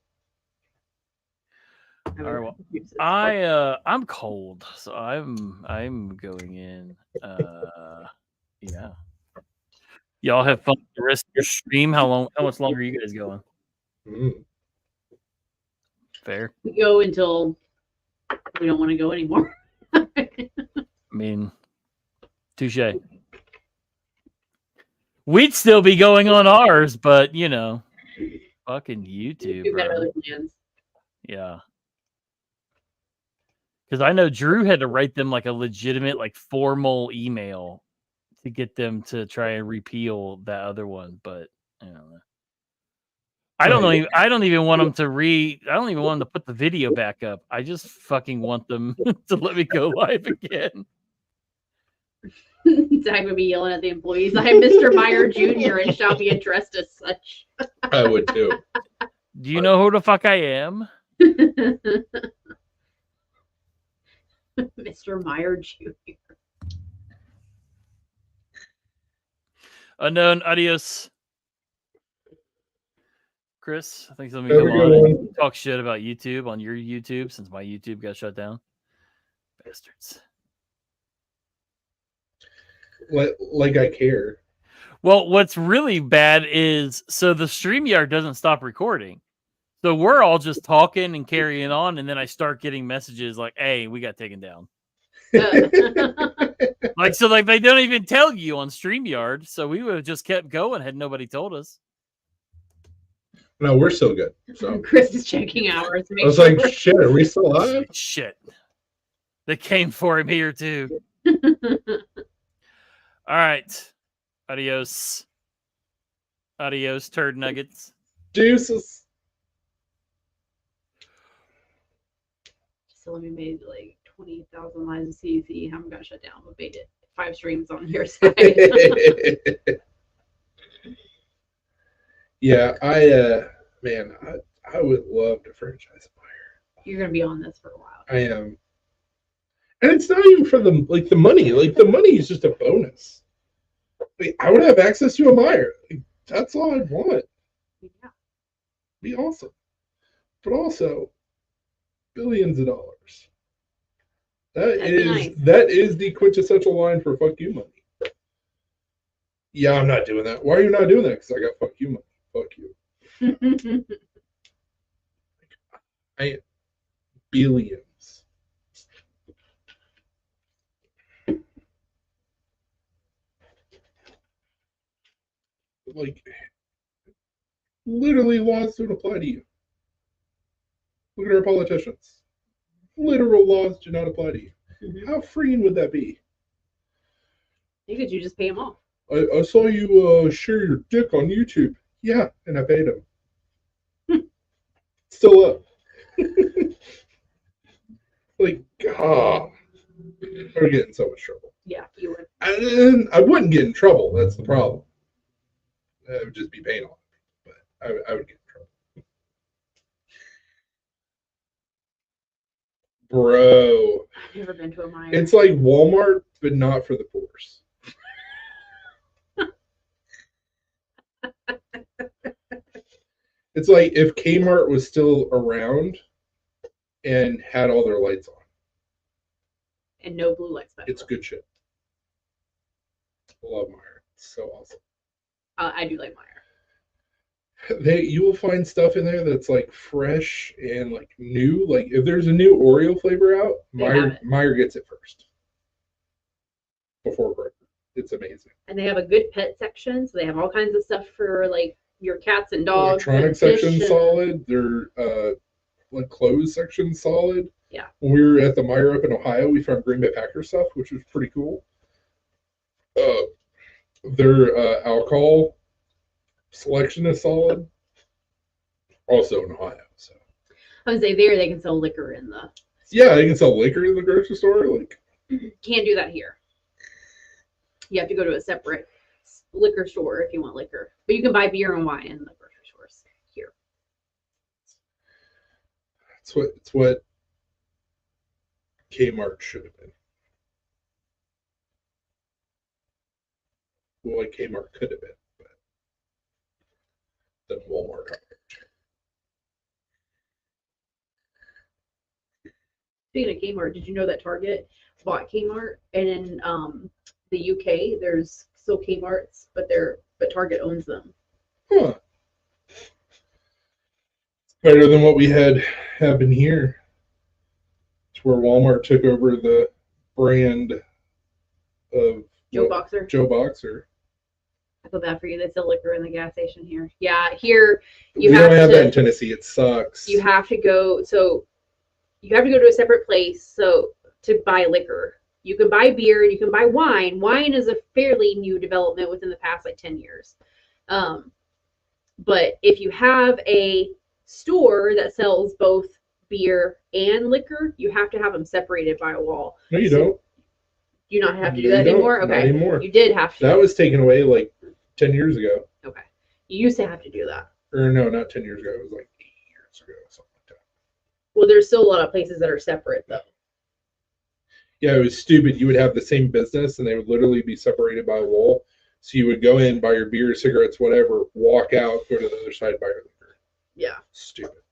I All right, mean, I'm cold, so I'm going in. Yeah. Y'all have fun with the rest of your stream. How much longer are you guys going? Fair. we go until we don't want to go anymore. I mean, touche. We'd still be going on ours, but you know, fucking YouTube, We've got bro. other plans. Yeah. Because I know Drew had to write them like a legitimate, like formal email to get them to try and repeal that other one, but I don't know. I don't even want them to I don't even want them to put the video back up. I just fucking want them to let me go live again. Zach would be yelling at the employees. I am Mr. Meyer Jr. and shall be addressed as such. I would too. Do you know who the fuck I am? Mr. Meyer Jr. Unknown, adios. Chris, I think somebody Have a come good on one. and talk shit about YouTube on your YouTube since my YouTube got shut down. Bastards. Like I care. Well, what's really bad is so the StreamYard doesn't stop recording. So we're all just talking and carrying on, and then I start getting messages like, hey, we got taken down. Like, so like they don't even tell you on StreamYard. So we would have just kept going had nobody told us. No, we're still good. So Chris is checking hours. to make I was sure like, shit, are we still live? Shit. They came for him here too. All right. Adios. Adios, turd nuggets. Deuces. So let me made like 20,000 lives of CZ. Haven't got shut down, but made it 5 streams on your side. Yeah, I would love to franchise Meyer. You're gonna be on this for a while. I am. And it's not even for the money. Like the money is just a bonus. Like, I would have access to a Meyer. Like, that's all I want. Yeah. Be awesome. But also billions of dollars. That'd be nice. That is the quintessential line for fuck you money. Yeah, I'm not doing that. Why are you not doing that? Because I got fuck you money. Fuck you. Billions. Like, literally laws don't apply to you. Look at our politicians. Literal laws do not apply to you. Mhm. How freeing would that be? Could you just pay them off? I saw you share your dick on YouTube. Yeah, and I paid him. Still up. Like, I would get in so much trouble. Yeah, you would. And I wouldn't get in trouble. That's the problem. It would just be paid off. But I would get in trouble. Bro. I've never been to a Meyer. It's like Walmart, but not for the poors. It's like if Kmart was still around and had all their lights on. And no blue light special. It's good shit. I love Meyer. It's so awesome. I do like Meyer. You will find stuff in there that's like fresh and like new. Like if there's a new Oreo flavor out, Meyer gets it first before Kroger. It's amazing. And they have a good pet section, so they have all kinds of stuff for like your cats and dogs. Electronic and section fish and- solid. Their like clothes section solid. Yeah. When we were at the Meyer up in Ohio, we found Green Bay Packers stuff, which was pretty cool. Their alcohol selection is solid. Also in Ohio, so I would say there they can sell liquor in the. yeah, they can sell liquor in the grocery store. Like Can't do that here. You have to go to a separate liquor store if you want liquor, but you can buy beer and wine in the grocery stores here. It's what Kmart should have been. Well, like Kmart could have been, but then Walmart. Speaking of Kmart, did you know that Target bought Kmart, and in the UK there's still Kmart's, but Target owns them. Huh. Better than what we had happen here. It's where Walmart took over the brand of Joe Boxer. Joe Boxer. I feel bad for you. They sell liquor in the gas station here. Yeah, here We don't have that in Tennessee. It sucks. you have to go. So you have to go to a separate place so to buy liquor. You can buy beer and you can buy wine. Wine is a fairly new development within the past 10 years. But if you have a store that sells both beer and liquor, you have to have them separated by a wall. No, you don't. You not have to do No, that you anymore? don't. Not Okay. anymore. You did have to. That was taken away like 10 years ago. Okay. You used to have to do that. Or no, not 10 years ago. It was like 8 years ago, something like that. Well, there's still a lot of places that are separate though. Yeah, it was stupid. You would have the same business and they would literally be separated by a wall. So you would go in, buy your beer, cigarettes, whatever, walk out, go to the other side, buy your liquor. Yeah. Stupid.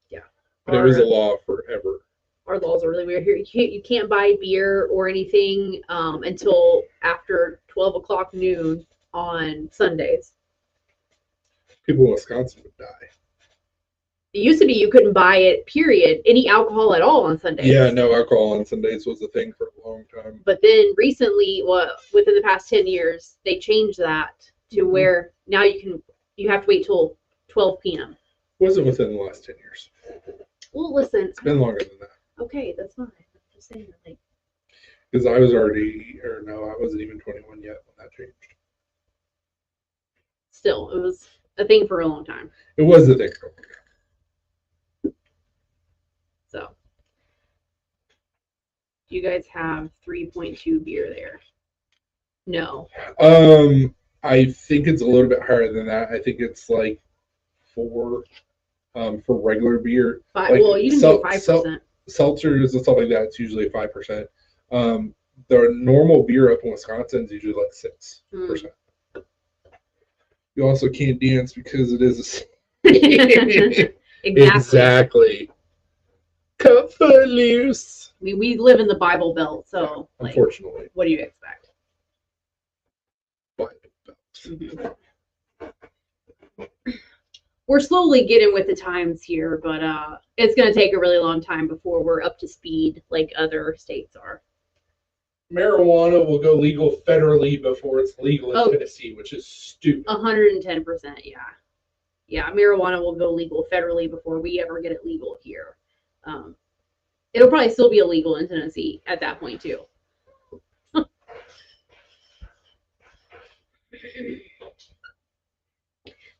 Yeah. But it was a law forever. Our laws are really weird here. You can't buy beer or anything until after 12 o'clock noon on Sundays. People in Wisconsin would die. It used to be you couldn't buy it, period, any alcohol at all on Sundays. Yeah, no alcohol on Sundays was a thing for a long time. But then recently, within the past 10 years, they changed that to where now you have to wait till 12 p.m. Wasn't within the last 10 years. Well, listen. It's been longer than that. Okay, that's fine. I'm just saying, like, Because I wasn't even 21 yet when that changed. still, it was a thing for a long time. It was a thing for a long time. So, do you guys have 3.2 beer there? No. I think it's a little bit higher than that. I think it's like 4 for regular beer. Five, Like, well, you can do 5%. Seltzers and stuff like that, it's usually 5%. The normal beer up in Wisconsin is usually like 6%. You also can't dance because it is a Exactly. Cut foot loose. I mean, we live in the Bible Belt, so like, Unfortunately. what do you expect? But We're slowly getting with the times here, but it's going to take a really long time before we're up to speed like other states are. marijuana will go legal federally before it's legal in Tennessee, which is stupid. 110%, yeah. Yeah, marijuana will go legal federally before we ever get it legal here. It'll probably still be illegal in Tennessee at that point, too.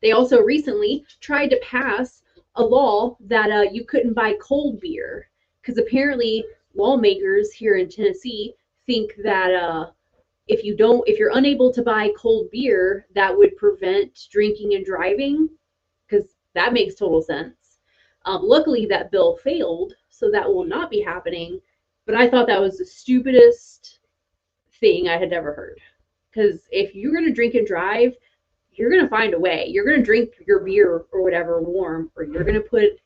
They also recently tried to pass a law that you couldn't buy cold beer because apparently lawmakers here in Tennessee think that if you're unable to buy cold beer, that would prevent drinking and driving, because that makes total sense. Luckily, that bill failed, so that will not be happening. But I thought that was the stupidest thing I had ever heard. Because if you're going to drink and drive, you're going to find a way. You're going to drink your beer or whatever warm, or you're going to put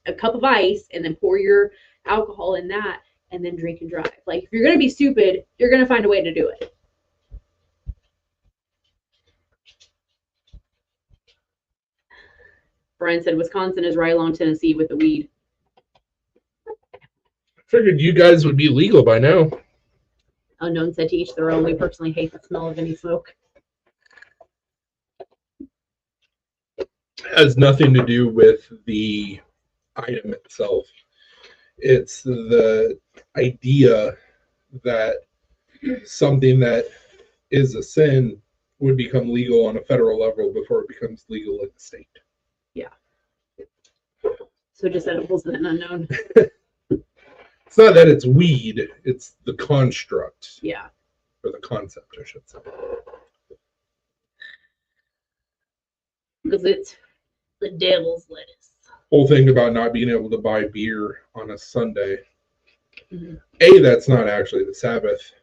a cup of ice and then pour your alcohol in that and then drink and drive. Like, if you're going to be stupid, you're going to find a way to do it. Brian said Wisconsin is right along Tennessee with the weed. Figured you guys would be legal by now. Unknown said to each their own. We personally hate the smell of any smoke. Has nothing to do with the item itself. It's the idea that something that is a sin would become legal on a federal level before it becomes legal in the state. Yeah. So just edibles and unknown. It's not that it's weed, it's the construct. Yeah. Or the concept, I should say. because it's the devil's lettuce. Whole thing about not being able to buy beer on a Sunday. Mhm. A, that's not actually the Sabbath.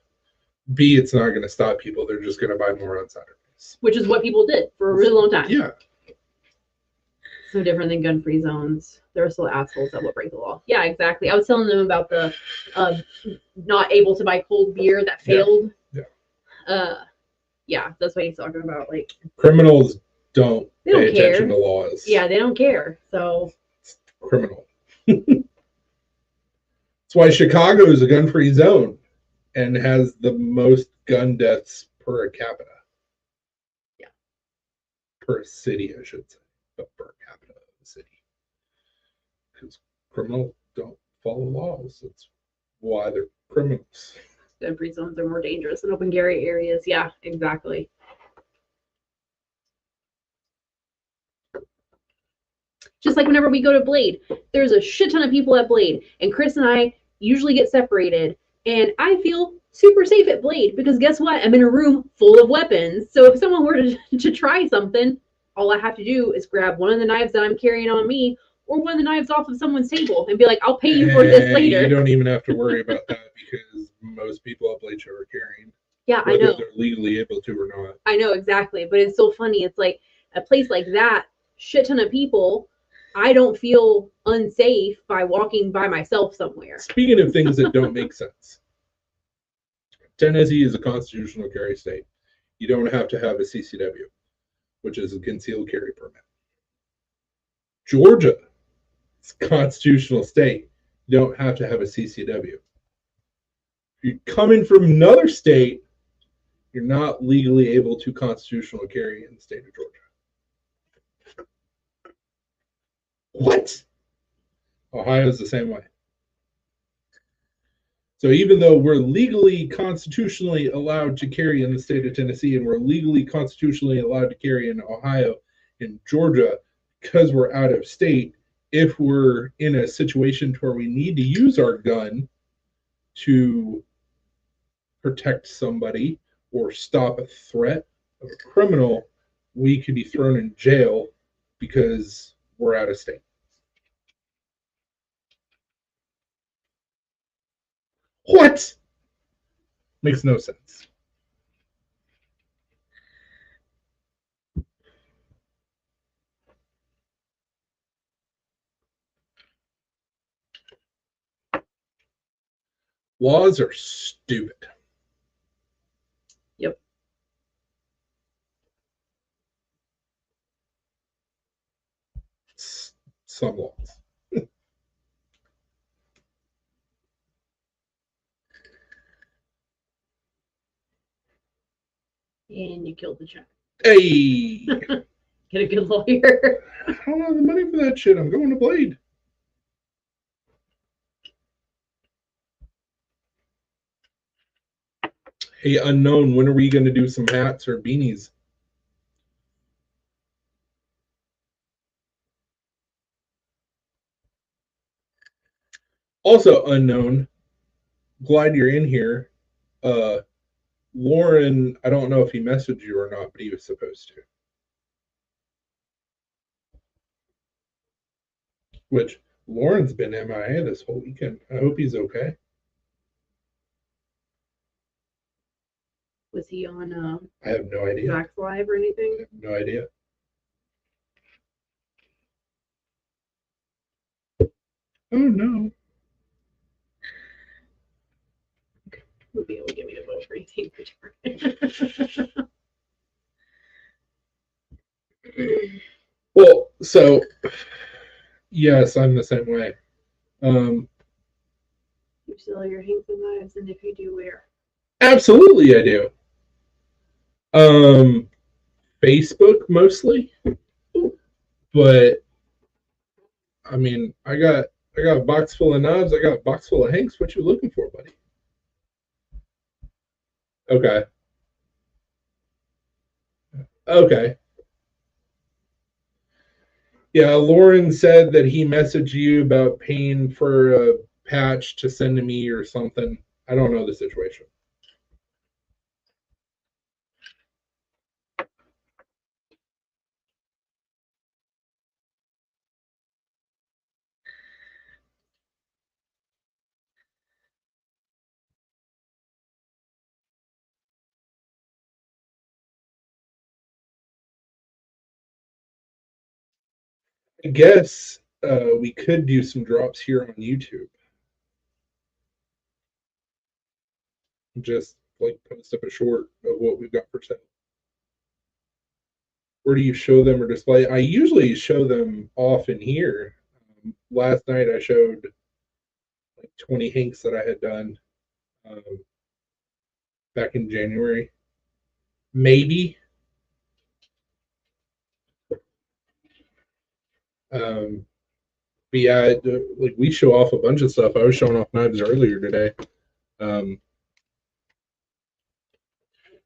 B, it's not going to stop people. They're just going to buy more on Saturdays. Which is what people did for a really long time. Yeah. So different than gun-free zones. There are still assholes that will break the law. Yeah, exactly. I was telling them about the not able to buy cold beer that failed. Yeah. Yeah, that's what he's talking about. Like, Criminals don't they don't pay care. attention to laws. Yeah, they don't care. So It's criminal. That's why Chicago is a gun-free zone and has the most gun deaths per capita. Yeah. Per city, I should say, but per capita of the city. Because criminals don't follow laws. That's why they're criminals. gun-free zones are more dangerous than open carry areas. Yeah, exactly. Just like whenever we go to Blade, there's a shit ton of people at Blade, and Chris and I usually get separated, and I feel super safe at Blade because guess what? I'm in a room full of weapons. So if someone were to try something, all I have to do is grab one of the knives that I'm carrying on me or one of the knives off of someone's table and be like, I'll pay you for this later. You don't even have to worry about that because most people at Blade Show are carrying. Yeah, I whether know. they're legally able to or not. I know, exactly. But it's so funny. It's like a place like that, shit ton of people, I don't feel unsafe by walking by myself somewhere. Speaking of things that don't make sense, Tennessee is a constitutional carry state. You don't have to have a CCW, which is a concealed carry permit. Georgia is a constitutional state. You don't have to have a CCW. If you're coming from another state, you're not legally able to constitutional carry in the state of Georgia. What? Ohio's the same way. So even though we're legally constitutionally allowed to carry in the state of Tennessee and we're legally constitutionally allowed to carry in Ohio and Georgia, because we're out of state, if we're in a situation where we need to use our gun to protect somebody or stop a threat of a criminal, we could be thrown in jail because we're out of state. What? Makes no sense. Laws are stupid. Yep. Some laws. And you killed the child. Hey! Get a good lawyer. I don't have the money for that shit. I'm going to Blade. Hey, Unknown, when are we going to do some hats or beanies? Also, Unknown, glad you're in here. Lauren, I don't know if he messaged you or not, but he was supposed to. Which, Lauren's been MIA this whole weekend. I hope he's okay. Was he on I have no idea. Zach's Live or I anything? have no idea. Oh no. He'll be able to give me a vote for anything for Well, so yes, I'm the same way. You sell your hanks and knives, and if you do, where? Absolutely, I do. Facebook mostly, but I mean, I got a box full of knives. I got a box full of hanks. What you looking for, buddy? Okay. Okay. Yeah, Lauren said that he messaged you about paying for a patch to send to me or something. I don't know the situation. I guess we could do some drops here on YouTube. Just like post up a short of what we've got for sale. Where do you show them or display? I usually show them off in here. Last night I showed like 20 Hanks that I had done back in January. Maybe. But yeah, like we show off a bunch of stuff. I was showing off knives earlier today.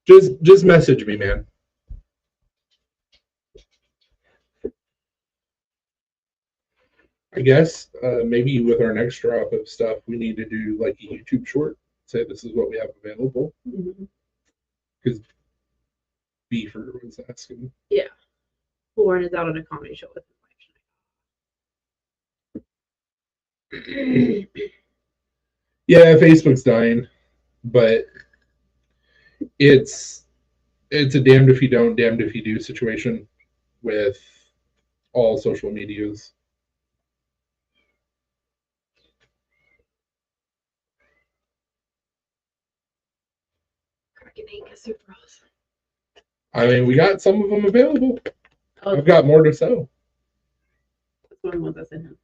Just message me, man. I guess maybe with our next drop of stuff, we need to do like a YouTube short. Say this is what we have available. Because Beaver was asking. Yeah. Lauren is out at a comedy show with his wife. Yeah, Facebook's dying, but it's a damned if you don't, damned if you do situation with all social medias. Kraken Hank is super awesome. I mean, we got some of them available. Oh, I've got more to sell. that's one of the ones I sent him.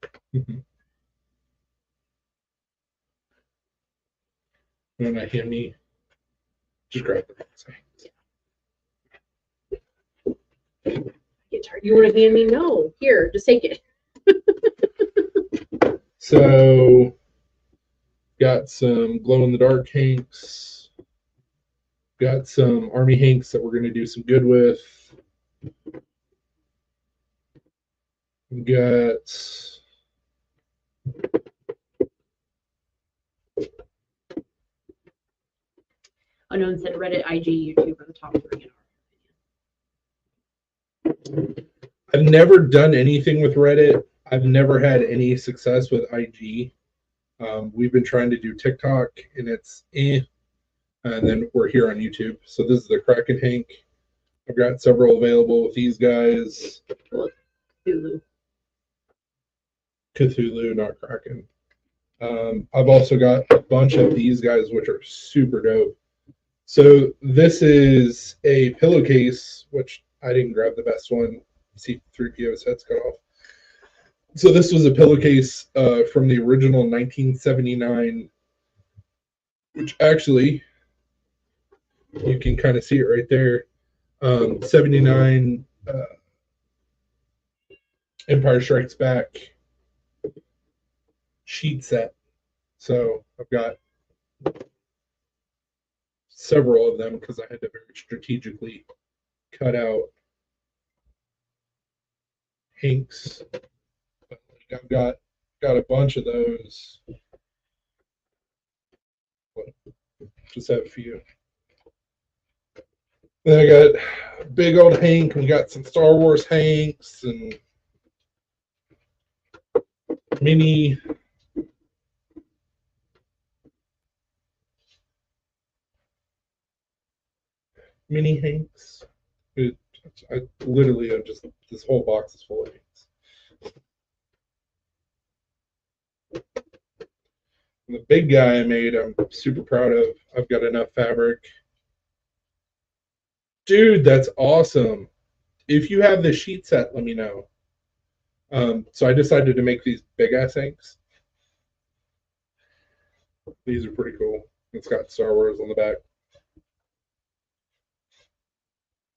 And I hand me, just grab the thing. Get tired. You want to hand me? No. Here, just take it. So, got some glow in the dark Hanks. Got some Army Hanks that we're going to do some good with. We got Unknown said Reddit, IG, YouTube are the top three in our opinion. I've never done anything with Reddit. I've never had any success with IG. We've been trying to do TikTok, and it's and then we're here on YouTube. So this is the Kraken Hank. I've got several available with these guys. Cthulhu, not Kraken. I've also got a bunch of these guys, which are super dope. So this is a pillowcase, which I didn't grab the best one. See, 3PO's head's cut off. So this was a pillowcase from the original 1979, which actually, you can kind of see it right there. 79 Empire Strikes Back sheet set. So I've got several of them because I had to very strategically cut out Hanks. But I've got a bunch of those. Just have a few. Then I got big old Hank. We got some Star Wars Hanks and mini Hanks. I literally have just this whole box is full of Hanks. And the big guy I made, I'm super proud of. I've got enough fabric. Dude, that's awesome. If you have the sheet set, let me know. So I decided to make these big ass Hanks. These are pretty cool. It's got Star Wars on the back.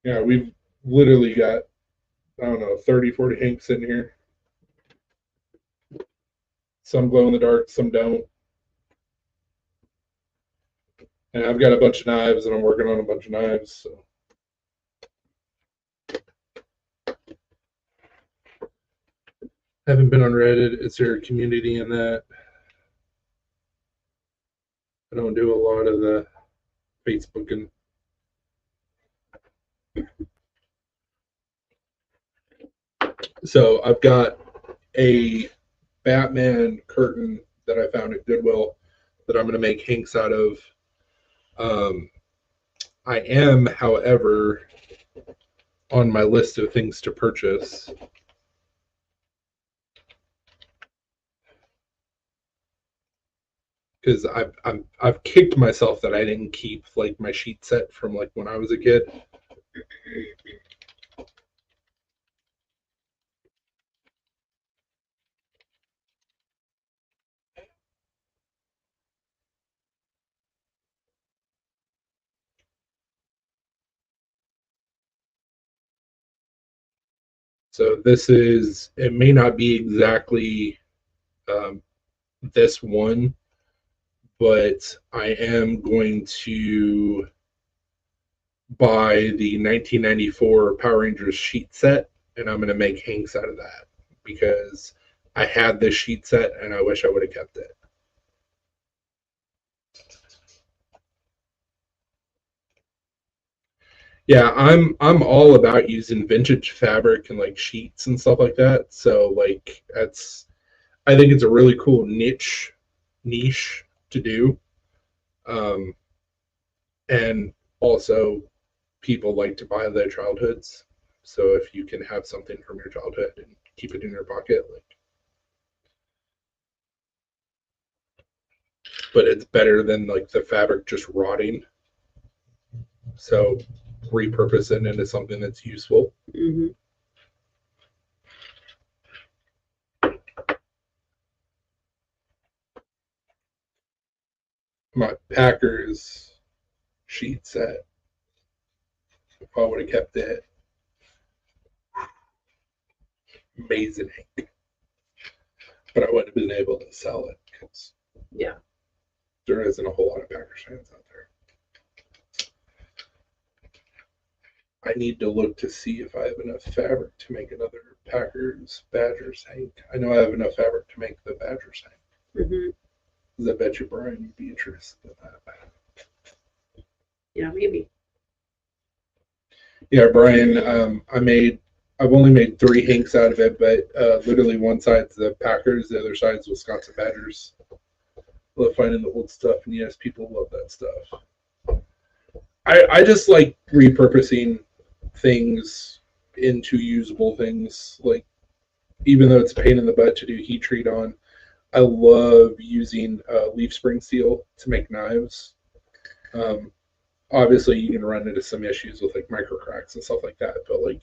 Yeah, we've literally got, I don't know, 30, 40 Hanks in here. Some glow in the dark, some don't. And I've got a bunch of knives, and I'm working on a bunch of knives. So. Haven't been on Reddit. Is there a community in that? I don't do a lot of the Facebooking. So I've got a Batman curtain that I found at Goodwill that I'm going to make Hanks out of. I am, however, on my list of things to purchase. because I've kicked myself that I didn't keep like my sheet set from like when I was a kid. So this is, it may not be exactly um, this one, but I am going to buy the 1994 Power Rangers sheet set, and I'm going to make Hanks out of that because I had this sheet set and I wish I would have kept it. Yeah, I'm all about using vintage fabric and like sheets and stuff like that. So like that's, I think it's a really cool niche to do. Um, and also people like to buy their childhoods. So if you can have something from your childhood and keep it in your pocket, like, but it's better than like the fabric just rotting. So repurpose it into something that's useful. Mm-hmm. My Packers sheet set, if I would have kept it, amazing, but I wouldn't have been able to sell it because Yeah. there isn't a whole lot of Packers fans out there. I need to look to see if I have enough fabric to make another Packers Badgers hank. I know I have enough fabric to make the Badgers hank. Mm-hmm. Because I bet you Brian would be interested in that. Yeah, maybe. Yeah, Brian, I've only made 3 hanks out of it, but literally one side's the Packers, the other side's Wisconsin Badgers. Love finding the old stuff, and yes, people love that stuff. I just like repurposing things into usable things. Like, even though it's a pain in the butt to do heat treat on, I love using leaf spring steel to make knives. Obviously, you can run into some issues with like micro cracks and stuff like that, but like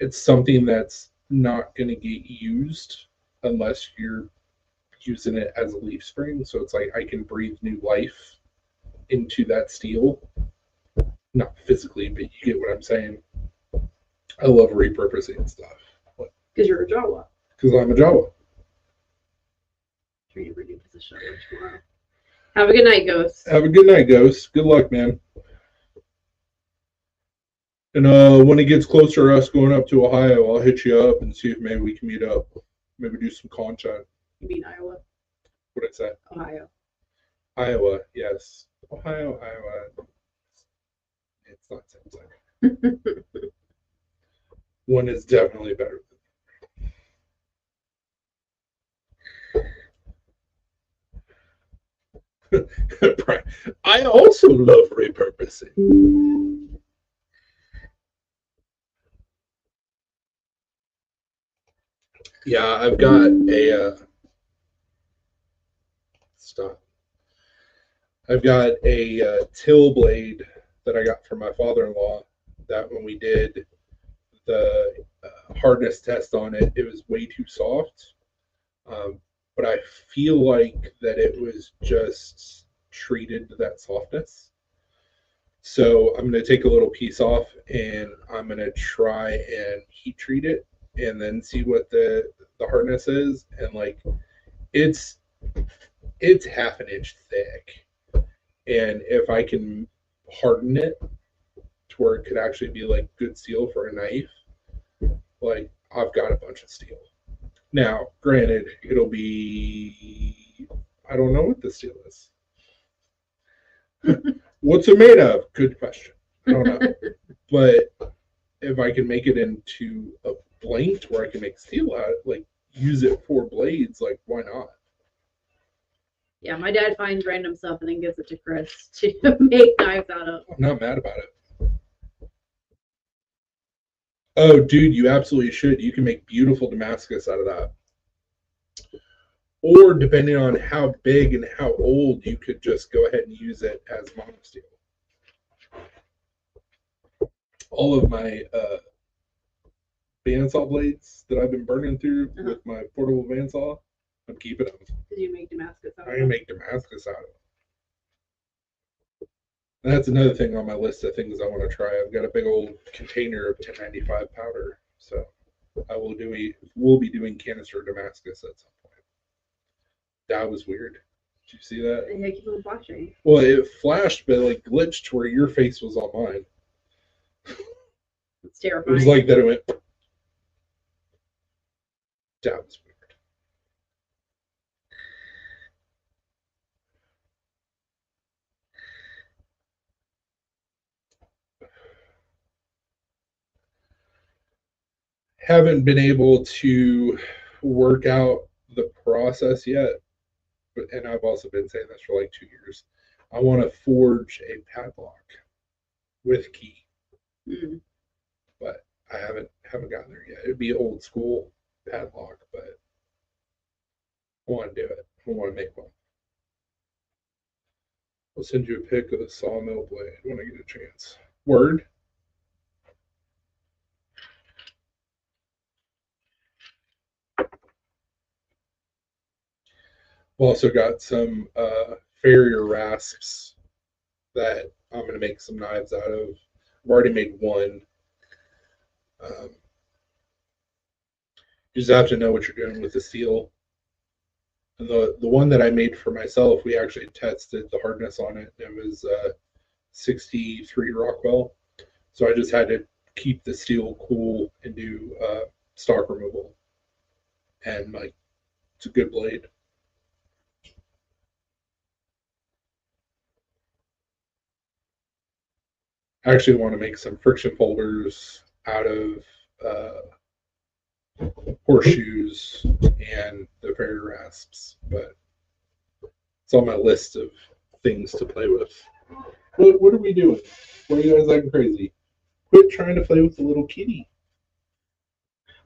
it's something that's not going to get used unless you're using it as a leaf spring. So it's like I can breathe new life into that steel. Not physically, but you get what I'm saying. I love repurposing stuff. Because you're a Jawa. Because I'm a Jawa. Trying to redo position tomorrow. Have a good night, Ghost. Have a good night, Ghost. Good luck, man. And when it gets closer to us going up to Ohio, I'll hit you up and see if maybe we can meet up. Maybe do some content. You mean Iowa? What'd I say? Ohio. Iowa, yes. Ohio, Iowa. It's not the same thing. One is definitely better than I also love repurposing. Yeah, I've got a stop. I've got a till blade that I got from my father-in-law. That when we did the hardness test on it, it was way too soft. But I feel like that it was just treated to that softness. So I'm going to take a little piece off and I'm going to try and heat treat it and then see what the hardness is. And like it's half an inch thick. And if I can harden it to where it could actually be like good steel for a knife, like I've got a bunch of steel. Now, granted, it'll be, I don't know what the steel is. What's it made of? Good question. I don't know. But if I can make it into a blank where I can make steel out, like use it for blades, like why not? Yeah, my dad finds random stuff and then gives it to Chris to make knives out of. I'm not mad about it. Oh, dude, you absolutely should. You can make beautiful Damascus out of that. Or depending on how big and how old, you could just go ahead and use it as monosteel. All of my bandsaw blades that I've been burning through with my portable bandsaw, I'm keeping them. Did you make Damascus out of I'm gonna make Damascus out of them. And that's another thing on my list of things I want to try. I've got a big old container of 1095 powder, so we'll be doing canister Damascus at some point. That was weird. Did you see that? Yeah, keep on flashing. Well, it flashed, but like glitched where your face was on mine. It's It terrifying. was like that. It went. That was weird. Haven't been able to work out the process yet, and I've also been saying this for like 2 years. I want to forge a padlock with key, but I haven't gotten there yet. It'd be old school padlock, but I want to do it. I want to make one. I'll send you a pic of the sawmill blade when I get a chance. Word. Also got some farrier rasps that I'm going to make some knives out of. I've already made one. You just have to know what you're doing with the steel. And the one that I made for myself, we actually tested the hardness on it. It was 63 Rockwell. So I just had to keep the steel cool and do stock removal. And like, it's a good blade. I actually want to make some friction folders out of horseshoes and the farrier rasps, but it's on my list of things to play with. What are we doing? Why are you guys acting crazy? Quit trying to play with the little kitty.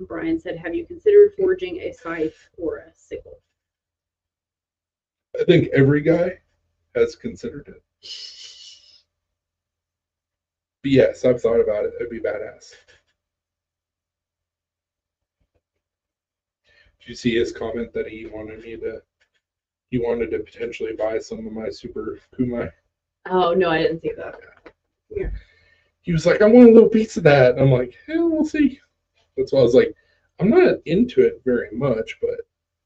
Brian said, have you considered forging a scythe or a sickle? I think every guy has considered it. But yes, I've thought about it. It'd be badass. Did you see his comment that he wanted to potentially buy some of my Super Kumai? Oh, no, I didn't see that. Yeah. He was like, I want a little piece of that. And I'm like, yeah, we'll see. That's why I was like, I'm not into it very much, but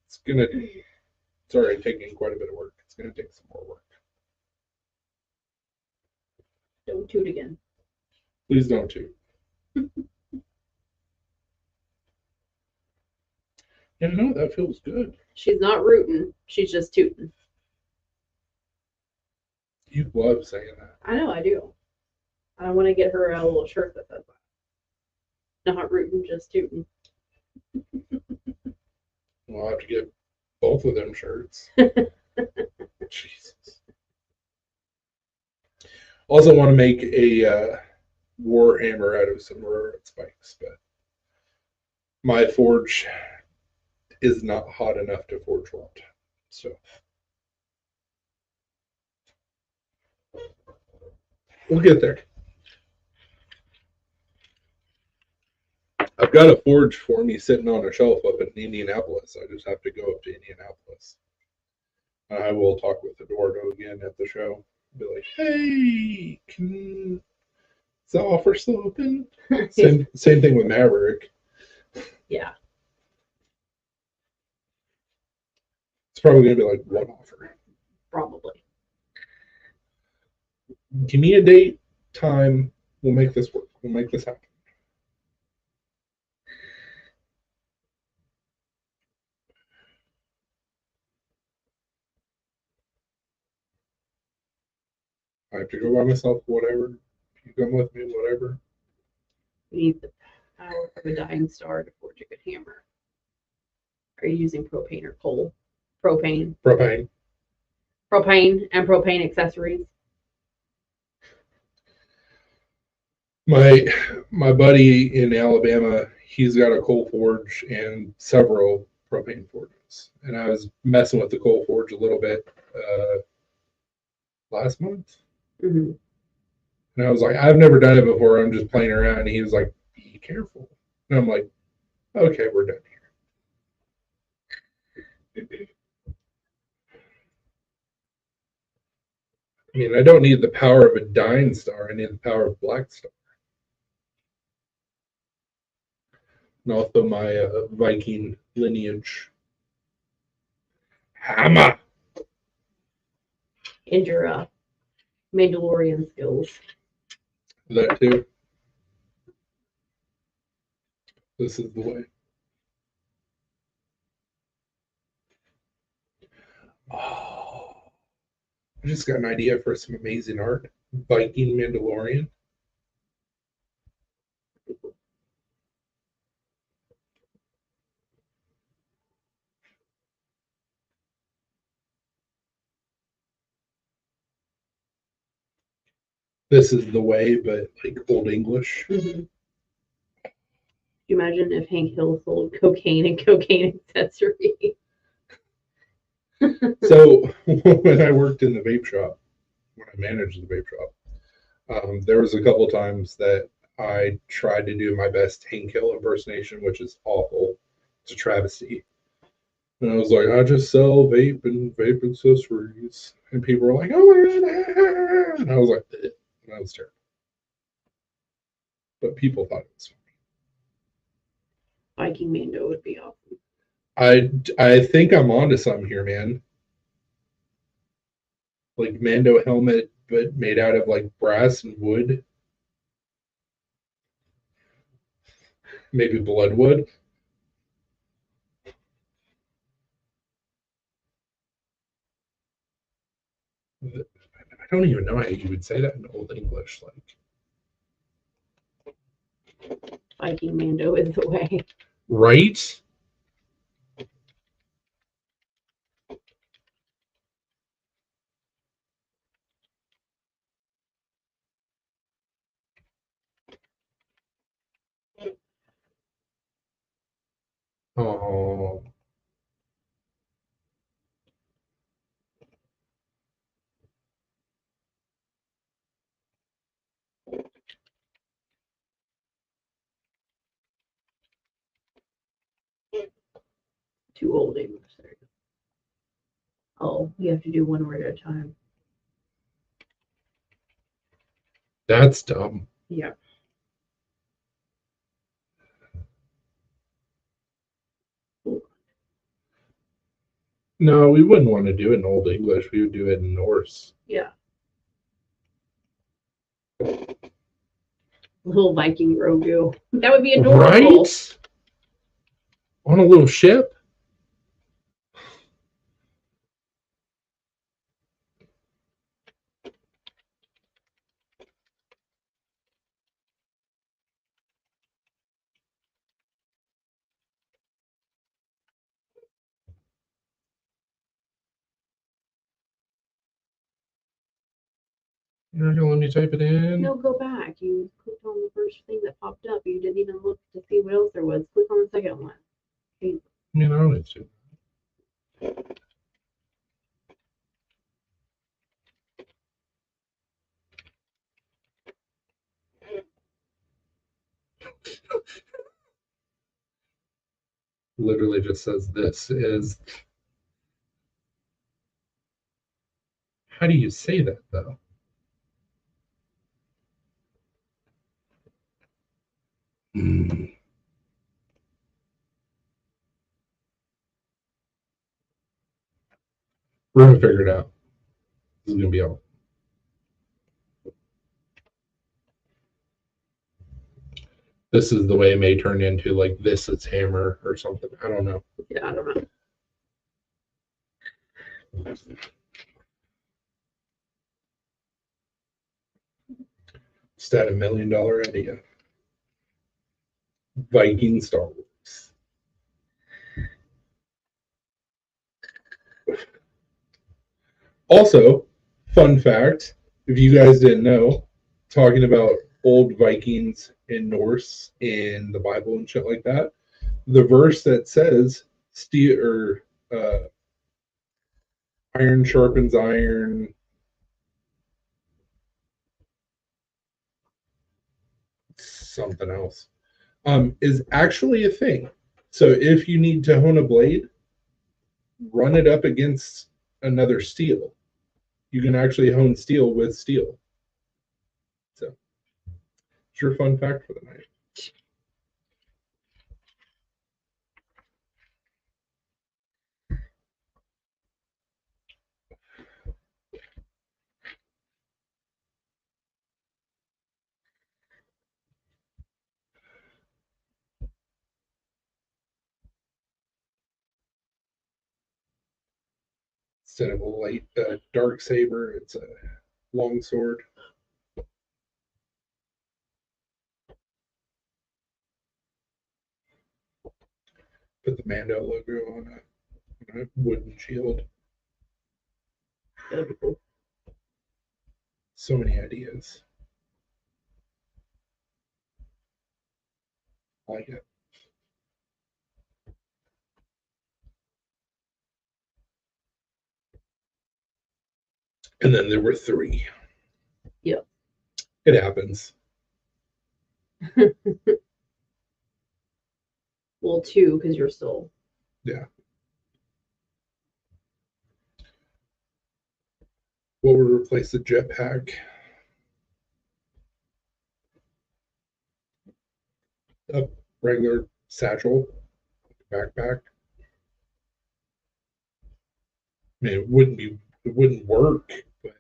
it's already taking quite a bit of work. It's gonna take some more work. Don't toot again. Please don't toot. Yeah, no, that feels good. She's not rooting. She's just tooting. You love saying that. I know, I do. I want to get her a little shirt that says that. Not rooting, just tooting. We'll have to get both of them shirts. Jesus. Also want to make a Warhammer out of some railroad spikes, but my forge is not hot enough to forge one. So we'll get there. I've got a forge for me sitting on a shelf up in Indianapolis. I just have to go up to Indianapolis. I will talk with Eduardo again at the show. Be like, hey, is the offer still open? Same thing with Maverick. Yeah. It's probably going to be like one offer. Probably. Give me a date, time. We'll make this work. We'll make this happen. I have to go by myself, whatever. You come with me, whatever. We need the power of a dying star to forge a good hammer. Are you using propane or coal? Propane. Propane. Propane and propane accessories. My buddy in Alabama, he's got a coal forge and several propane forges. those. And I was messing with the Coal Forge a little bit last month. Mhm. And I was like, I've never done it before. I'm just playing around. And he was like, be careful. And I'm like, okay, we're done here. I mean, I don't need the power of a dying star. I need the power of Black Star. And also my Viking lineage. Hammer! And your Mandalorian skills. That too. This is the way. Oh, I just got an idea for some amazing art. Viking Mandalorian. This is the way, but like Old English. Mm-hmm. You imagine if Hank Hill sold cocaine and cocaine accessories? So when I worked in the vape shop, when I managed the vape shop, there was a couple times that I tried to do my best Hank Hill impersonation, which is awful. It's a travesty. And I was like, I just sell vape and vape accessories. And people were like, oh my God. And I was like, eh. And that was terrible. But people thought it was funny. Viking Mando would be awesome. I think I'm onto something here, man. Like Mando helmet, but made out of like brass and wood. Maybe bloodwood. I don't even know how you would say that in Old English. Like Viking Mando is the way. Right? Oh. Too old English. There you go. Oh, you have to do one word at a time. That's dumb. Yeah. No, we wouldn't want to do it in Old English. We would do it in Norse. Yeah. Little Viking Grogu. That would be adorable. Right? On a little ship? You're not gonna let me type it in? No, go back. You clicked on the first thing that popped up. You didn't even look to see what else there was. Click on the second one. I mean, I don't need to. Literally just says this is. How do you say that though? We're gonna figure it out. This is gonna be all. This is the way it may turn into like this is hammer or something. I don't know. Yeah, I don't know. It's that $1 million idea. Viking Star Wars. Also, fun fact, if you guys didn't know, talking about old Vikings in Norse in the Bible and shit like that, the verse that says steal or iron sharpens iron. Something else is actually a thing. So if you need to hone a blade, run it up against another steel. You can actually hone steel with steel. So it's your fun fact for the night. Instead of a light dark saber, it's a long sword. Put the Mando logo on a wooden shield. That'd be cool. So many ideas. I like it. And then there were 3. Yep. It happens. Well, 2 because you're still. Yeah. What would replace the jetpack? A regular satchel, backpack. I mean, it wouldn't work, but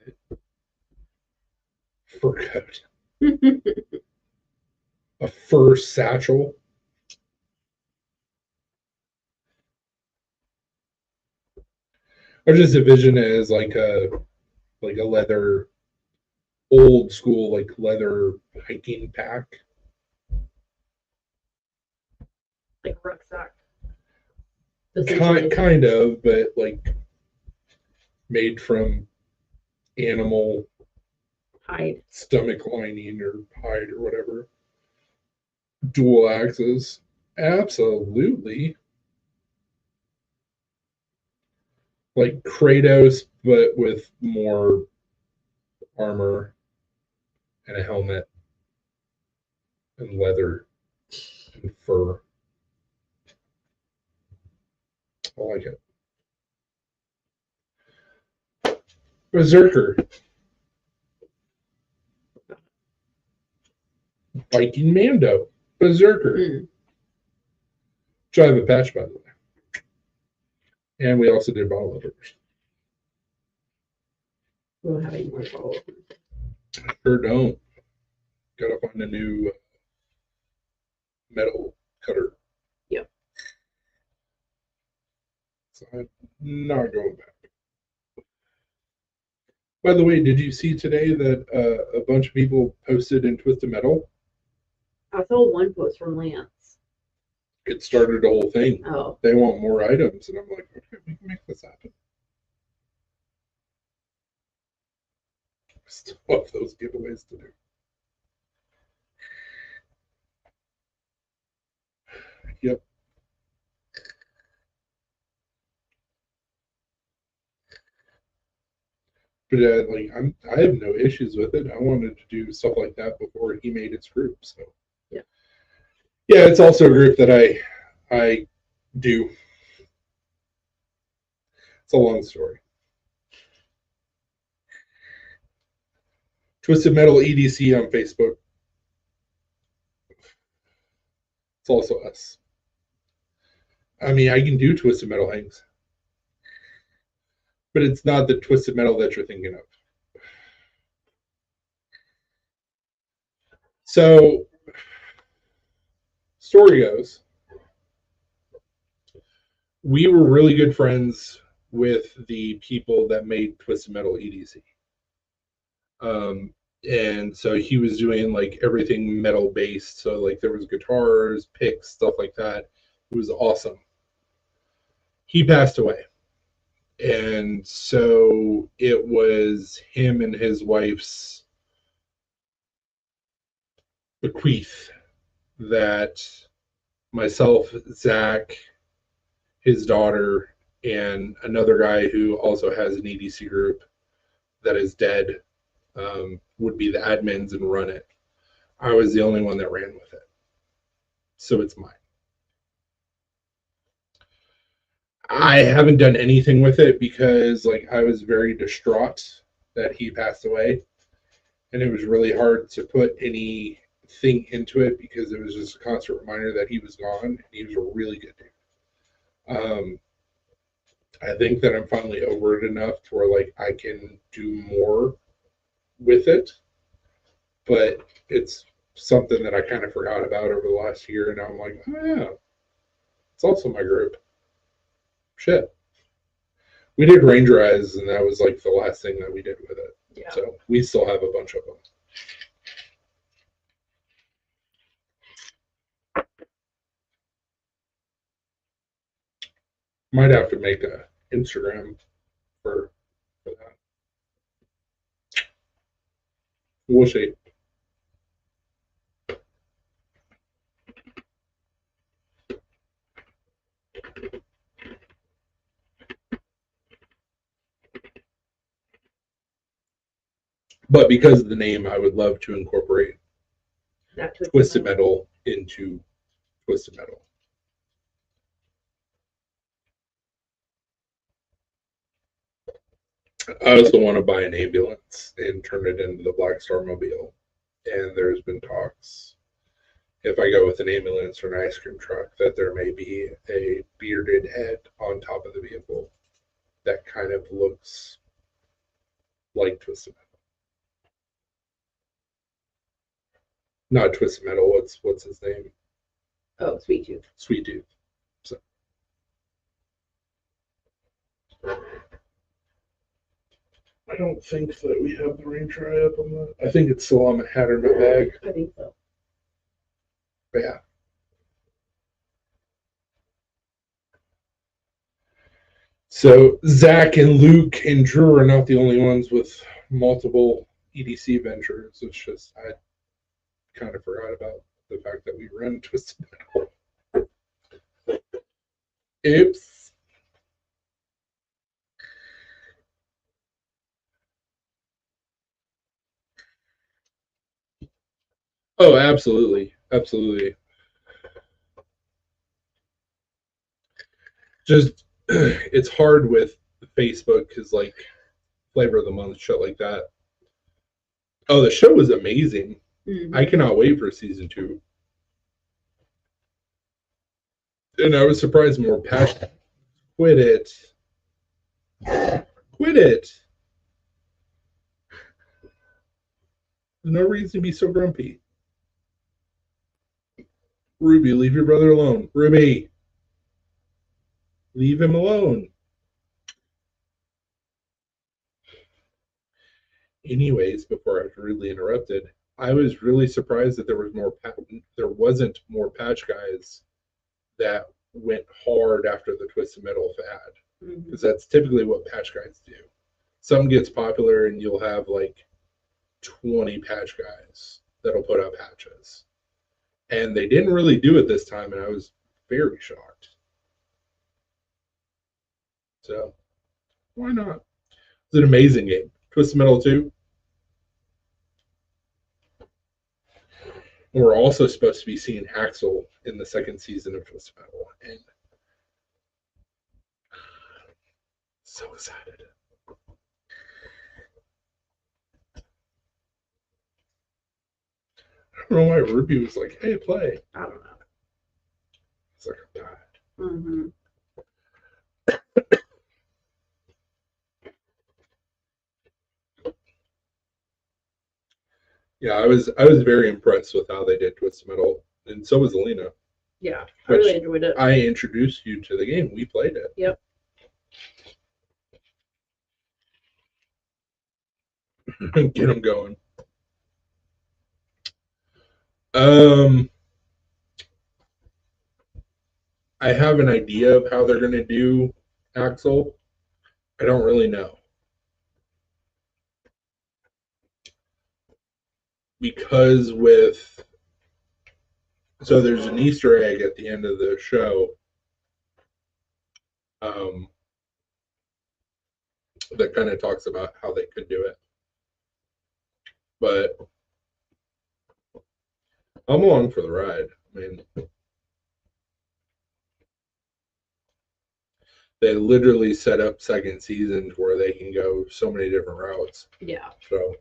fur coat. A fur satchel. I just envision it as like a leather, old school like leather hiking pack. Like a rucksack. Kind of, but like made from animal hide. stomach lining or hide or whatever. Dual axes. Absolutely. Like Kratos, but with more armor and a helmet and leather and fur. I like it. Berserker. Viking Mando. Berserker. Mm. Which I have a patch, by the way. And we also did bottle openers. We don't have any more follow up. Sure don't. Gotta find a new metal cutter. Yep. So I'm not going back. By the way, did you see today that a bunch of people posted in Twisted Metal? I saw one post from Lance. It started a whole thing. Oh. They want more items, and I'm like, okay, we can make this happen. Still have those giveaways to do. Yep. But like I have no issues with it. I wanted to do stuff like that before he made his group. So yeah, it's also a group that I do. It's a long story. Twisted Metal EDC on Facebook. It's also us. I mean, I can do Twisted Metal hangs, but it's not the Twisted Metal that you're thinking of. So, story goes, we were really good friends with the people that made Twisted Metal EDC. And so he was doing like everything metal based. So like there was guitars, picks, stuff like that. It was awesome. He passed away. And so it was him and his wife's bequeath that myself, Zach, his daughter, and another guy who also has an EDC group that is dead would be the admins and run it. I was the only one that ran with it. So it's mine. I haven't done anything with it because like I was very distraught that he passed away. And it was really hard to put anything into it because it was just a constant reminder that he was gone. He was a really good dude. I think that I'm finally over it enough to where like I can do more with it, but it's something that I kind of forgot about over the last year, and now I'm like, oh yeah, it's also my group. Shit. We did Ranger Eyes, and that was like the last thing that we did with it. Yeah. So we still have a bunch of them. Might have to make a Instagram for that. We'll see. But because of the name, I would love to incorporate That Twisted Metal into Twisted Metal. I also want to buy an ambulance and turn it into the Black Star Mobile. And there's been talks, if I go with an ambulance or an ice cream truck, that there may be a bearded head on top of the vehicle that kind of looks like Twisted Metal. Not Twisted Metal. What's his name? Oh, Sweet Tooth. Sweet Tooth. So. I don't think that we have the rain try up on that. I think it's still on the hat or my bag. I think so. But yeah. So Zach and Luke and Drew are not the only ones with multiple EDC ventures. It's just I kind of forgot about the fact that we run Twisted Metal. Oops. Oh, absolutely. Absolutely. Just, it's hard with Facebook because, like, flavor of the month, shit like that. Oh, the show was amazing. Mm-hmm. I cannot wait for season 2. And I was surprised more passion. Quit it. Quit it. There's no reason to be so grumpy. Ruby, leave your brother alone. Ruby, leave him alone. Anyways, before I was rudely interrupted, I was really surprised that there wasn't more patch guys that went hard after the Twisted Metal fad, because that's typically what patch guys do. Some gets popular and you'll have like 20 patch guys that'll put out patches, and they didn't really do it this time, and I was very shocked. So why not? It's an amazing game. Twisted Metal 2. We're also supposed to be seeing Axel in the second season of Twisted Metal, and so excited. I don't know why Ruby was like, "Hey, play." I don't know. It's like, I'm tired. Mm-hmm. Yeah, I was very impressed with how they did Twisted Metal, and so was Alina. Yeah, I really enjoyed it. I introduced you to the game. We played it. Yep. Get them going. I have an idea of how they're going to do Axel. I don't really know. Because so there's an Easter egg at the end of the show that kind of talks about how they could do it. But I'm along for the ride. I mean, they literally set up second seasons where they can go so many different routes. Yeah. So,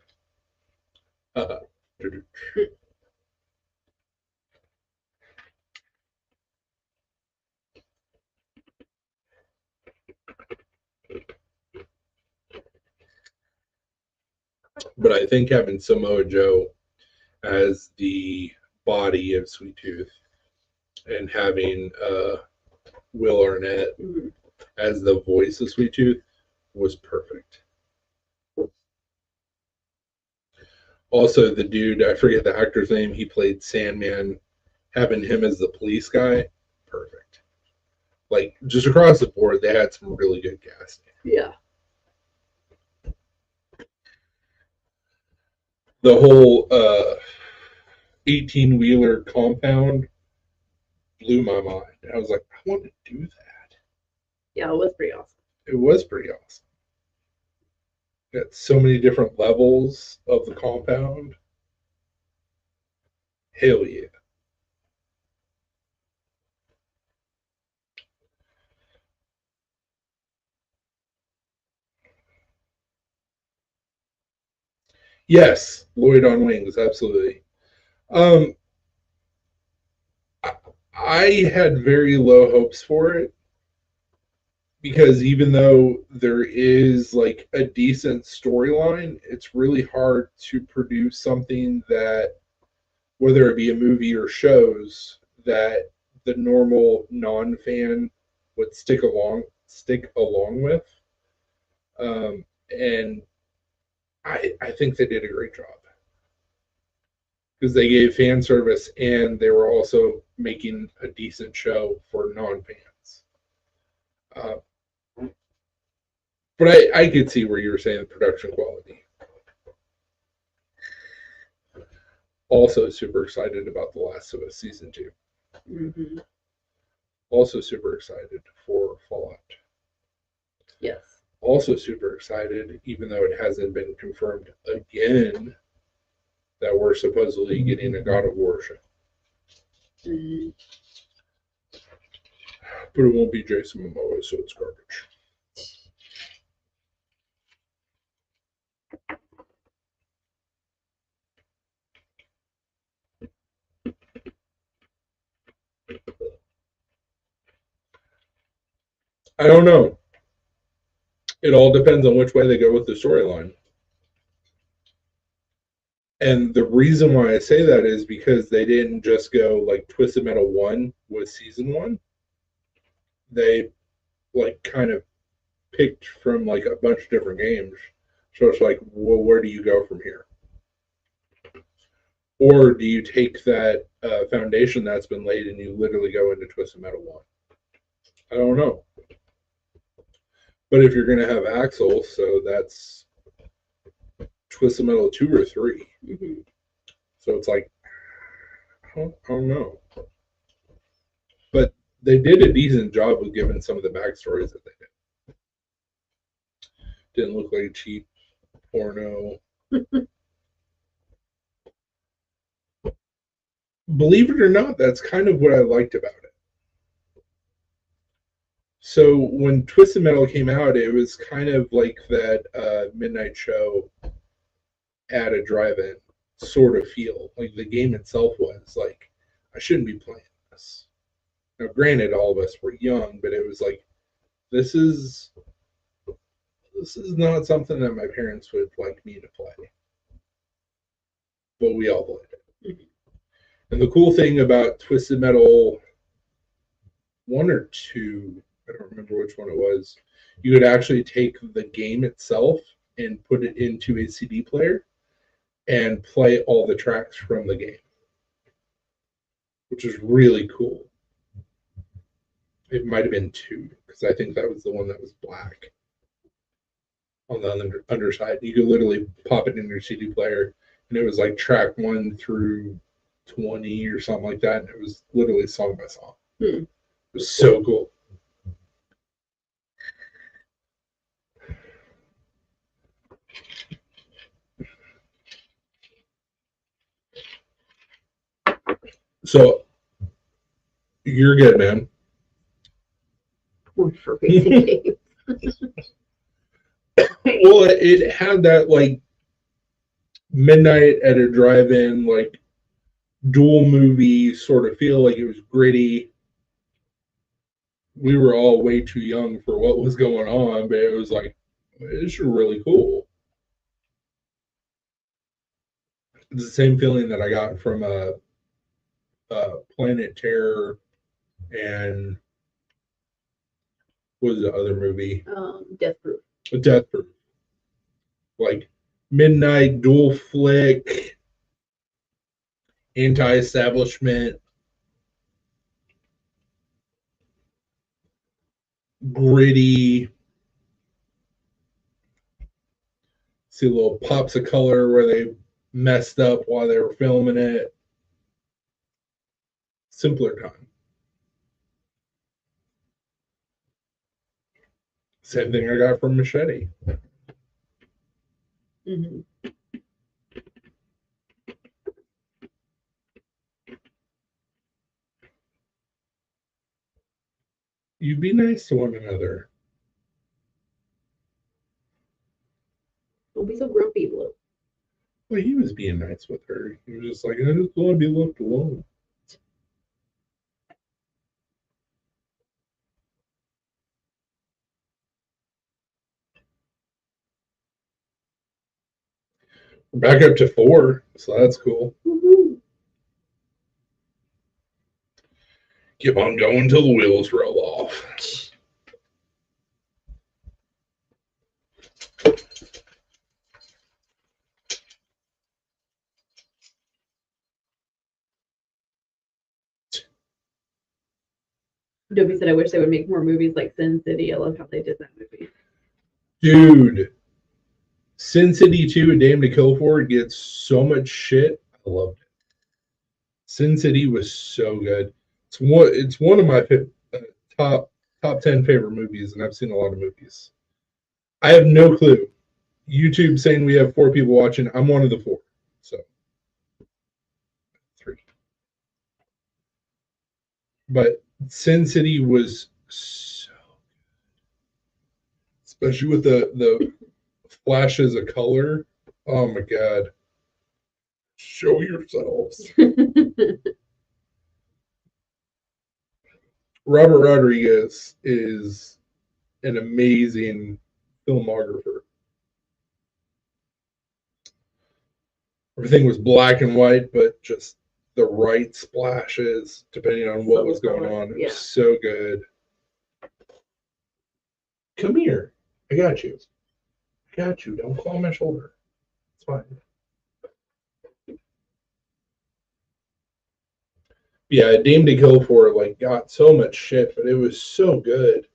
but I think having Samoa Joe as the body of Sweet Tooth and having Will Arnett as the voice of Sweet Tooth was perfect. Also, the dude, I forget the actor's name, he played Sandman, having him as the police guy, perfect. Like, just across the board, they had some really good casting. Yeah. The whole 18-wheeler compound blew my mind. I was like, I want to do that. Yeah, it was pretty awesome. It was pretty awesome. Got so many different levels of the compound. Hell yeah. Yes, Lloyd on Wings, absolutely. I had very low hopes for it because even though there is like a decent storyline, it's really hard to produce something that, whether it be a movie or shows, that the normal non-fan would stick along with. And I think they did a great job because they gave fan service and they were also making a decent show for non-fans. But I could see where you were saying the production quality. Also super excited about The Last of Us Season 2. Mm-hmm. Also super excited for Fallout. Yes. Also super excited, even though it hasn't been confirmed again, that we're supposedly getting a God of War show. Mm-hmm. But it won't be Jason Momoa, so it's garbage. I don't know. It all depends on which way they go with the storyline. And the reason why I say that is because they didn't just go like Twisted Metal 1 with season 1. They like kind of picked from like a bunch of different games. So it's like, well, where do you go from here? Or do you take that foundation that's been laid and you literally go into Twisted Metal 1? I don't know. But if you're going to have Axel, so that's Twisted Metal 2 or 3. Mm-hmm. So it's like, I don't know. But they did a decent job with giving some of the backstories that they did. Didn't look like cheap porno. Believe it or not, that's kind of what I liked about it. So when Twisted Metal came out, it was kind of like that midnight show at a drive-in sort of feel. Like the game itself was like, I shouldn't be playing this. Now, granted, all of us were young, but it was like, this is not something that my parents would like me to play. But we all played it. Mm-hmm. And the cool thing about Twisted Metal 1 or 2, I don't remember which one it was, you could actually take the game itself and put it into a CD player and play all the tracks from the game, which is really cool. It might have been 2, because I think that was the one that was black on the underside. You could literally pop it in your CD player, and it was like track 1 through 20 or something like that, and it was literally song by song. It was so cool. So you're good, man. One for racing games. Well, it had that like midnight at a drive-in, like dual movie sort of feel. Like it was gritty. We were all way too young for what was going on, but it was like it's really cool. It's the same feeling that I got from Planet Terror and what was the other movie? Death Proof. Death Proof. Like midnight dual flick, anti-establishment, gritty. See little pops of color where they messed up while they were filming it. Simpler time. Same thing I got from Machete. Mm-hmm. You be nice to one another. Don't be so grumpy, Blue. Well, he was being nice with her. He was just like, I just want to be left alone. We're back up to 4, so that's cool. Woo-hoo. Keep on going till the wheels roll off. Dobie said, I wish they would make more movies like Sin City. I love how they did that movie. Dude, Sin City 2 and Damned to Kill For gets so much shit. I loved it. Sin City was so good. It's one of my top 10 favorite movies, and I've seen a lot of movies. I have no clue. YouTube saying we have 4 people watching. I'm one of the 4. So 3. But Sin City was so good. Especially with the flashes of color. Oh my god. Show yourselves. Robert Rodriguez is an amazing filmographer. Everything was black and white, but just the right splashes depending on what was going on. It was so good. Come here. I got you. I got you. Don't claw my shoulder. It's fine. Yeah, Damned to Kill For like got so much shit, but it was so good.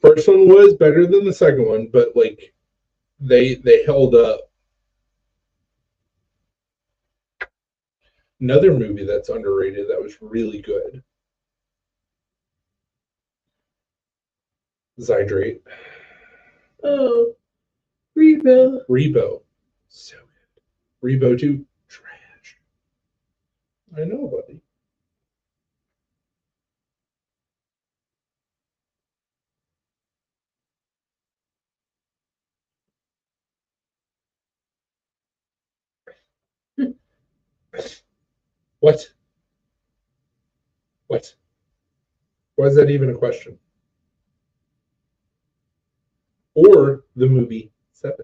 First one was better than the second one, but like they held up. Another movie that's underrated that was really good. Zydrate. Oh, Rebo. Rebo. So good. Rebo 2, trash. I know, buddy. What? What? Why is that even a question? Or the movie 7.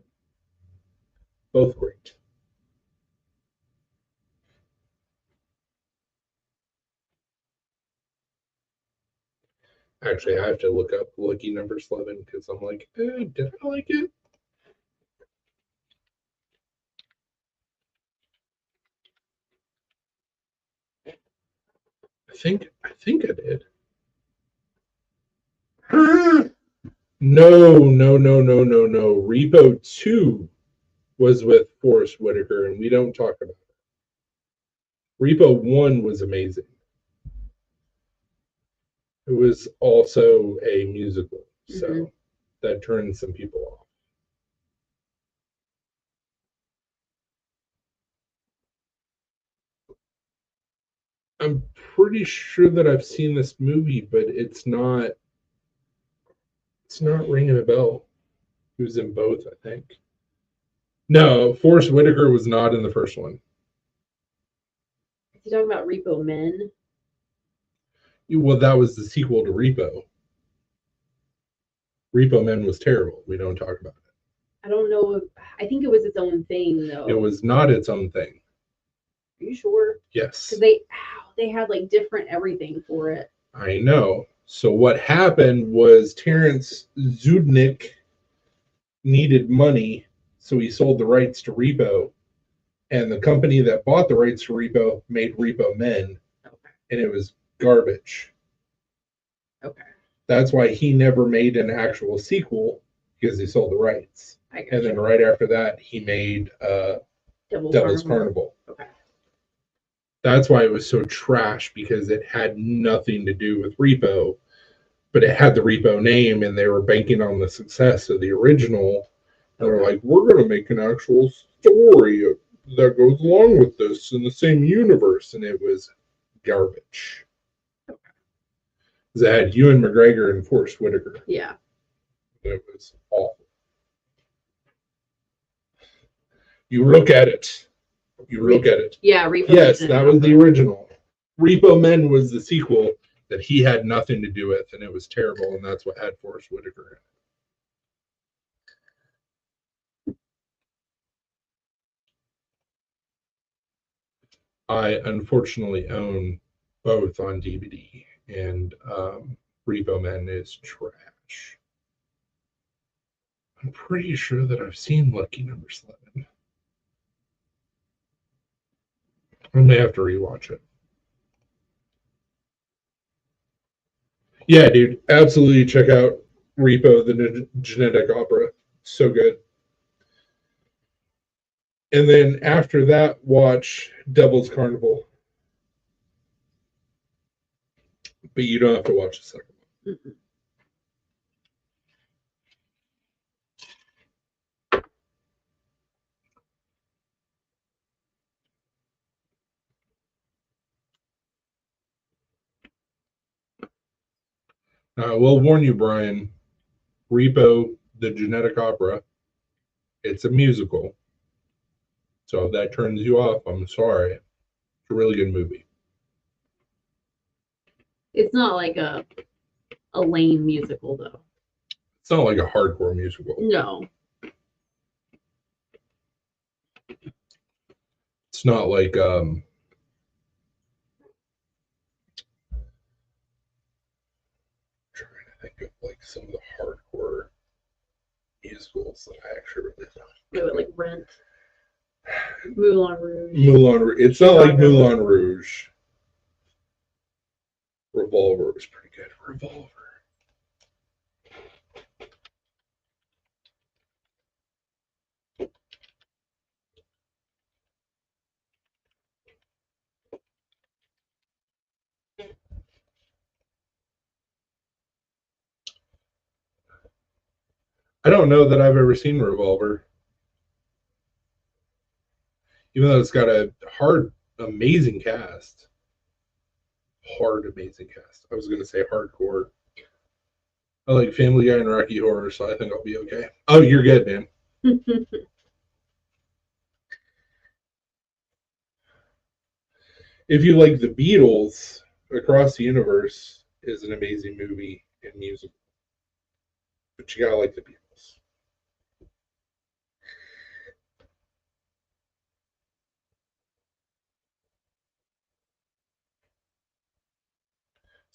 Both great. Actually, I have to look up Lucky Number 11 because I'm like, did I like it? I think I did. No. Repo 2 was with Forrest Whitaker, and we don't talk about it. Repo 1 was amazing. It was also a musical, so that turned some people off. I'm pretty sure that I've seen this movie, but it's not ringing a bell. He was in both, I think. No, Forrest Whitaker was not in the first one. Is he talking about Repo Men? Well, that was the sequel to Repo. Repo Men was terrible. We don't talk about it. I don't know. I think it was its own thing, though. It was not its own thing. Are you sure? Yes. Because they had like different everything for it. I know. So what happened was Terrence Zudnik needed money, so he sold the rights to Repo, and the company that bought the rights to Repo made Repo Men, and it was garbage. Okay. That's why he never made an actual sequel, because he sold the rights. And then right after that, he made Devil's Carnival. Okay. That's why it was so trash, because it had nothing to do with Repo, but it had the Repo name, and they were banking on the success of the original. And they're like, we're going to make an actual story that goes along with this in the same universe. And it was garbage. Okay. It had Ewan McGregor and Forrest Whitaker. Yeah. It was awful. You look at it. Yeah, Repo. Yes, that was the original. Repo Men was the sequel that he had nothing to do with, and it was terrible, and that's what had Forrest Whitaker in it. I unfortunately own both on DVD, and Repo Men is trash. I'm pretty sure that I've seen Lucky Number 11. I may have to rewatch it. Yeah, dude, absolutely check out Repo, the Genetic Opera. So good. And then after that, watch Devil's Carnival. But you don't have to watch the second one. Mm-mm. I will warn you, Brian. Repo, the Genetic Opera, it's a musical. So if that turns you off, I'm sorry. It's a really good movie. It's not like a lame musical, though. It's not like a hardcore musical. No. It's not like trying to think of like some of the hardcore musicals that I actually really like. Like Rent, Moulin Rouge. It's not like Moulin Rouge. Revolver was pretty good. Revolver. I don't know that I've ever seen Revolver. Even though it's got a amazing cast. Amazing cast. I was going to say hardcore. I like Family Guy and Rocky Horror, so I think I'll be okay. Oh, you're good, man. If you like the Beatles, Across the Universe is an amazing movie and musical. But you gotta like the Beatles.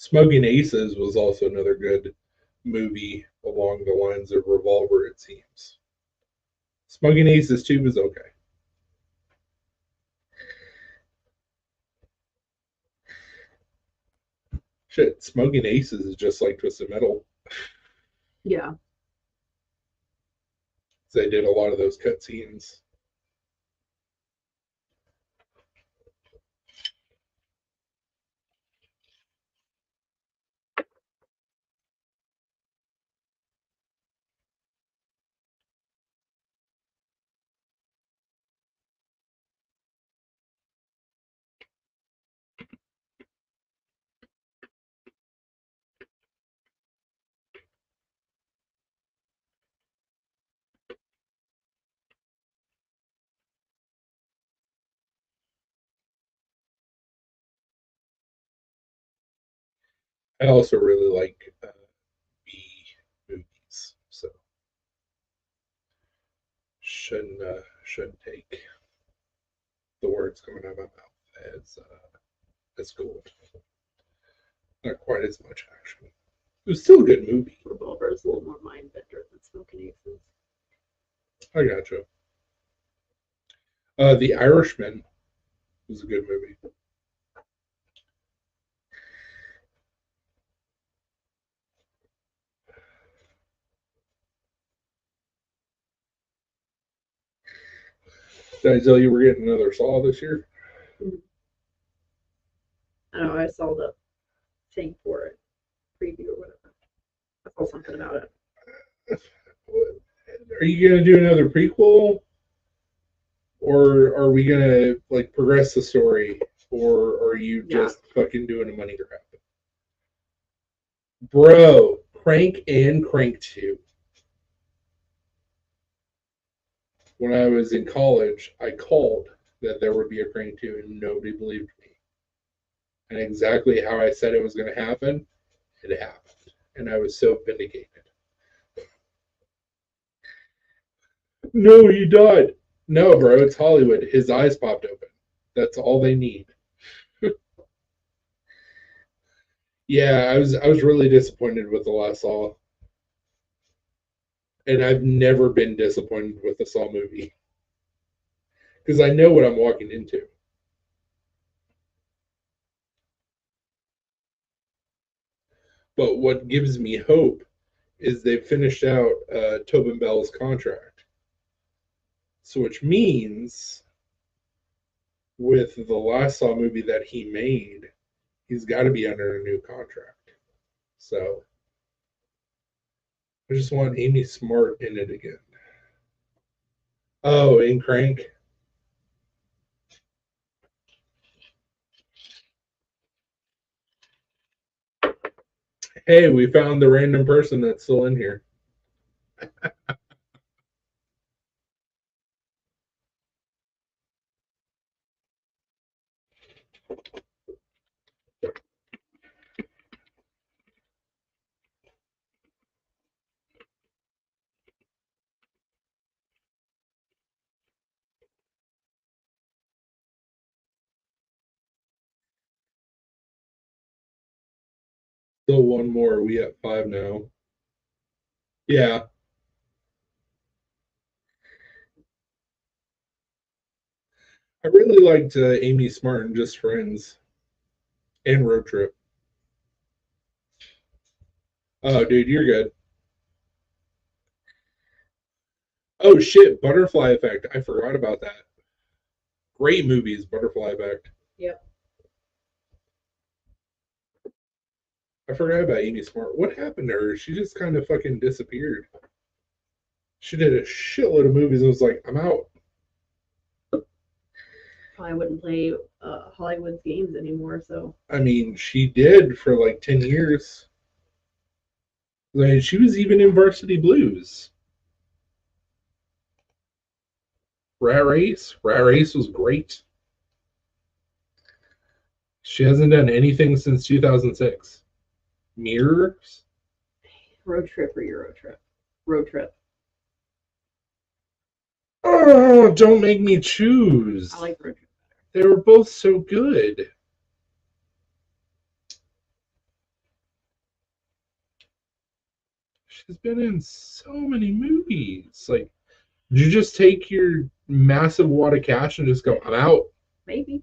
Smoking Aces was also another good movie along the lines of Revolver, it seems. Smoking Aces 2 was okay. Shit, Smoking Aces is just like Twisted Metal. Yeah. They did a lot of those cut scenes. I also really like B movies, so shouldn't take the words coming out of my mouth as gold. Not quite as much action. It was still a good movie. Revolver is a little more mind bender than Smoking Aces. I gotcha. The Irishman was a good movie. Did I tell you we're getting another Saw this year? I know, I saw the thing for it, preview or whatever. I saw something about it. Are you gonna do another prequel, or are we gonna like progress the story, or are you just fucking doing a money grab? Bro, Crank and Crank 2. When I was in college, I called that there would be a Crank 2 and nobody believed me. And exactly how I said it was going to happen, it happened. And I was so vindicated. No, he died. No, bro, it's Hollywood. His eyes popped open. That's all they need. Yeah, I was really disappointed with the last Saw. And I've never been disappointed with a Saw movie. Because I know what I'm walking into. But what gives me hope is they finished out Tobin Bell's contract. So which means with the last Saw movie that he made, he's got to be under a new contract. So I just want Amy Smart in it again. Oh, in Crank. Hey, we found the random person that's still in here. Still one more. We at 5 now. Yeah. I really liked Amy Smart and Just Friends and Road Trip. Oh, dude, you're good. Oh, shit. Butterfly Effect. I forgot about that. Great movies, Butterfly Effect. Yep. I forgot about Amy Smart. What happened to her? She just kind of fucking disappeared. She did a shitload of movies and was like, I'm out. Probably wouldn't play Hollywood's games anymore, so. I mean, she did for like 10 years. Like, she was even in Varsity Blues. Rat Race. Rat Race was great. She hasn't done anything since 2006. Mirrors? Road Trip or Euro Trip? Road Trip. Oh, don't make me choose. I like Road Trip better. They were both so good. She's been in so many movies. Like, did you just take your massive wad of cash and just go, I'm out? Maybe.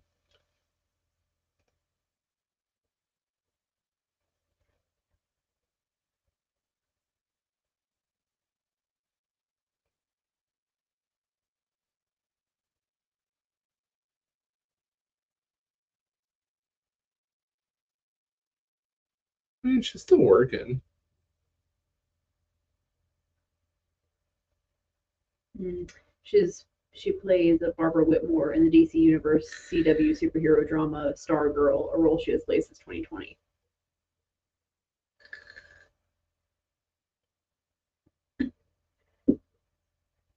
I mean, she's still working. She plays Barbara Whitmore in the DC Universe CW superhero drama Stargirl, a role she has played since 2020.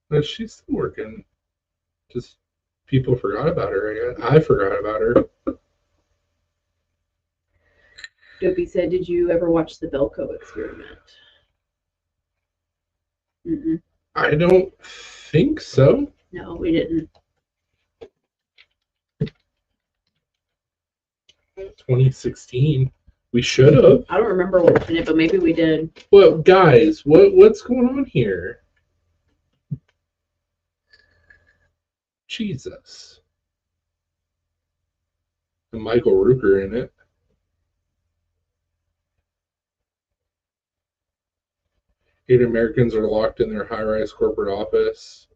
But she's still working. Just people forgot about her. I forgot about her. Dopey said, "Did you ever watch the Belko Experiment?" Mm-mm. I don't think so. No, we didn't. 2016. We should have. I don't remember watching it, but maybe we did. Well, guys, what's going on here? Jesus. And Michael Rooker in it. Eight Americans are locked in their high-rise corporate office.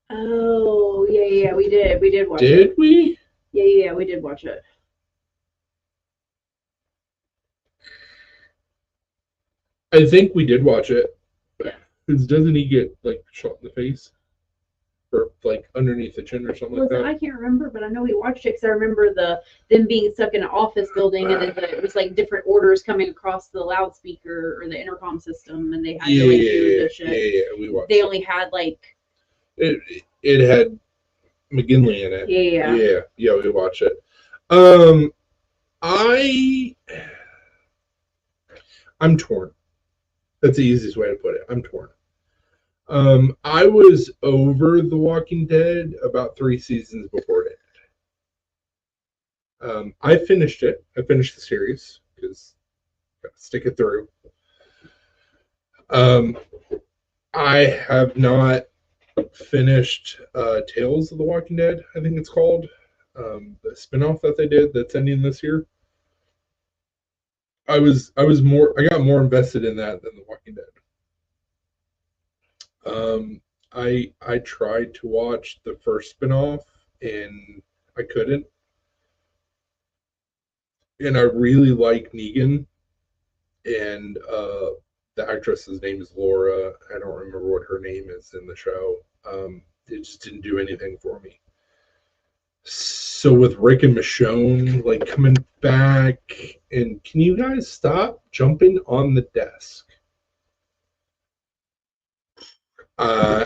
Oh, yeah, we did. We did watch it. Did we? Yeah, we did watch it. I think we did watch it. Yeah. Because doesn't he get like shot in the face? Or like underneath the chin or something like that? I can't remember, but I know we watched it because I remember them being stuck in an office building, and then it was like different orders coming across the loudspeaker or the intercom system, and they had to like do the shit. Yeah, we watched. They only had like it had McGinley in it. Yeah, we watched it. I'm torn. That's the easiest way to put it. I'm torn. I was over The Walking Dead about 3 seasons before it ended. I finished it. I finished the series because gotta stick it through. I have not finished Tales of the Walking Dead, I think it's called. The spinoff that they did that's ending this year. I got more invested in that than The Walking Dead. I tried to watch the first spinoff and I couldn't. And I really like Negan, and the actress's name is Laura. I don't remember what her name is in the show. It just didn't do anything for me. So with Rick and Michonne like coming back, and can you guys stop jumping on the desk? I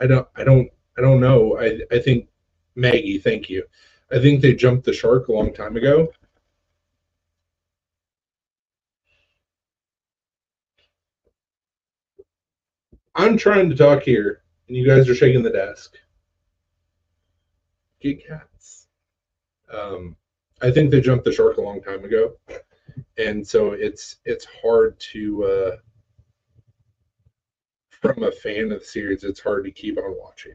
don't know. I think Maggie, thank you. I think they jumped the shark a long time ago. I'm trying to talk here, and you guys are shaking the desk. Get cats. I think they jumped the shark a long time ago, and so it's hard to. From a fan of the series, it's hard to keep on watching.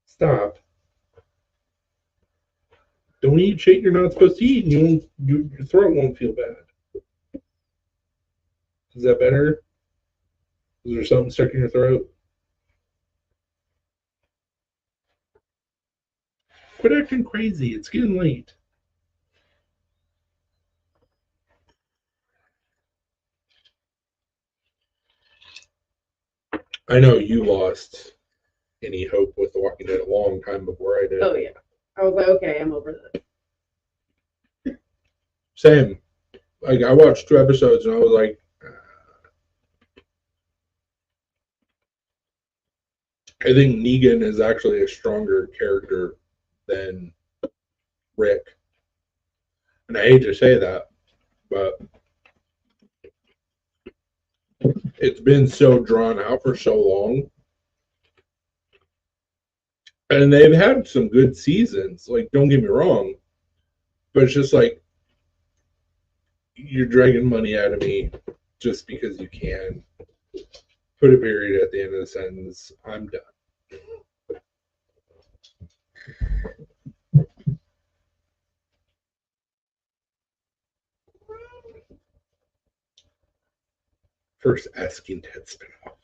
Stop. Don't eat shit you're not supposed to eat, and your throat won't feel bad. Is that better? Is there something stuck in your throat? Quit acting crazy. It's getting late. I know you lost any hope with The Walking Dead a long time before I did. Oh yeah. I was like, okay, I'm over that. Same. Like I watched 2 episodes and I was like, I think Negan is actually a stronger character than Rick. And I hate to say that, but it's been so drawn out for so long. And they've had some good seasons, like don't get me wrong. But it's just like you're dragging money out of me just because you can. Put a period at the end of the sentence. I'm done. First Asking Ted spinoff.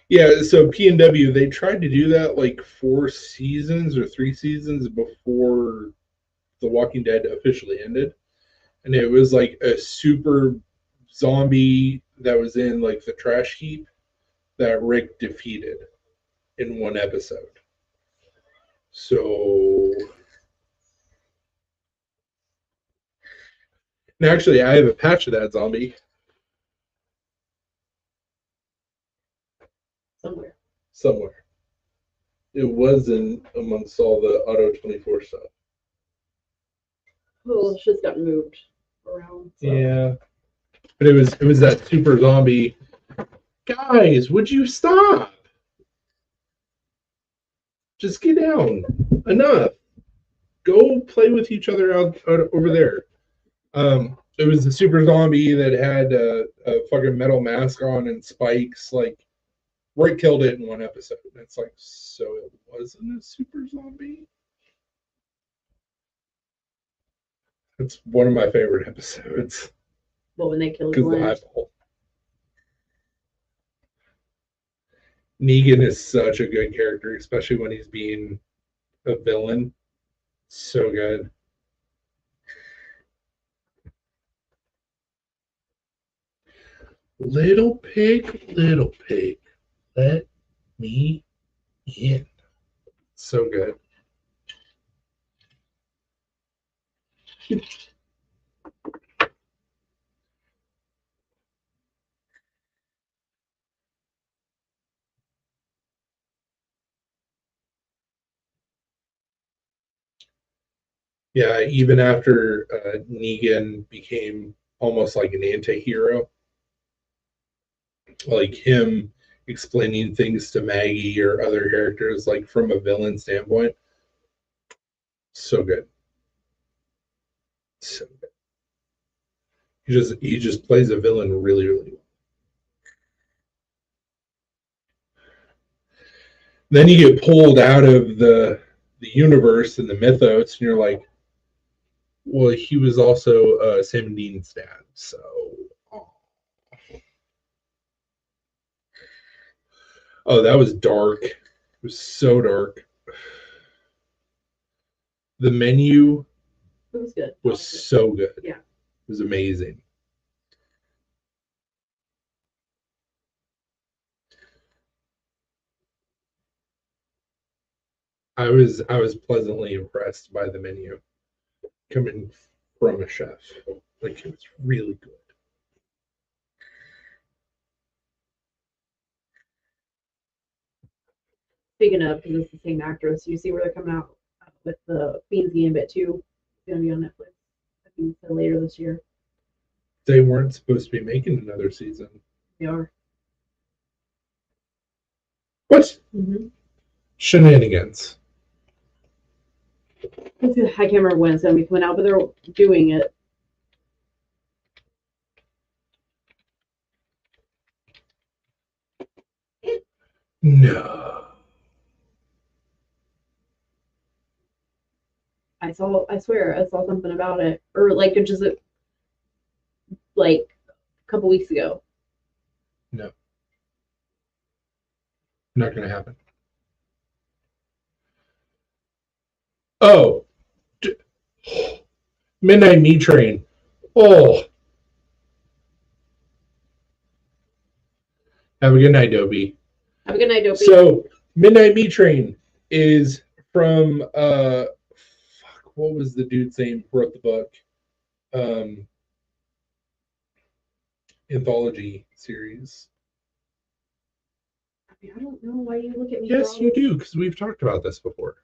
Yeah, so PNW, they tried to do that like 4 seasons or 3 seasons before The Walking Dead officially ended. And it was like a super zombie that was in like the trash heap that Rick defeated in 1 episode. So and actually I have a patch of that zombie. Somewhere. It wasn't amongst all the Auto 24 stuff. Well, it's just got moved around. So. Yeah, but it was that super zombie. Guys, would you stop? Just get down. Enough. Go play with each other out over there. It was a super zombie that had a fucking metal mask on and spikes. Like, Rick killed it in one episode. And it's like, so it wasn't a super zombie? It's one of my favorite episodes. Well, when they killed Because the Glenn. eyeball. Negan is such a good character, especially when he's being a villain. So good. Little pig, let me in. So good. Yeah, even after Negan became almost like an anti-hero, like him explaining things to Maggie or other characters, like from a villain standpoint, so good. So good. He just plays a villain really, really well. Then you get pulled out of the universe and the mythos, and you're like, well, he was also Sam Dean's dad, so. Oh, that was dark. It was so dark. The Menu It was good. was so good. Yeah. It was amazing. I was pleasantly impressed by The Menu coming from a chef. Like, it was really good. Speaking of, because it's the same actress, you see where they're coming out with the Queen's Gambit 2. It's going to be on Netflix. I think later this year. They weren't supposed to be making another season. They are. What? Mm-hmm. Shenanigans. I can't remember when it's going to be coming out, but they're doing it. No. I swear, I saw something about it. Or like just like a couple weeks ago. No. Not going to happen. Oh. Midnight Meat Train. Oh. Have a good night, Dobie. Have a good night, Dopey. So, Midnight Meat Train is from what was the dude's name who wrote the book? Anthology series. I don't know why you look at me. Yes, you do, because we've talked about this before.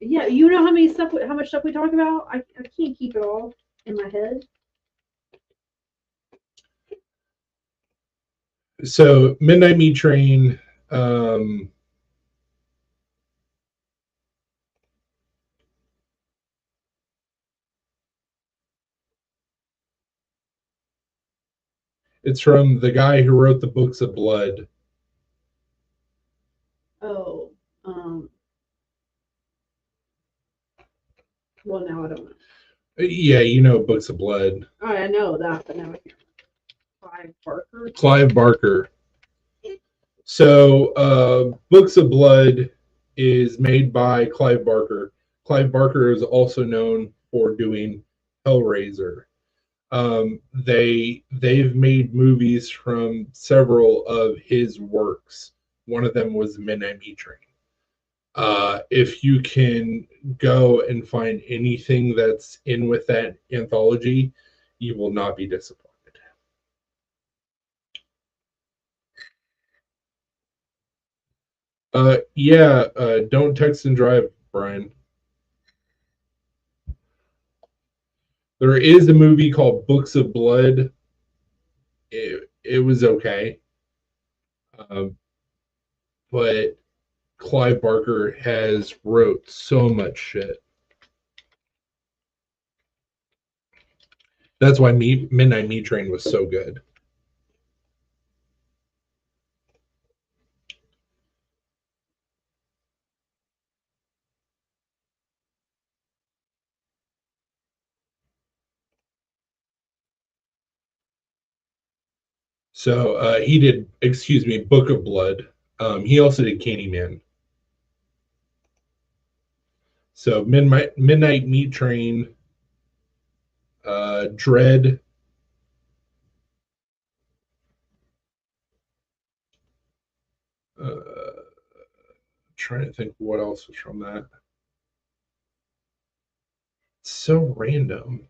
Yeah, you know how much stuff we talk about? I can't keep it all in my head. So, Midnight Meat Train, it's from the guy who wrote the Books of Blood. Oh, well, now I don't know. Yeah, you know Books of Blood. I know that, but now I can't. Clive Barker. Clive Barker. So, Books of Blood is made by Clive Barker. Clive Barker is also known for doing Hellraiser. They've made movies from several of his works. One of them was Midnight Meat Train. If you can go and find anything that's in with that anthology, you will not be disappointed. Yeah. Don't text and drive, Brian. There is a movie called Books of Blood. It was okay, um, but Clive Barker has wrote so much shit. That's why Midnight Meat Train was so good. So he did, excuse me, Book of Blood. He also did Candyman. So Midnight Meat Train, Dread. Trying to think what else was from that. It's so random.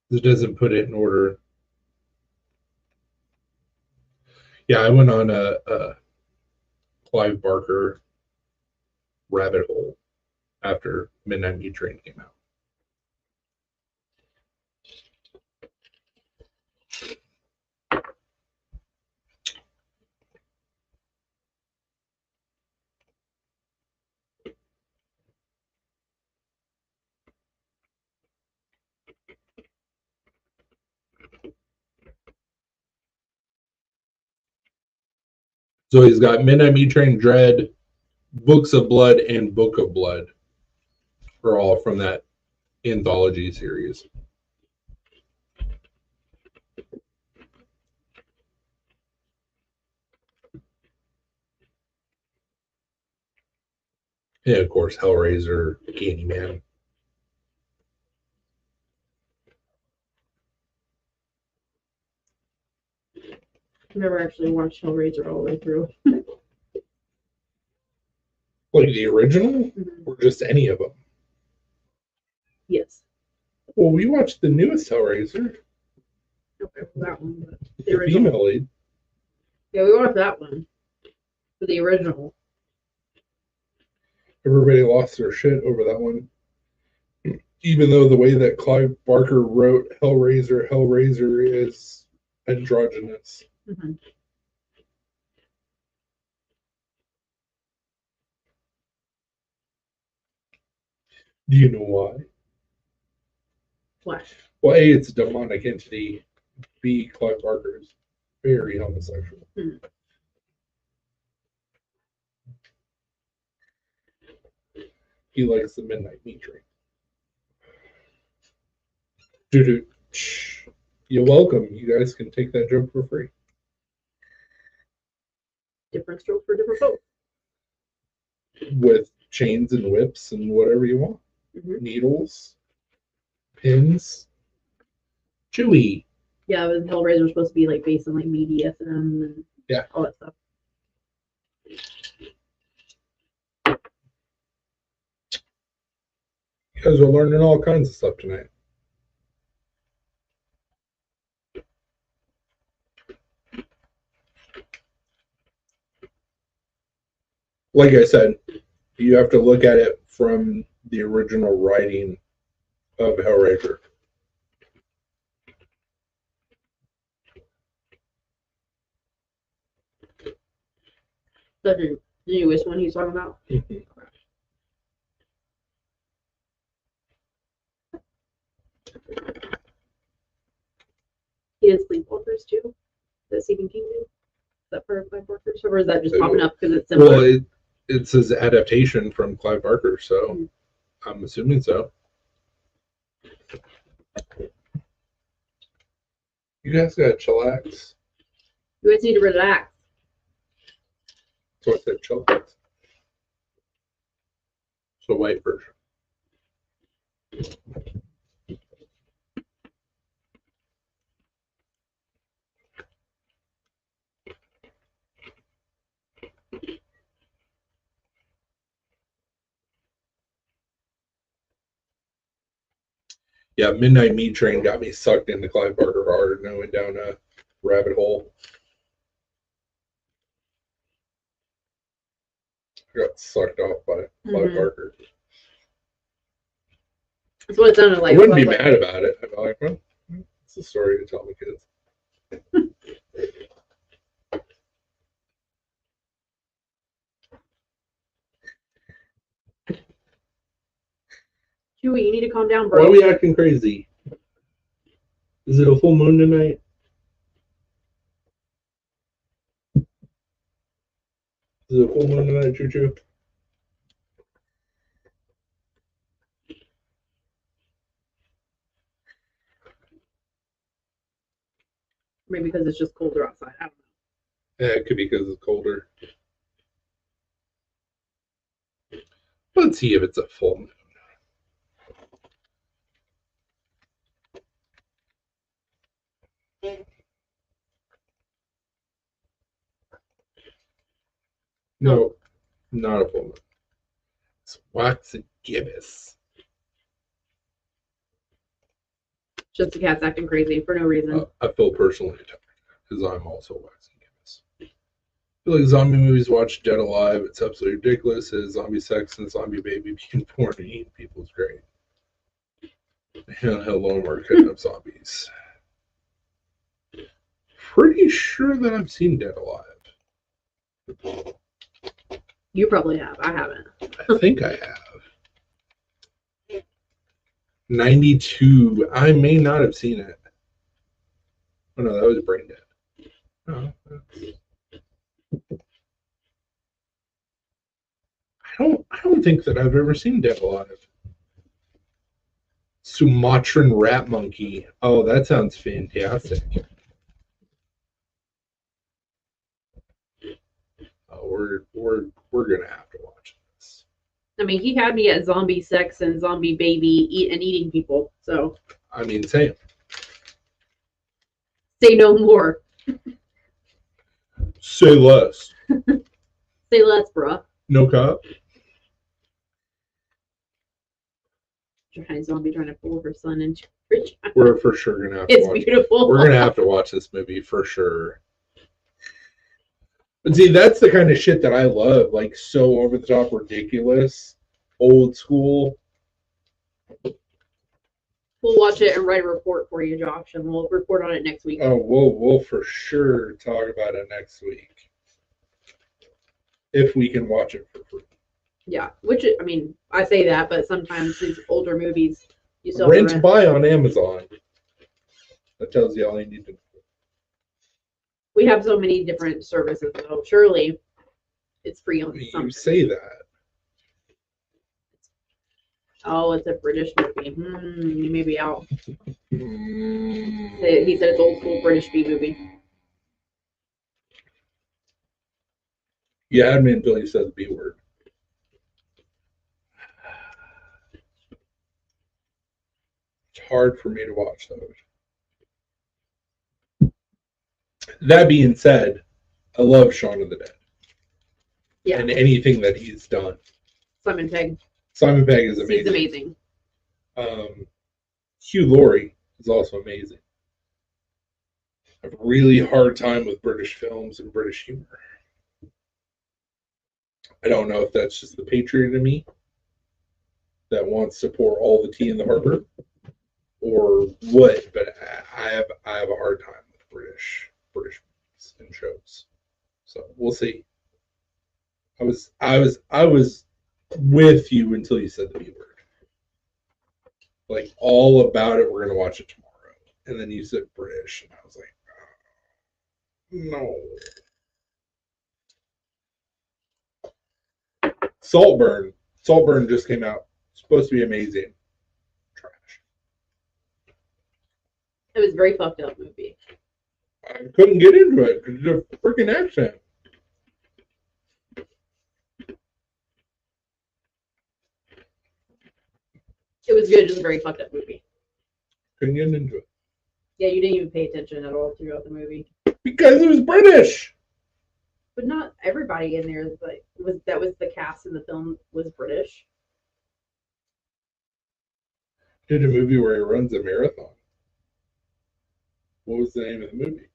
It doesn't put it in order. Yeah, I went on a Clive Barker rabbit hole after Midnight Meat Train came out. So he's got Midnight Meat Train, Dread, Books of Blood, and Book of Blood are all from that anthology series. And of course, Hellraiser, Candyman. I've never actually watched Hellraiser all the way through. Like the original, or just any of them? Yes. Well, we watched the newest Hellraiser, Okay, for that one. But the original. female lead. Yeah, we watched that one. For the original. Everybody lost their shit over that one. Even though the way that Clive Barker wrote Hellraiser is androgynous. Mm-hmm. Do you know why? Why? Well, A, it's a demonic entity. B, Clive Barker is very homosexual. Hmm. He likes the Midnight Meat Train. Dude, you're welcome. You guys can take that joke for free. Different stroke for different folks. With chains and whips and whatever you want. Mm-hmm. Needles, pins. Chewy. Yeah, but Hellraiser was supposed to be like based on like BDSM and all that stuff. You guys are learning all kinds of stuff tonight. Like I said, you have to look at it from the original writing of Hellraiser. The newest one he's talking about. Mm-hmm. He did Sleepwalkers too. That Stephen King did. Is that part of Sleepwalkers, or is that just popping up because it's similar? Well, it's his adaptation from Clive Barker, so I'm assuming so. You guys gotta chillax. You guys need to relax. So I said chillax. So white version. Yeah, Midnight Meat Train got me sucked into Clive Barker hard, and I went down a rabbit hole. I got sucked off by Clive Barker. That's what it sounded like. I wouldn't be mad about it. I'd be like, well, it's a story to tell the kids. Chewy, you need to calm down, Why are bro. we acting crazy? Is it a full moon tonight? Is it a full moon tonight, Choo Choo? Maybe because it's just colder outside. I don't know. Yeah, it could be because it's colder. Let's see if it's a full moon. No, not a full moon. It's waxy gibbous. Just the cat's acting crazy for no reason. I feel personally attacked because I'm also waxy gibbous. I feel like zombie movies watch Dead Alive. It's absolutely ridiculous. It's zombie sex and zombie baby being born and eating people is great. Hello, we're cutting up zombies. Pretty sure that I've seen Dead Alive. You probably have. I haven't. I think I have. 92. I may not have seen it. Oh no, that was Brain Dead. Oh, I don't think that I've ever seen Dead Alive. Sumatran rat monkey. Oh, that sounds fantastic. Oh, we're gonna have to watch this. I mean, he had me at zombie sex and zombie baby eating people. So I mean, same. say no more. Say less. Say less, bruh. No cop. Giant zombie trying to pull her son into her child. We're for sure gonna have to It's watch. beautiful. We're gonna have to watch this movie for sure. But see, that's the kind of shit that I love, like so over the top, ridiculous, old school. We'll watch it and write a report for you, Josh, and we'll report on it next week. Oh, we'll for sure talk about it next week if we can watch it for free. Yeah, which I mean, I say that, but sometimes these older movies you still have to Rent buy on Amazon. That tells you all you need to know. We have so many different services, though. Surely it's free on You something. say that. Oh, it's a British movie. You may be out. Mm. He said it's old school British B movie. You had me until you said the B word. It's hard for me to watch those. That being said, I love Shaun of the Dead. Yeah. And anything that he's done. Simon Pegg. Simon Pegg is amazing. He's amazing. Hugh Laurie is also amazing. I have a really hard time with British films and British humor. I don't know if that's just the patriot in me that wants to pour all the tea in the harbor or what, but I have a hard time with British movies and shows. So we'll see. I was with you until you said the B word. Like all about it, we're gonna watch it tomorrow. And then you said British, and I was like, no. Saltburn. Saltburn just came out. It's supposed to be amazing. Trash. It was a very fucked up movie. I couldn't get into it because of the freaking accent. It was good. It was a very fucked up movie. Couldn't get into it. Yeah, you didn't even pay attention at all throughout the movie. Because it was British. But not everybody in there was the cast in the film was British. did a movie where he runs a marathon. What was the name of the movie?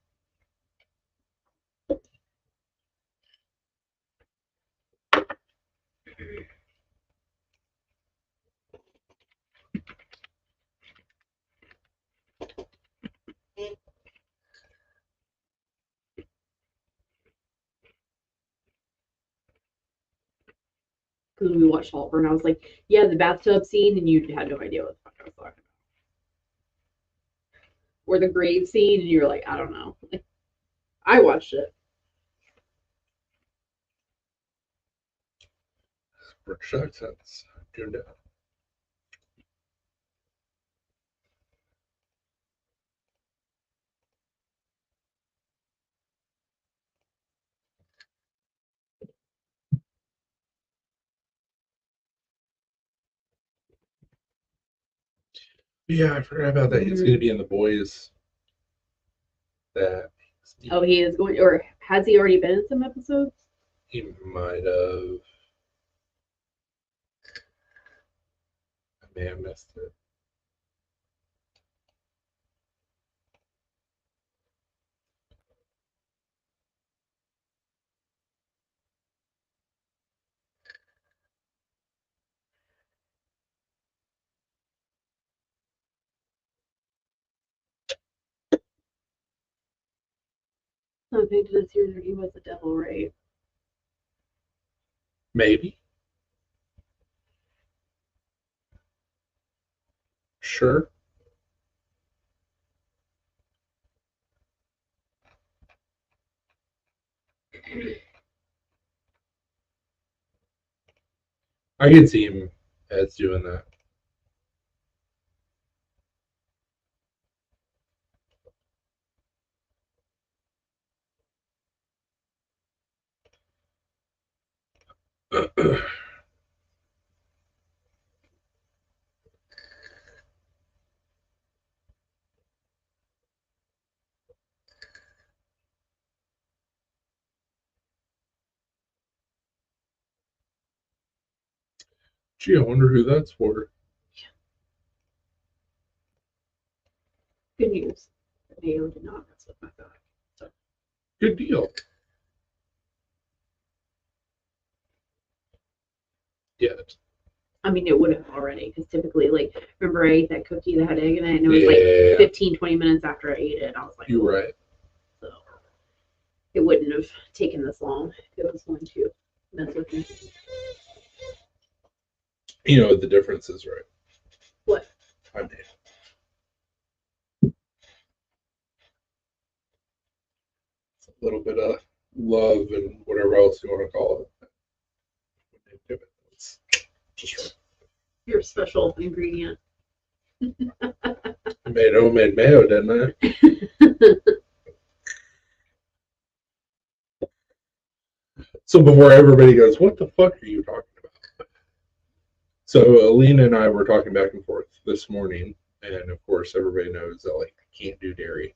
Because we watched Saltburn, I was like, yeah, the bathtub scene, and you had no idea what the fuck I was talking about. Or the grave scene, and you're like, I don't know. I watched it. British accents. Tuned out. Yeah, I forgot about that. He's going to be in The Boys. That Oh, he is going, or has he already been in some episodes? he might have. I may have missed it. Something to this year that he was the devil, right? Maybe. Sure. I could see him as doing that. Gee, I wonder who that's for. Good news. Mayo did not mess with my thought. So. Good deal. Yeah. I mean, it would have already, because typically, like, remember I ate that cookie that had egg in it, and it was Yeah. like 15, 20 minutes after I ate it. I was like, You're right. So it wouldn't have taken this long if it was going to mess with me. You know what the difference is, right? What? I made. It's a little bit of love and whatever else you want to call it. It's just right. Your special ingredient. I made homemade mayo, didn't I? So before everybody goes, what the fuck are you talking about? So Alina and I were talking back and forth this morning, and of course everybody knows that like I can't do dairy.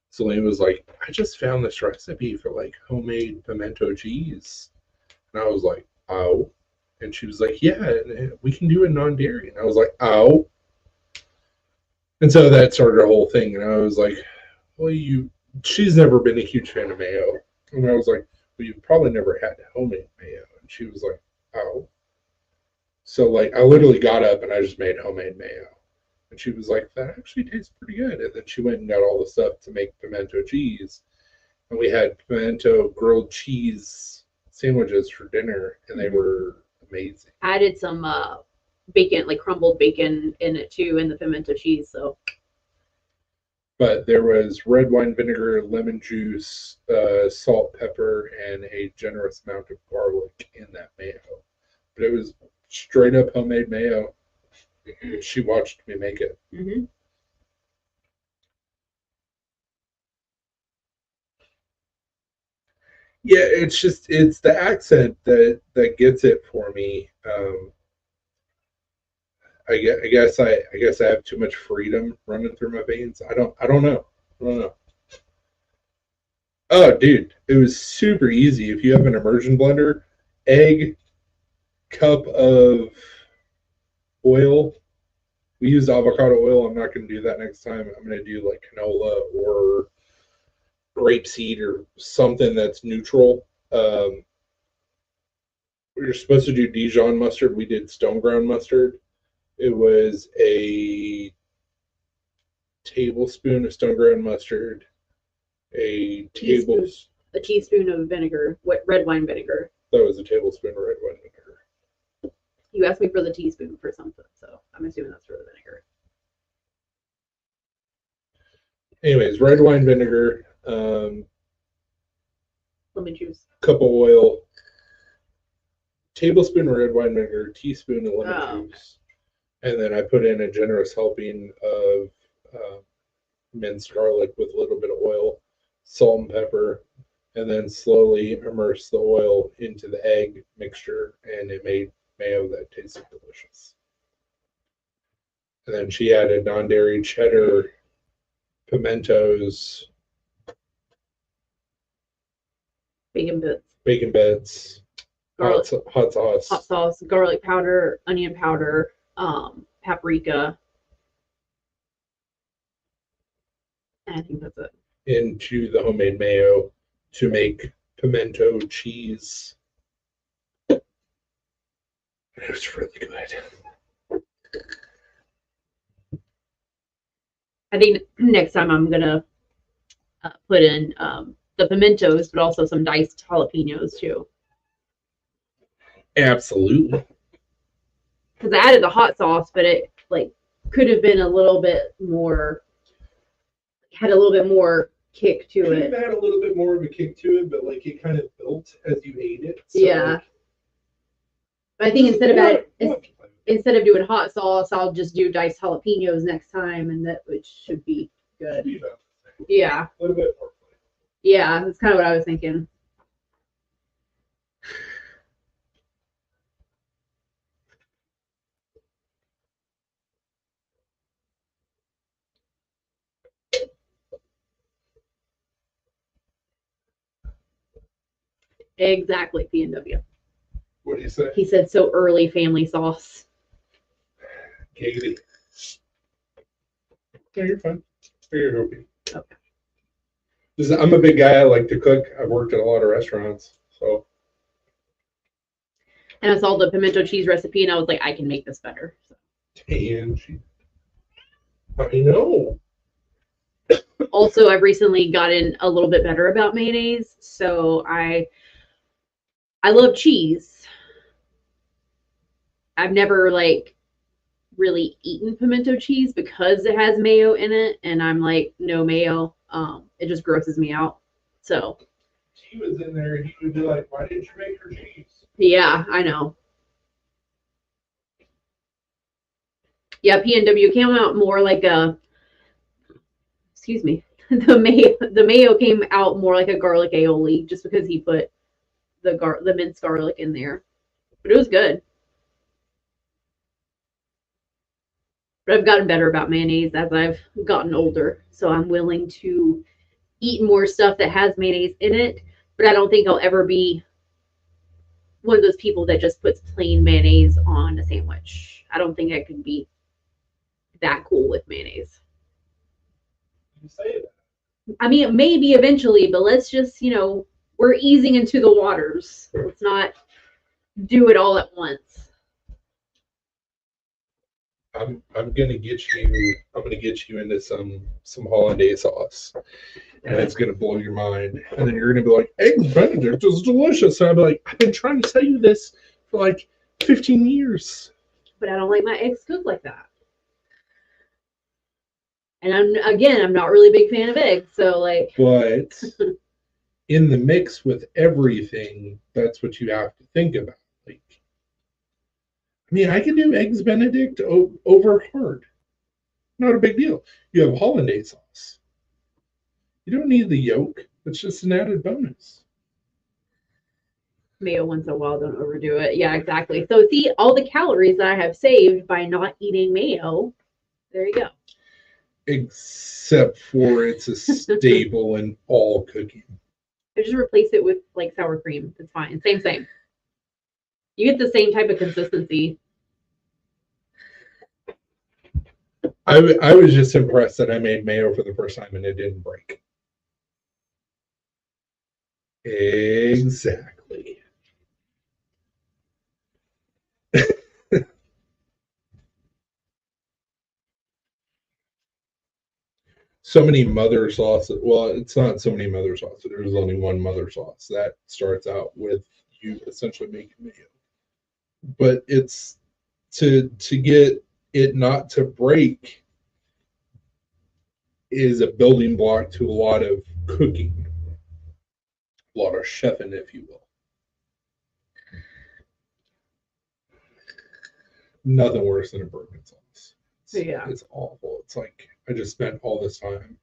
So Alina was like, I just found this recipe for like homemade pimento cheese. And I was like, oh. And she was like, yeah, we can do it non-dairy. And I was like, oh. And so that started a whole thing. And I was like, well, she's never been a huge fan of mayo. And I was like, well, you've probably never had homemade mayo. And she was like, oh. So like I literally got up and I just made homemade mayo. And she was like, that actually tastes pretty good. And then she went and got all the stuff to make pimento cheese. And we had pimento grilled cheese sandwiches for dinner, and they were amazing. I added some bacon, like crumbled bacon in it too, and the pimento cheese. So. But there was red wine vinegar, lemon juice, salt, pepper, and a generous amount of garlic in that mayo. But it was straight up homemade mayo. She watched me make it. Mm-hmm. Yeah, it's the accent that gets it for me. I guess I have too much freedom running through my veins. I don't know. Oh, dude, it was super easy. If you have an immersion blender, egg, cup of oil. We used avocado oil. I'm not going to do that next time. I'm going to do like canola or grapeseed or something that's neutral. We were supposed to do Dijon mustard. We did stone ground mustard. It was a tablespoon of stone ground mustard, a teaspoon of vinegar, red wine vinegar. That was a tablespoon of red wine vinegar. You asked me for the teaspoon for something, so I'm assuming that's for the vinegar. Anyways, red wine vinegar, Lemon juice. cup of oil, tablespoon of red wine vinegar, teaspoon of lemon juice, and then I put in a generous helping of minced garlic with a little bit of oil, salt and pepper, and then slowly immerse the oil into the egg mixture, and it made mayo that tasted delicious. And then she added non-dairy cheddar, pimentos, Bacon bits, garlic, hot sauce, garlic powder, onion powder, paprika. I think that's it. into the homemade mayo to make pimento cheese. It was really good. I think next time I'm gonna put in the pimentos, but also some diced jalapenos too. Absolutely. Because I added the hot sauce, but it like could have been a little bit more, had a little bit more kick to Could it. have had a little bit more of a kick to it, but like it kind of built as you ate it. So Yeah. like, But I think instead what? of doing hot sauce, I'll just do diced jalapenos next time, and that which should be good. Yeah, A little bit more. yeah, that's kind of what I was thinking. Exactly, PNW. What do you say? He said so early family sauce. Katie. No, you're fine. You're okay. Okay. I'm a big guy. I like to cook. I've worked at a lot of restaurants, so. And I saw the pimento cheese recipe, and I was like, I can make this better. So. And I know. Also, I've recently gotten a little bit better about mayonnaise, so I love cheese. I've never like really eaten pimento cheese because it has mayo in it, and I'm like, no mayo. It just grosses me out. So He was in there, and he would be like, "Why didn't you make her cheese?" yeah, I know. Yeah, PNW came out more like a. Excuse me. The mayo came out more like a garlic aioli, just because he put the minced garlic in there, but it was good. But I've gotten better about mayonnaise as I've gotten older, so I'm willing to eat more stuff that has mayonnaise in it. But I don't think I'll ever be one of those people that just puts plain mayonnaise on a sandwich. I don't think I could be that cool with mayonnaise. You say that. I mean, maybe eventually, but let's just, we're easing into the waters. Let's not do it all at once. I'm gonna get you into some hollandaise sauce, and it's gonna blow your mind. And then you're gonna be like, "Eggs Benedict is delicious." And I'll be like, "I've been trying to tell you this for like 15 years." But I don't like my eggs cooked like that. And I'm not really a big fan of eggs, so like. But in the mix with everything, that's what you have to think about. Like, I mean, I can do eggs Benedict over hard. Not a big deal. You have hollandaise sauce. You don't need the yolk. It's just an added bonus. Mayo once in a while, don't overdo it. Yeah, exactly. So see, all the calories that I have saved by not eating mayo, there you go. Except for it's a staple in all cooking. I just replace it with like sour cream. It's fine. Same. You get the same type of consistency. I was just impressed that I made mayo for the first time and it didn't break. Exactly. So many mother sauces. Well, it's not so many mother sauces. There's only one mother sauce that starts out with you essentially making mayo. But it's to get it not to break is a building block to a lot of cooking, a lot of chefing, if you will. Nothing worse than a broken sauce. Yeah. It's awful. It's like I just spent all this time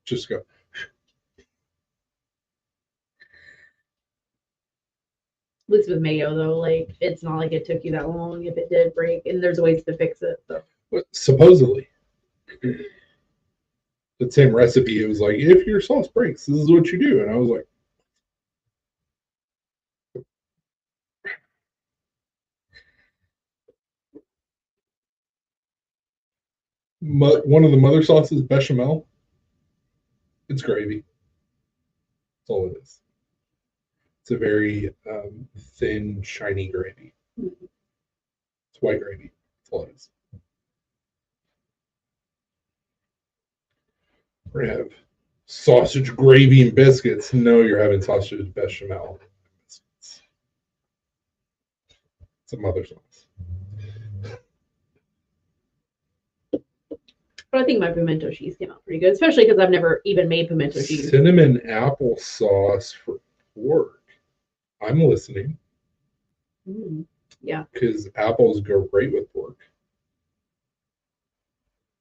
just go. At least with mayo though, like it's not like it took you that long if it did break, and there's ways to fix it. So But supposedly, the same recipe, it was like, if your sauce breaks, this is what you do. And I was like, one of the mother sauces, bechamel, it's gravy. That's all it is. It's a very thin, shiny gravy. It's white gravy. That's all it is. We're gonna have sausage gravy and biscuits. No, you're having sausage bechamel. It's a mother sauce. but I think my pimento cheese came out pretty good, especially because I've never even made pimento cheese. Cinnamon applesauce for pork. I'm listening. Yeah. Because apples go great with pork.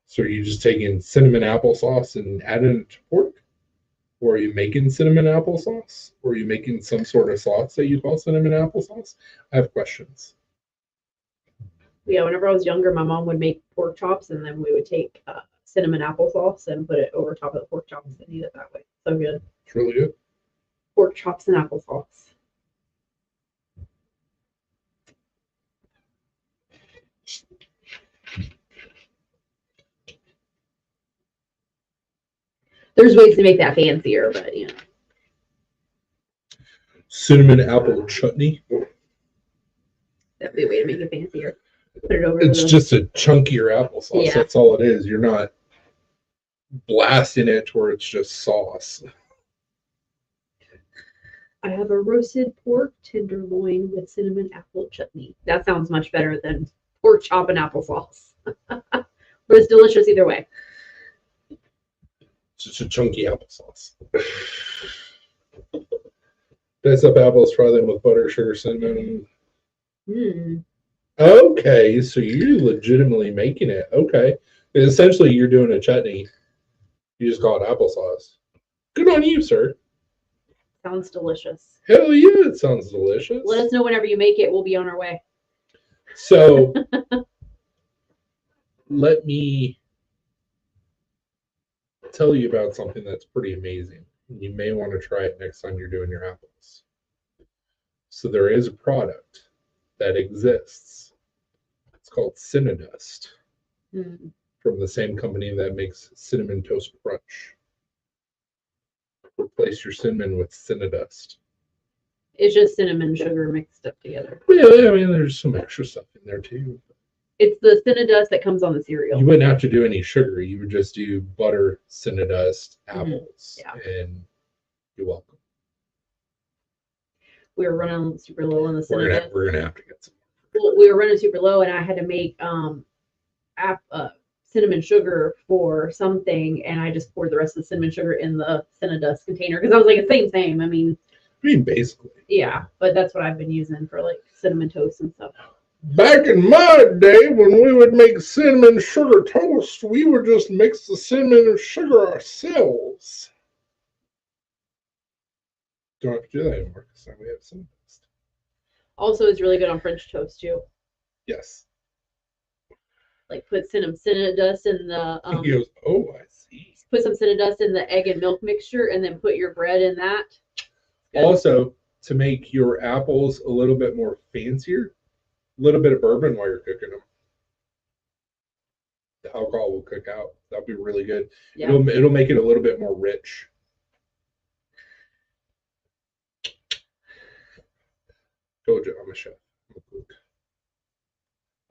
So are you just taking cinnamon applesauce and adding it to pork? Or are you making cinnamon applesauce? Or are you making some sort of sauce that you call cinnamon applesauce? I have questions. Yeah, whenever I was younger, my mom would make pork chops, and then we would take cinnamon applesauce and put it over top of the pork chops and eat it that way. So good. It's really good. Pork chops and applesauce. There's ways to make that fancier, but you know. Cinnamon apple chutney. That'd be a way to make it fancier. Put it over. It's just a chunkier applesauce. Yeah. That's all it is. You're not blasting it to where it's just sauce. I have a roasted pork tenderloin with cinnamon apple chutney. That sounds much better than pork chop and applesauce. But it's delicious either way. It's just a chunky applesauce. Dice up apples, fry them with butter, sugar, cinnamon. Okay, so you're legitimately making it. Okay. Essentially, you're doing a chutney. You just call it applesauce. Good on you, sir. Sounds delicious. Hell yeah, it sounds delicious. Let us know whenever you make it. We'll be on our way. So, let me tell you about something that's pretty amazing. You may want to try it next time you're doing your apples. So, there is a product that exists. It's called Cinnadust from the same company that makes Cinnamon Toast Crunch. Replace your cinnamon with Cinnadust. It's just cinnamon sugar mixed up together. Yeah, I mean, there's some extra stuff in there too. It's the Cinnadust that comes on the cereal. You wouldn't have to do any sugar. You would just do butter, Cinnadust, apples, and you're welcome. We were running super low on the Cinnadust. We're gonna have to get some. Well, we were running super low, and I had to make cinnamon sugar for something, and I just poured the rest of the cinnamon sugar in the Cinnadust container because I was like, it's same. I mean, Basically. Yeah, but that's what I've been using for like cinnamon toast and stuff. Back in my day, when we would make cinnamon sugar toast, we would just mix the cinnamon and sugar ourselves. Don't have to do that anymore because now we have cinnamon toast. Also, it's really good on French toast too. Yes. Like put Cinnadust in the. He goes, oh, I see. Put some Cinnadust in the egg and milk mixture, and then put your bread in that. Good. Also, to make your apples a little bit more fancier, a little bit of bourbon while you're cooking them. the alcohol will cook out. That'll be really good. Yeah. It'll make it a little bit more rich. Told you, I'm a chef. I'm a cook.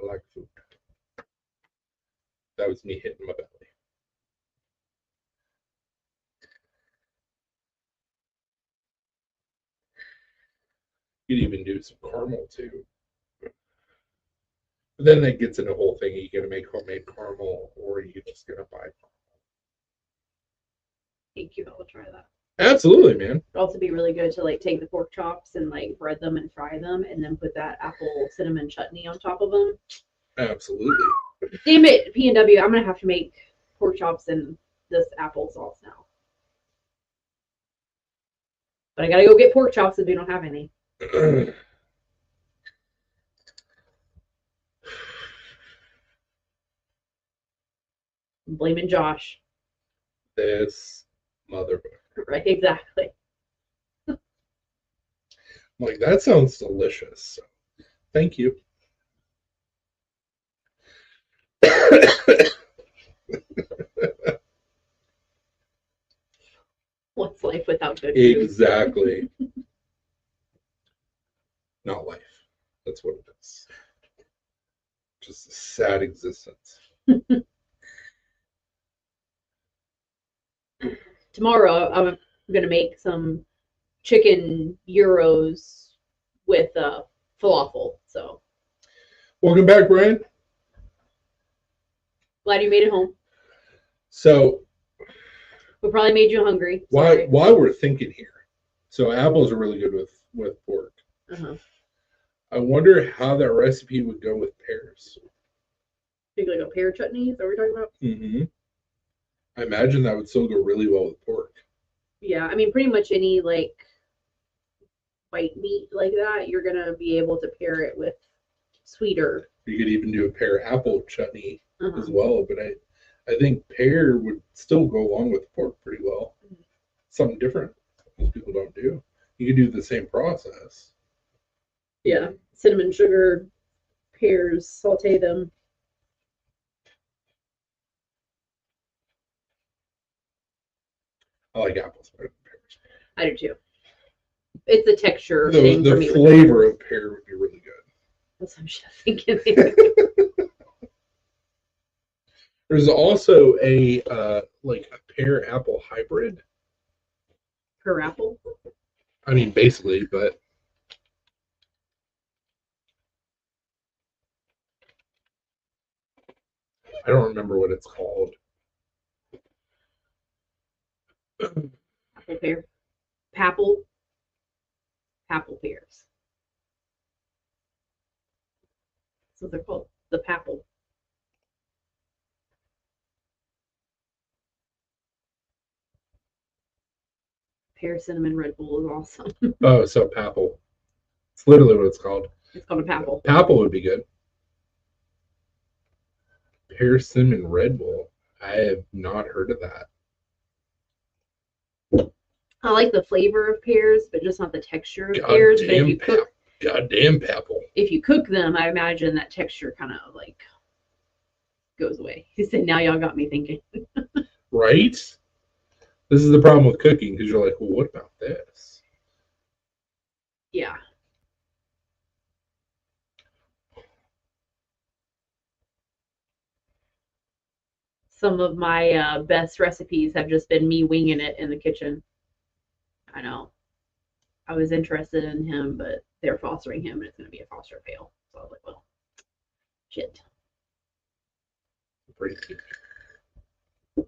I like food. That was me hitting my belly. You could even do some caramel too. But then that gets into the whole thing. Are you gonna make homemade caramel or are you just gonna buy caramel? Thank you. I will try that. Absolutely, man. It'd also be really good to like take the pork chops and like bread them and fry them and then put that apple cinnamon chutney on top of them. Absolutely. Damn it, P&W, I'm gonna have to make pork chops and this apple sauce now. But I gotta go get pork chops if we don't have any. I'm blaming Josh. This motherfucker. Right, exactly. I'm like, that sounds delicious. So, thank you. What's life without good food? Exactly. Not life. That's what it is. Just a sad existence. Tomorrow, I'm gonna make some chicken gyros with falafel. So Welcome back, Brian. glad you made it home. So We probably made you hungry. while we're thinking here, so apples are really good with pork. Uh-huh. I wonder how that recipe would go with pears. Think like a pear chutney? Is that what we're talking about? Mm-hmm. I imagine that would still go really well with pork. Yeah, I mean, pretty much any like white meat like that, you're gonna be able to pair it with sweeter. You could even do a pear apple chutney Uh-huh. as well, but I think pear would still go along with pork pretty well. Mhm. Something different most people don't do. You could do the same process. Yeah, cinnamon, sugar, pears, saute them. I like apples better than pears. I do too. It's a texture thing The for me. flavor of pear would be really good. That's what I'm just thinking. There's also a like a pear apple hybrid. Per apple. I mean, basically, but I don't remember what it's called. Apple pear. Papple. Papple pears. That's what they're called. The papple. Pear cinnamon Red Bull is awesome. Oh, so papple. It's literally what it's called. It's called a papple. Papple would be good. Pear cinnamon Red Bull. I have not heard of that. I like the flavor of pears, but just not the texture of pears. But Goddamn papple. if you cook them, I imagine that texture kind of like goes away. He said, "Now y'all got me thinking." Right? This is the problem with cooking because you're like, well, what about this? Yeah. Some of my best recipes have just been me winging it in the kitchen. I know. I was interested in him, but they're fostering him, and it's going to be a foster fail. So I was like, well, shit. Pretty good.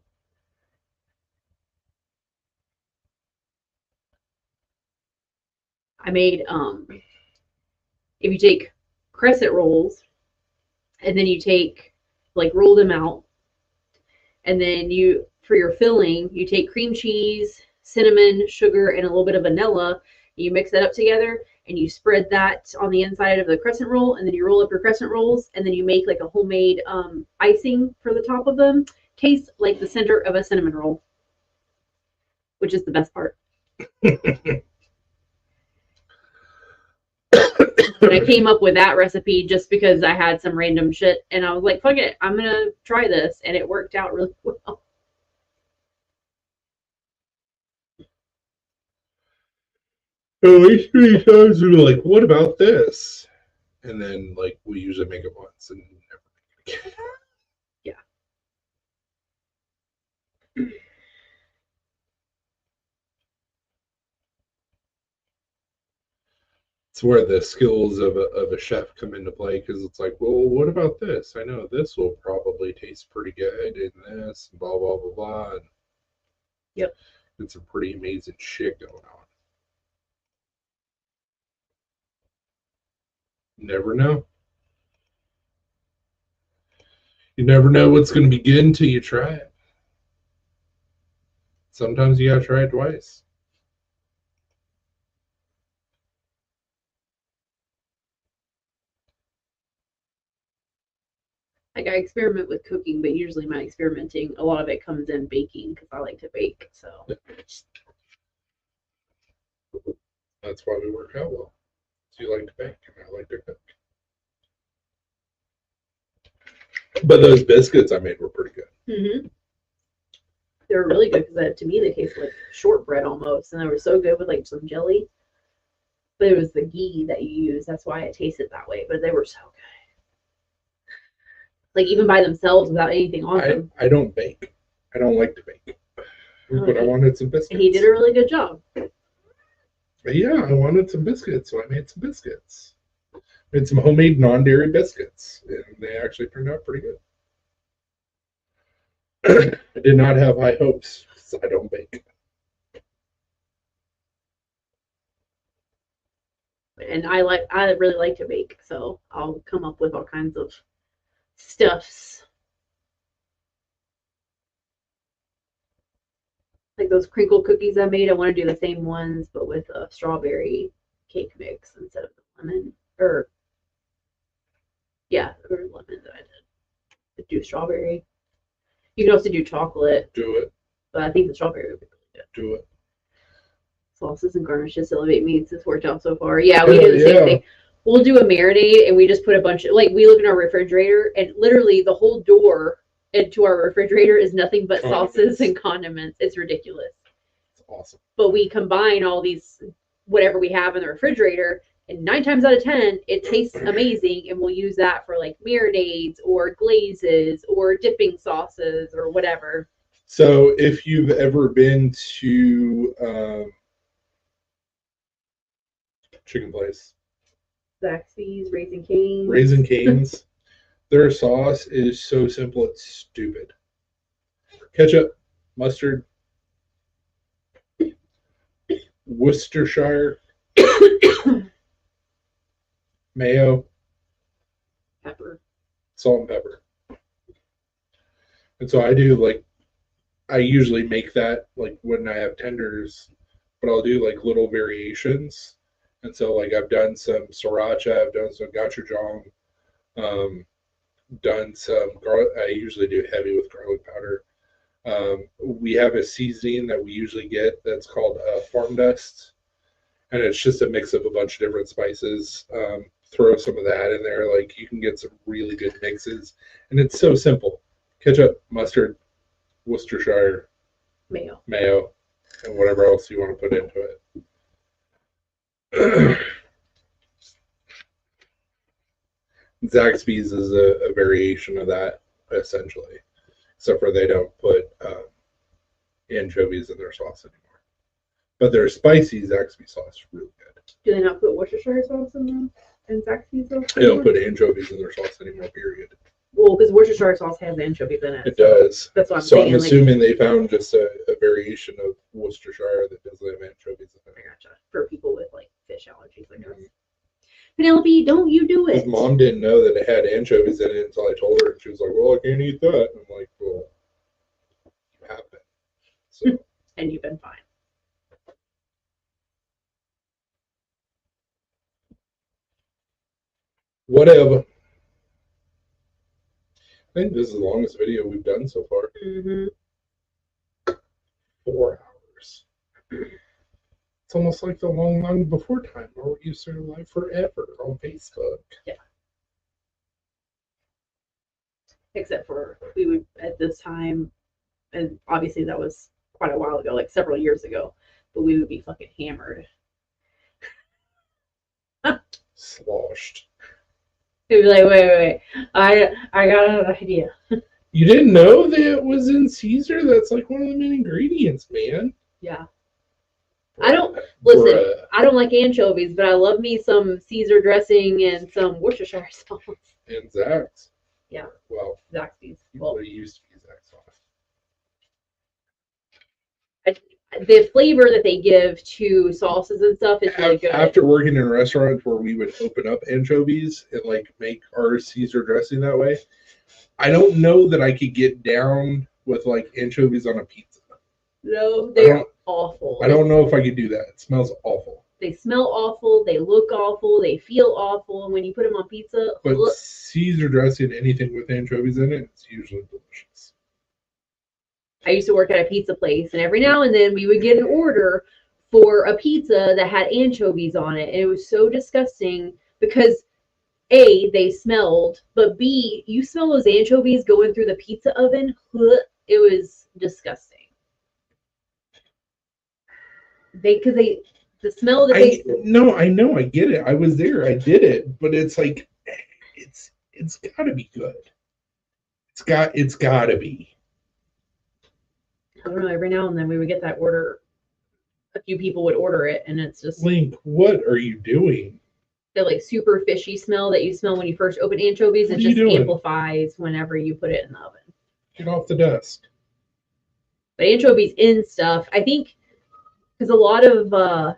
I made if you take crescent rolls and then you take like roll them out, and then you for your filling you take cream cheese, cinnamon, sugar, and a little bit of vanilla. You mix that up together and you spread that on the inside of the crescent roll, and then you roll up your crescent rolls, and then you make like a homemade icing for the top of them. Tastes like the center of a cinnamon roll, which is the best part. And I came up with that recipe just because I had some random shit, and I was like, "Fuck it, I'm gonna try this," and it worked out really well. At least 3 times we were like, what about this? And then like we usually make it once and never make it again. It's where the skills of a chef come into play because it's like, well, what about this? I know this will probably taste pretty good in this, blah blah blah blah. And Yep. It's some pretty amazing shit going on. Never know. You never know what's going to be good until you try it. Sometimes you gotta try it twice. Like I experiment with cooking, but usually my experimenting, a lot of it comes in baking because I like to bake. So That's why we work out well. So you like to bake, and I like to cook. But those biscuits I made were pretty good. they were really good because to me they tasted like shortbread almost, and they were so good with like some jelly. But it was the ghee that you use. That's why it tasted that way. But they were so good. Like even by themselves without anything on them. I don't bake. I don't like to bake. But I wanted some biscuits. And he did a really good job. But yeah, I wanted some biscuits, so I made some biscuits. Made some homemade non-dairy biscuits, and they actually turned out pretty good. I did not have high hopes, so I don't bake. And I really like to bake, so I'll come up with all kinds of stuffs. Like those crinkle cookies I made, I want to do the same ones, but with a strawberry cake mix instead of the lemon. Or lemon that I did. Do strawberry. You can also do chocolate. Do it. But I think the strawberry would be really good. Do it. Sauces and garnishes, elevate meats. It's worked out so far. Yeah, we do the same thing. We'll do a marinade, and we just put a bunch of, like, we look in our refrigerator, and literally the whole door into our refrigerator is nothing but sauces and condiments. It's ridiculous. It's awesome. But we combine all these, whatever we have in the refrigerator, and 9 times out of 10, it tastes amazing, and we'll use that for like marinades or glazes or dipping sauces or whatever. So if you've ever been to chicken place, Zaxby's, Raising Cane's. Raising Cane's, their sauce is so simple it's stupid. Ketchup, mustard, Worcestershire, mayo, Pepper. salt and pepper. And so I usually make that like when I have tenders, but I'll do like little variations. And so like I've done some sriracha, I've done some gochujang, done some garlic. I usually do heavy with garlic powder. We have a seasoning that we usually get that's called farm dust, and it's just a mix of a bunch of different spices. Throw some of that in there. Like you can get some really good mixes, and it's so simple: ketchup, mustard, Worcestershire, mayo, and whatever else you want to put into it. Zaxby's is a variation of that, essentially, except for they don't put anchovies in their sauce anymore. But their spicy Zaxby sauce is really good. Do they not put Worcestershire sauce in them? And Zaxby's sauce? They don't put anchovies in their sauce anymore, period. Well, because Worcestershire sauce has anchovies in it. It does. That's what I'm so saying. I'm assuming they found just a variation of Worcestershire that doesn't have anchovies in it. Gotcha. For people with like fish allergies like us. Penelope, don't you do it. His mom didn't know that it had anchovies in it until I told her, and she was like, "Well, I can't eat that." And I'm like, "Well, you have been." So. And you've been fine. Whatever. I think this is the longest video we've done so far. Mm-hmm. 4 hours. It's It's almost like the long before time where we used to live forever on Facebook. Except for we would at this time, and obviously that was quite a while ago, like several years ago, but we would be fucking hammered. Sloshed. We'd be like, wait, I got an idea. You didn't know that it was in Caesar? That's like one of the main ingredients, man. Yeah. I don't listen. Bruh. I don't like anchovies, but I love me some Caesar dressing and some Worcestershire sauce. And Zach's. Yeah. Well, Zaxby's. well, it used to be Zach's sauce. The flavor that they give to sauces and stuff is really good. After working in restaurants where we would open up anchovies and like make our Caesar dressing that way, I don't know that I could get down with like anchovies on a pizza. No, they're awful. I don't know if I could do that. It smells awful. They smell awful. They look awful. They feel awful. And when you put them on pizza, But look, Caesar dressing, anything with anchovies in it, it's usually delicious. I used to work at a pizza place, and every now and then we would get an order for a pizza that had anchovies on it. And it was so disgusting because A, they smelled, but B, you smell those anchovies going through the pizza oven. It was disgusting. The smell that they No, I know, I get it. I was there, I did it, but it's like it's gotta be good. It's gotta be. I don't know, every now and then we would get that order. A few people would order it, and it's just Link, what are you doing? the like super fishy smell that you smell when you first open anchovies. What It are you just doing? amplifies whenever you put it in the oven. Get off the desk. But anchovies in stuff, I think, because a lot of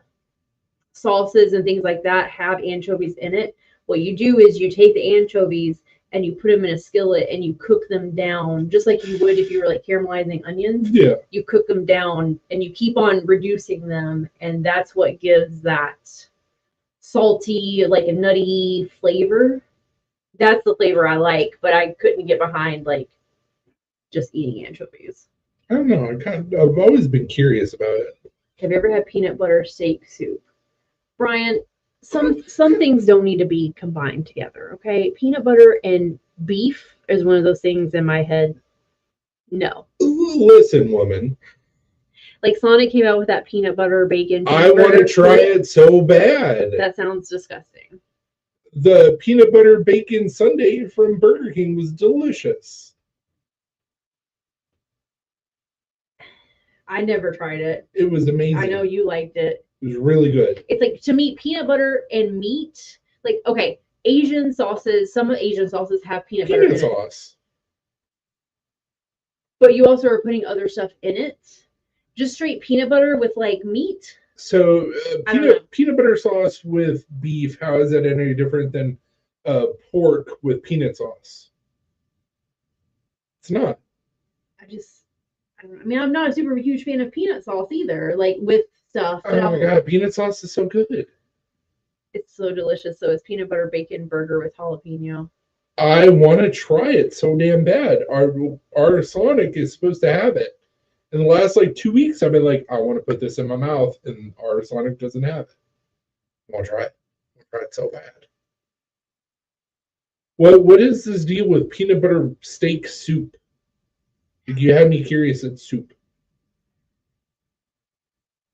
sauces and things like that have anchovies in it. What you do is you take the anchovies and you put them in a skillet and you cook them down just like you would if you were like caramelizing onions. Yeah. You cook them down and you keep on reducing them, and that's what gives that salty, like a nutty flavor. That's the flavor I like, but I couldn't get behind like just eating anchovies. I don't know. I've always been curious about it. Have you ever had peanut butter steak soup? Brian, some things don't need to be combined together, okay? Peanut butter and beef is one of those things in my head. No. Ooh, listen, woman. Like Sonic came out with that peanut butter bacon. I want to try it so bad. That sounds disgusting. The peanut butter bacon sundae from Burger King was delicious. I never tried it. It was amazing. I know you liked it. It was really good. It's like, to me, peanut butter and meat. Like, okay, Asian sauces, some Asian sauces have peanut butter in Peanut it. sauce. But you also are putting other stuff in it. Just straight peanut butter with like meat. So I don't know. peanut butter sauce with beef, how is that any different than pork with peanut sauce? It's not. I don't know. I mean, I'm not a super huge fan of peanut sauce either, like with stuff. But Oh my god, peanut sauce is so good. it's so delicious. So it's peanut butter bacon burger with jalapeno. I want to try it so damn bad. Our Sonic is supposed to have it. In the last like 2 weeks, I've been like, I want to put this in my mouth, and our Sonic doesn't have it. I want to try it. I want to try it so bad. What is this deal with peanut butter steak soup? You had me curious. It's soup.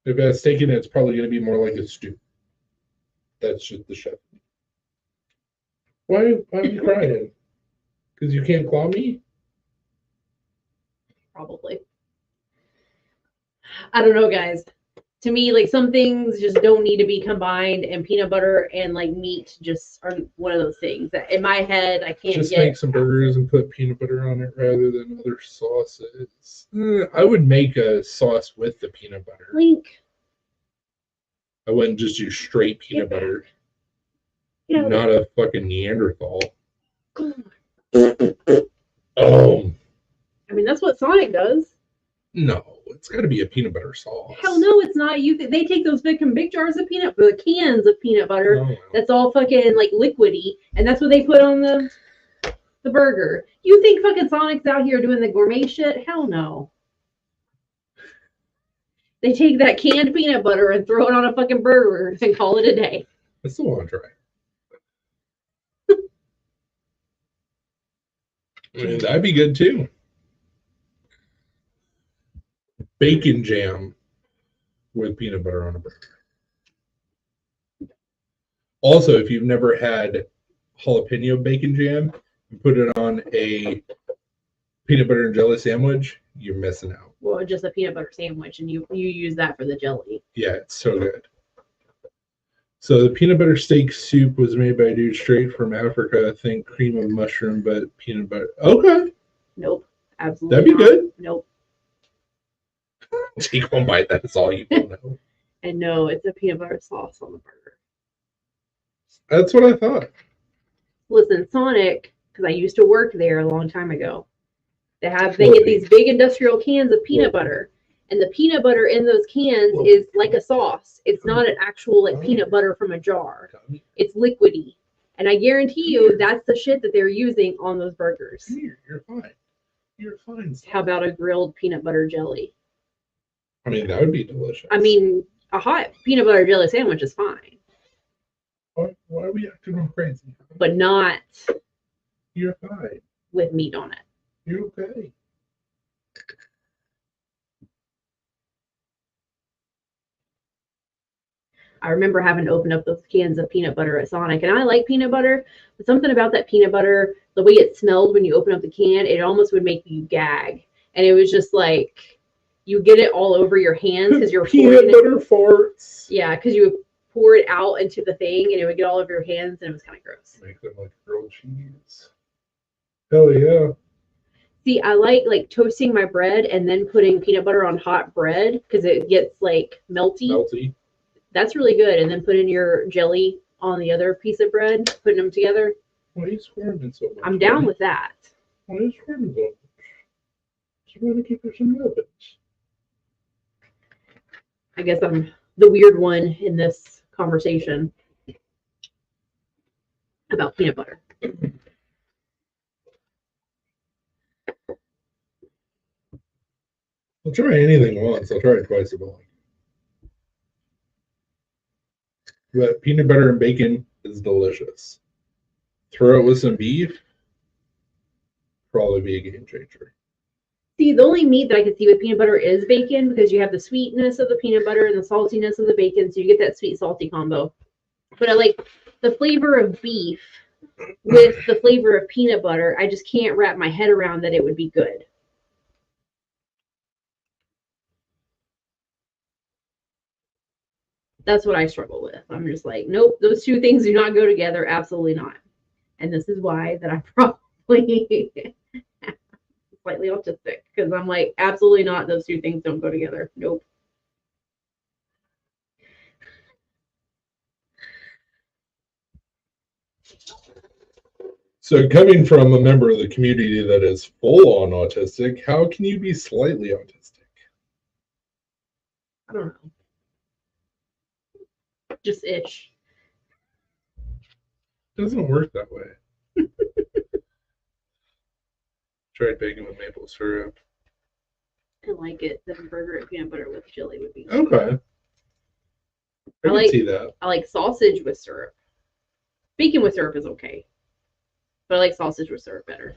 If it has steak in it, it's probably going to be more like a stew. That's just the chef. Why are you crying? Because you can't claw me? Probably. I don't know, guys. To me, like some things just don't need to be combined, and peanut butter and like meat just are one of those things that in my head I can't Just get. make some burgers and put peanut butter on it rather than other sauces. I would make a sauce with the peanut butter. Link. I wouldn't just use straight peanut butter. You know, Not a fucking Neanderthal. come on. Oh, I mean, that's what Sonic does. no. It's got to be a peanut butter sauce. Hell no, it's not. They take those big jars of peanut, the cans of peanut butter. Oh, well. That's all fucking like liquidy, and that's what they put on the burger. You think fucking Sonic's out here doing the gourmet shit? Hell no. They take that canned peanut butter and throw it on a fucking burger and call it a day. I still want to try. I mean, that'd be good too. Bacon jam with peanut butter on a burger. Also, if you've never had jalapeno bacon jam and put it on a peanut butter and jelly sandwich, you're missing out. Well, just a peanut butter sandwich, and you use that for the jelly. Yeah, it's so good. So the peanut butter steak soup was made by a dude straight from Africa. I think cream of mushroom, but peanut butter. Okay, Nope, absolutely. that'd be not. good. Nope. Take one bite. That's all you want to know. And no, it's a peanut butter sauce on the burger. That's what I thought. Listen, Sonic, because I used to work there a long time ago. They get Chloe. these big industrial cans of peanut butter, and the peanut butter in those cans Whoa. is like a sauce. It's not an actual like peanut butter from a jar. It's liquidy, and I guarantee you that's the shit that they're using on those burgers. You're fine. You're fine. How about a grilled peanut butter jelly? I mean, that would be delicious. I mean, a hot peanut butter jelly sandwich is fine, why are we acting all crazy? but not You're fine. with meat on it. You're okay. I remember having to open up those cans of peanut butter at Sonic, and I like peanut butter, but something about that peanut butter, the way it smelled when you open up the can, it almost would make you gag. And it was just like you get it all over your hands because you're peanut pouring butter farts. Yeah, because you would pour it out into the thing, and it would get all over your hands, and it was kind of gross. Make them like grilled cheese. Hell yeah. See, I like toasting my bread and then putting peanut butter on hot bread because it gets like melty. Melty. That's really good. And then put in your jelly on the other piece of bread, putting them together. Why are you squirming so much? I'm down with that. Why are you squirming so much? Just want to keep her some rabbits. I guess I'm the weird one in this conversation about peanut butter. I'll try anything once. I'll try it twice if I like it. But peanut butter and bacon is delicious. Throw it with some beef, probably be a game changer. See, the only meat that I can see with peanut butter is bacon because you have the sweetness of the peanut butter and the saltiness of the bacon, so you get that sweet salty combo. But I like the flavor of beef with the flavor of peanut butter. I just can't wrap my head around that it would be good. That's what I struggle with. I'm just like, nope, those two things do not go together. Absolutely not. And this is why that I'm probably slightly autistic because I'm like, absolutely not. Those two things don't go together. Nope. So, coming from a member of the community that is full on autistic, how can you be slightly autistic? I don't know. Just ish. Doesn't work that way. Tried bacon with maple syrup. I like it. The burger and peanut butter with chili would be. Okay. I can like- see that. I like sausage with syrup. Bacon with syrup is okay. But I like sausage with syrup better.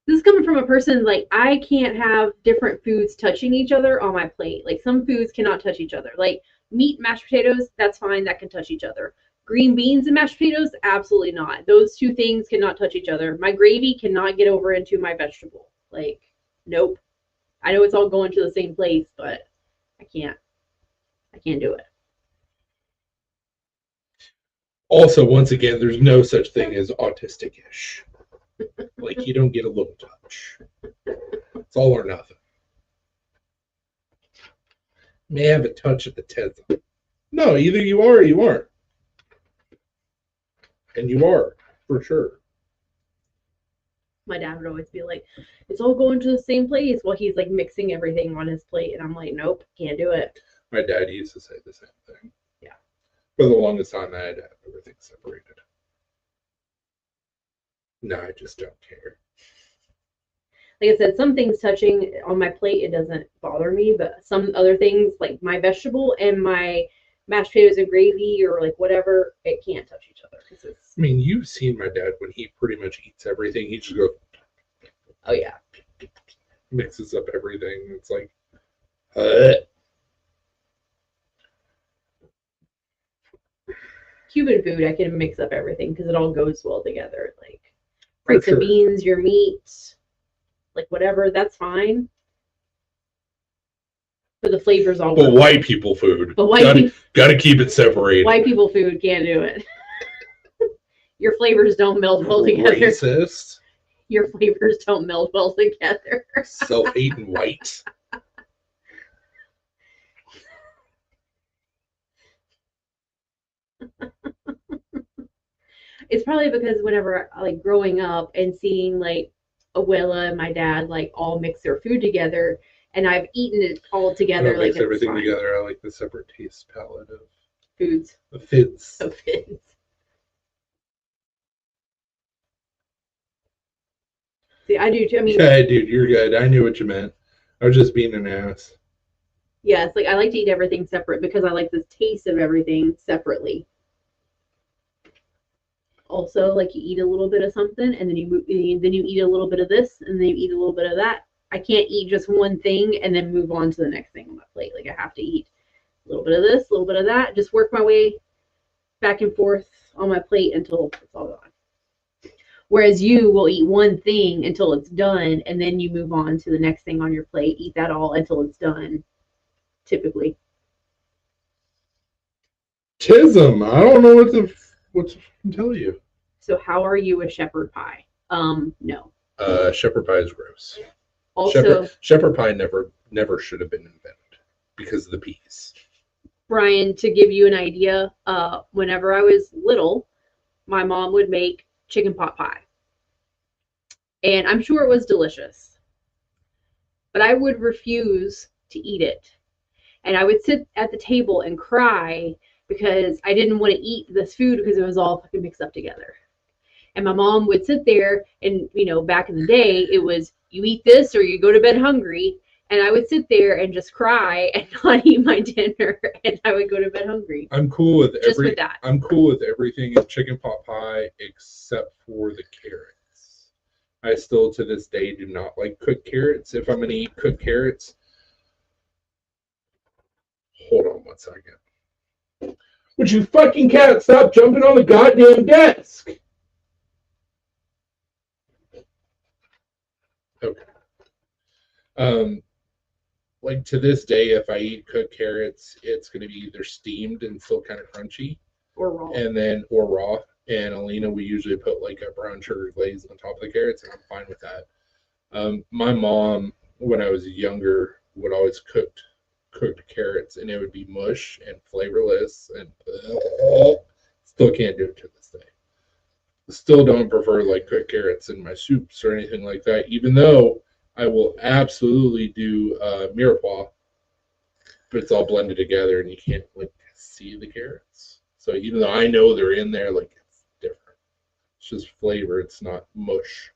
This is coming from a person like I can't have different foods touching each other on my plate. Like some foods cannot touch each other. Like meat, mashed potatoes, that's fine. That can touch each other. Green beans and mashed potatoes, absolutely not. Those two things cannot touch each other. My gravy cannot get over into my vegetable. Like, nope. I know it's all going to the same place, but I can't do it. Also, once again, there's no such thing as autistic-ish. Like, you don't get a little touch. It's all or nothing. May have a touch at the 10th. No, either you are or you aren't. And you are, for sure. My dad would always be like, it's all going to the same place while he's like mixing everything on his plate. And I'm like, nope, can't do it. My dad used to say the same thing. Yeah. For the longest time, I had to have everything separated. No, I just don't care. Like I said, some things touching on my plate, it doesn't bother me, but some other things, like my vegetable and my mashed potatoes and gravy or like whatever, it can't touch each other. 'Cause it's, I mean, you've seen my dad when he pretty much eats everything. He just goes, oh yeah. mixes up everything. It's like, uh, Cuban food, I can mix up everything because it all goes well together. Like For rice sure. and beans, your meat, like whatever, that's fine. But the flavors all but work. white people food. But white Gotta keep it separated. white people food can't do it. Your flavors don't meld well together. Racist. Your flavors don't meld well together. Self-hating white. It's probably because whenever like growing up and seeing like Abuela and my dad like all mix their food together, and I've eaten it all I together. don't Like mix it's everything fine. together. I like the separate taste palette of Foods the fits. of it. See, I do too. I mean, Yeah, dude, you're good. I knew what you meant. I was just being an ass. yes, like I like to eat everything separate because I like the taste of everything separately. Also, like you eat a little bit of something and then you eat a little bit of this and then you eat a little bit of that. I can't eat just one thing and then move on to the next thing on my plate. Like I have to eat a little bit of this, a little bit of that, just work my way back and forth on my plate until it's all gone. Whereas you will eat one thing until it's done and then you move on to the next thing on your plate, eat that all until it's done, typically. Tism. I don't know what to tell you. So how are you with shepherd pie? No. Shepherd pie is gross. Also, Shepherd pie never should have been invented because of the peas. Brian, to give you an idea, whenever I was little, my mom would make chicken pot pie. And I'm sure it was delicious. But I would refuse to eat it. And I would sit at the table and cry because I didn't want to eat this food because it was all fucking mixed up together. And my mom would sit there and, back in the day, it was you eat this or you go to bed hungry. And I would sit there and just cry and not eat my dinner, and I would go to bed hungry. I'm cool with Just with that. I'm cool with everything in chicken pot pie except for the carrots. I still to this day do not like cooked carrots. If I'm gonna eat cooked carrots, hold on 1 second. Would you fucking cat stop jumping on the goddamn desk? Okay. Like to this day, if I eat cooked carrots, it's going to be either steamed and still kind of crunchy, Or raw. or raw. And Alina, we usually put like a brown sugar glaze on top of the carrots, and I'm fine with that. My mom, when I was younger, would always cooked carrots, and it would be mush and flavorless, and still can't do it to this day. Still don't prefer like cooked carrots in my soups or anything like that, even though I will absolutely do mirepoix, but it's all blended together and you can't like see the carrots. So even though I know they're in there, like it's different. It's just flavor. It's not mush.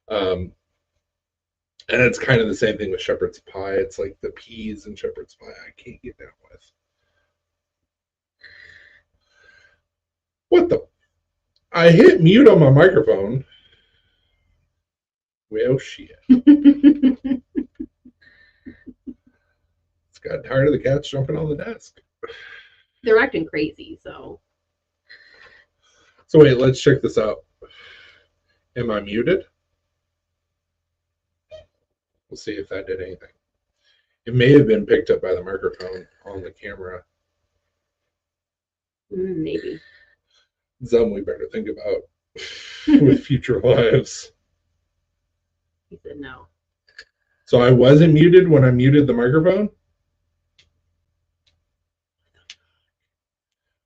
And it's kind of the same thing with shepherd's pie. It's like the peas and shepherd's pie I can't get down with. What the? I hit mute on my microphone. Well, shit. It's got tired of the cats jumping on the desk. They're acting crazy, so. So wait, let's check this out. Am I muted? We'll see if that did anything. It may have been picked up by the microphone on the camera. Maybe. Something we better think about with future lives. He said no. So I wasn't muted when I muted the microphone?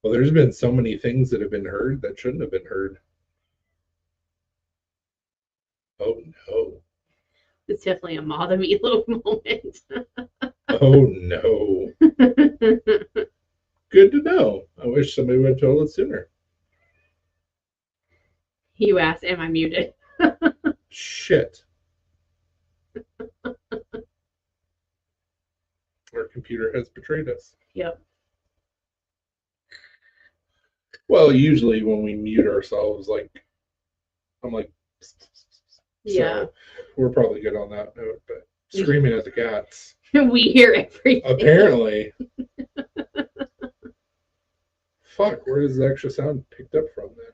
Well, there's been so many things that have been heard that shouldn't have been heard. Oh no. It's definitely a Ma the Meatloaf moment. Oh no. Good to know. I wish somebody would have told us sooner. You asked, am I muted? Shit. Our computer has betrayed us. Yep. Well, usually when we mute ourselves, like, I'm like, Yeah. so we're probably good on that note, but screaming at the cats. We hear everything. Apparently. Fuck, where does the extra sound picked up from then?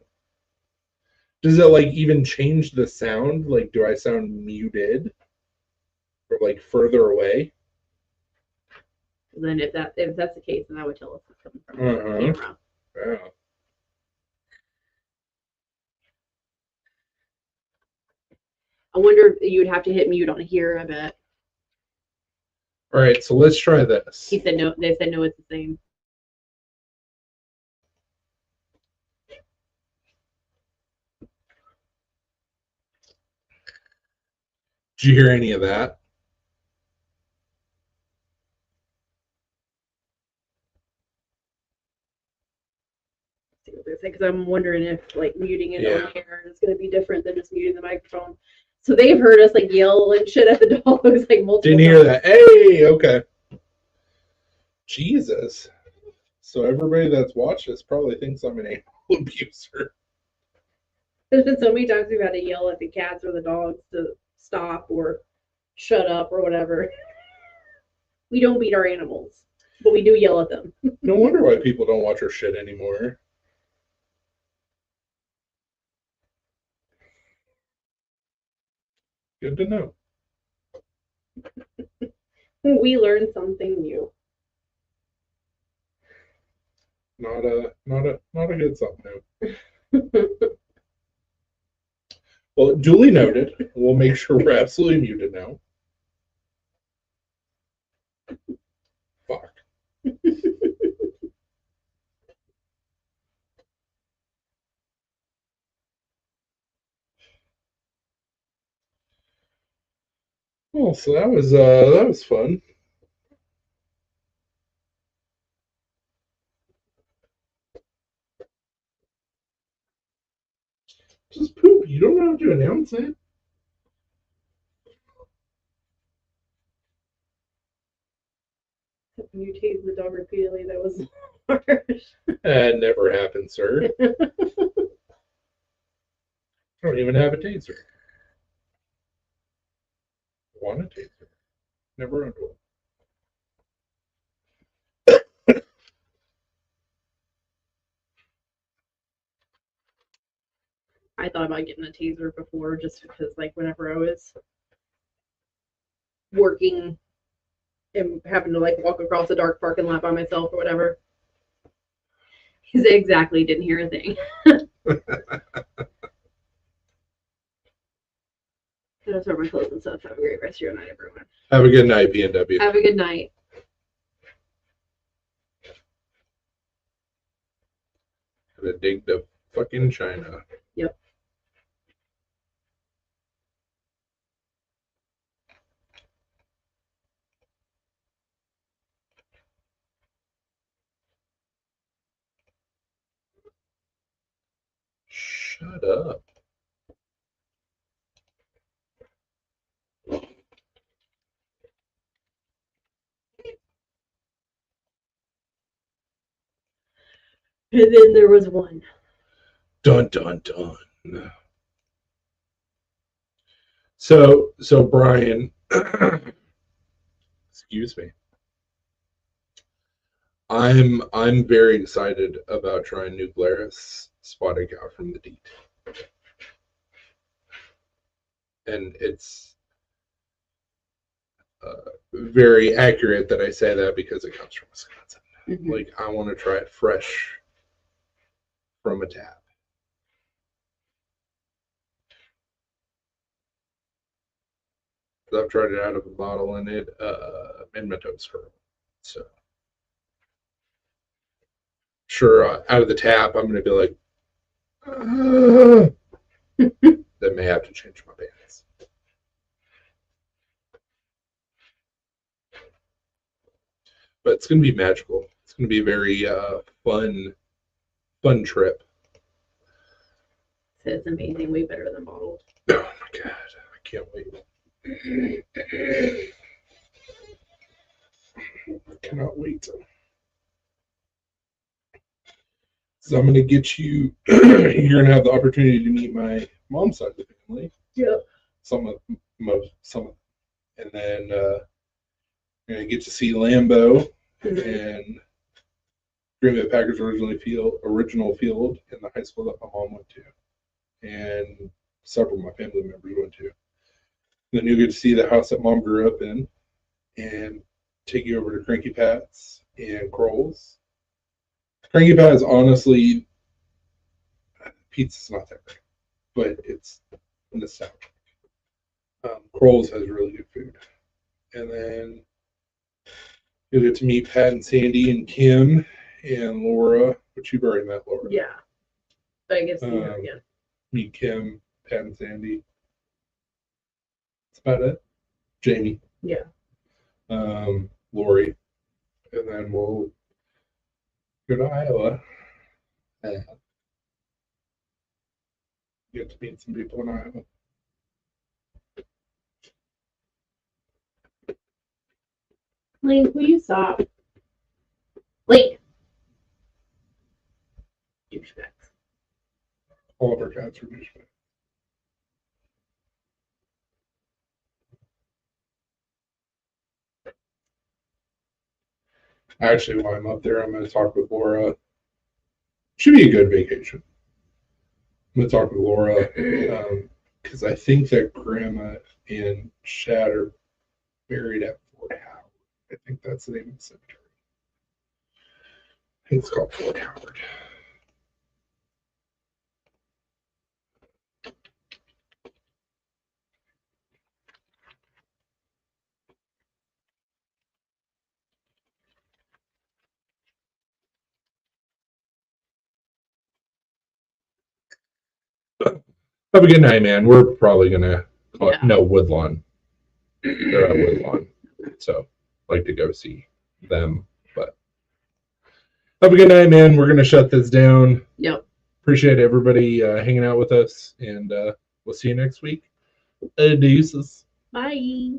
Does it like even change the sound? Like, do I sound muted? Or like further away? Then if that's the case, then that would tell us it's coming from the Uh-huh. camera. Yeah. I wonder if you'd have to hit mute on here, I bet. All right, so let's try this. He said no. They said no, it's the same. Did you hear any of that? Because I'm wondering if like muting it Yeah. on here is going to be different than just muting the microphone. So they've heard us like yell and shit at the dogs like multiple Didn't hear times. that. Hey, okay. Jesus. So everybody that's watched this probably thinks I'm an animal abuser. There's been so many times we've had to yell at the cats or the dogs to stop or shut up or whatever. We don't beat our animals, but we do yell at them. No wonder why people don't watch our shit anymore. Good to know. We learn something new. Not a good something. Well, duly noted. We'll make sure we're absolutely muted now. Fuck. Well, so that was fun. Just poop. You don't have to announce it. When you tased the dog repeatedly, that was harsh. That never happened, sir. I don't even have a taser. Want a taser? Never owned one. I thought about getting a taser before just because, like, whenever I was working and having to, like, walk across a dark parking lot by myself or whatever. Because I exactly didn't hear a thing. I'll start my clothes and stuff. Have a great rest of your night, everyone. Have a good night, B&W. Have a good night. Gotta dig the fucking China. Yep. Shut up. And then there was one. Dun dun dun. So Brian, excuse me. I'm very excited about trying New Glarus spotted cow from the DEET. And it's very accurate that I say that because it comes from Wisconsin. Mm-hmm. Like, I want to try it fresh from a tap. I've tried it out of a bottle and it made my toes curl. So, sure, out of the tap, I'm going to be like, that may have to change my pants. But it's going to be magical. It's going to be a very fun trip. It's amazing, way better than bottled. Oh my god, I can't wait. Cannot wait. So I'm going to get you, you're going to have the opportunity to meet my mom's side of the family. Yep. Some. And then you're going to get to see Lambeau and Green Bay Packers original field in the high school that my mom went to. And several of my family members went to. Then you'll get to see the house that mom grew up in and take you over to Cranky Pat's and Kroll's. Cranky Pat's, honestly, pizza's not that great, but it's nostalgic. Kroll's has really good food. And then you'll get to meet Pat and Sandy and Kim and Laura, which you've already met Laura. Yeah. But I guess you know again. Meet Kim, Pat and Sandy. That's about it. Jamie. Yeah. Lori. And then we'll go to Iowa. Get to meet some people in Iowa. Link, will you stop? Link. Douchebags. All of our cats are douchebags. Actually, while I'm up there, I'm going to talk with Laura. Should be a good vacation. I'm going to talk with Laura because I think that Grandma and Shad are buried at Fort Howard. I think that's the name of the cemetery. I think it's called Fort Howard. Have a good night, man. We're probably gonna call it, no, Woodlawn. They're at Woodlawn, so like to go see them. But have a good night, man. We're gonna shut this down. Yep. Appreciate everybody hanging out with us, and we'll see you next week. Deuces. Bye.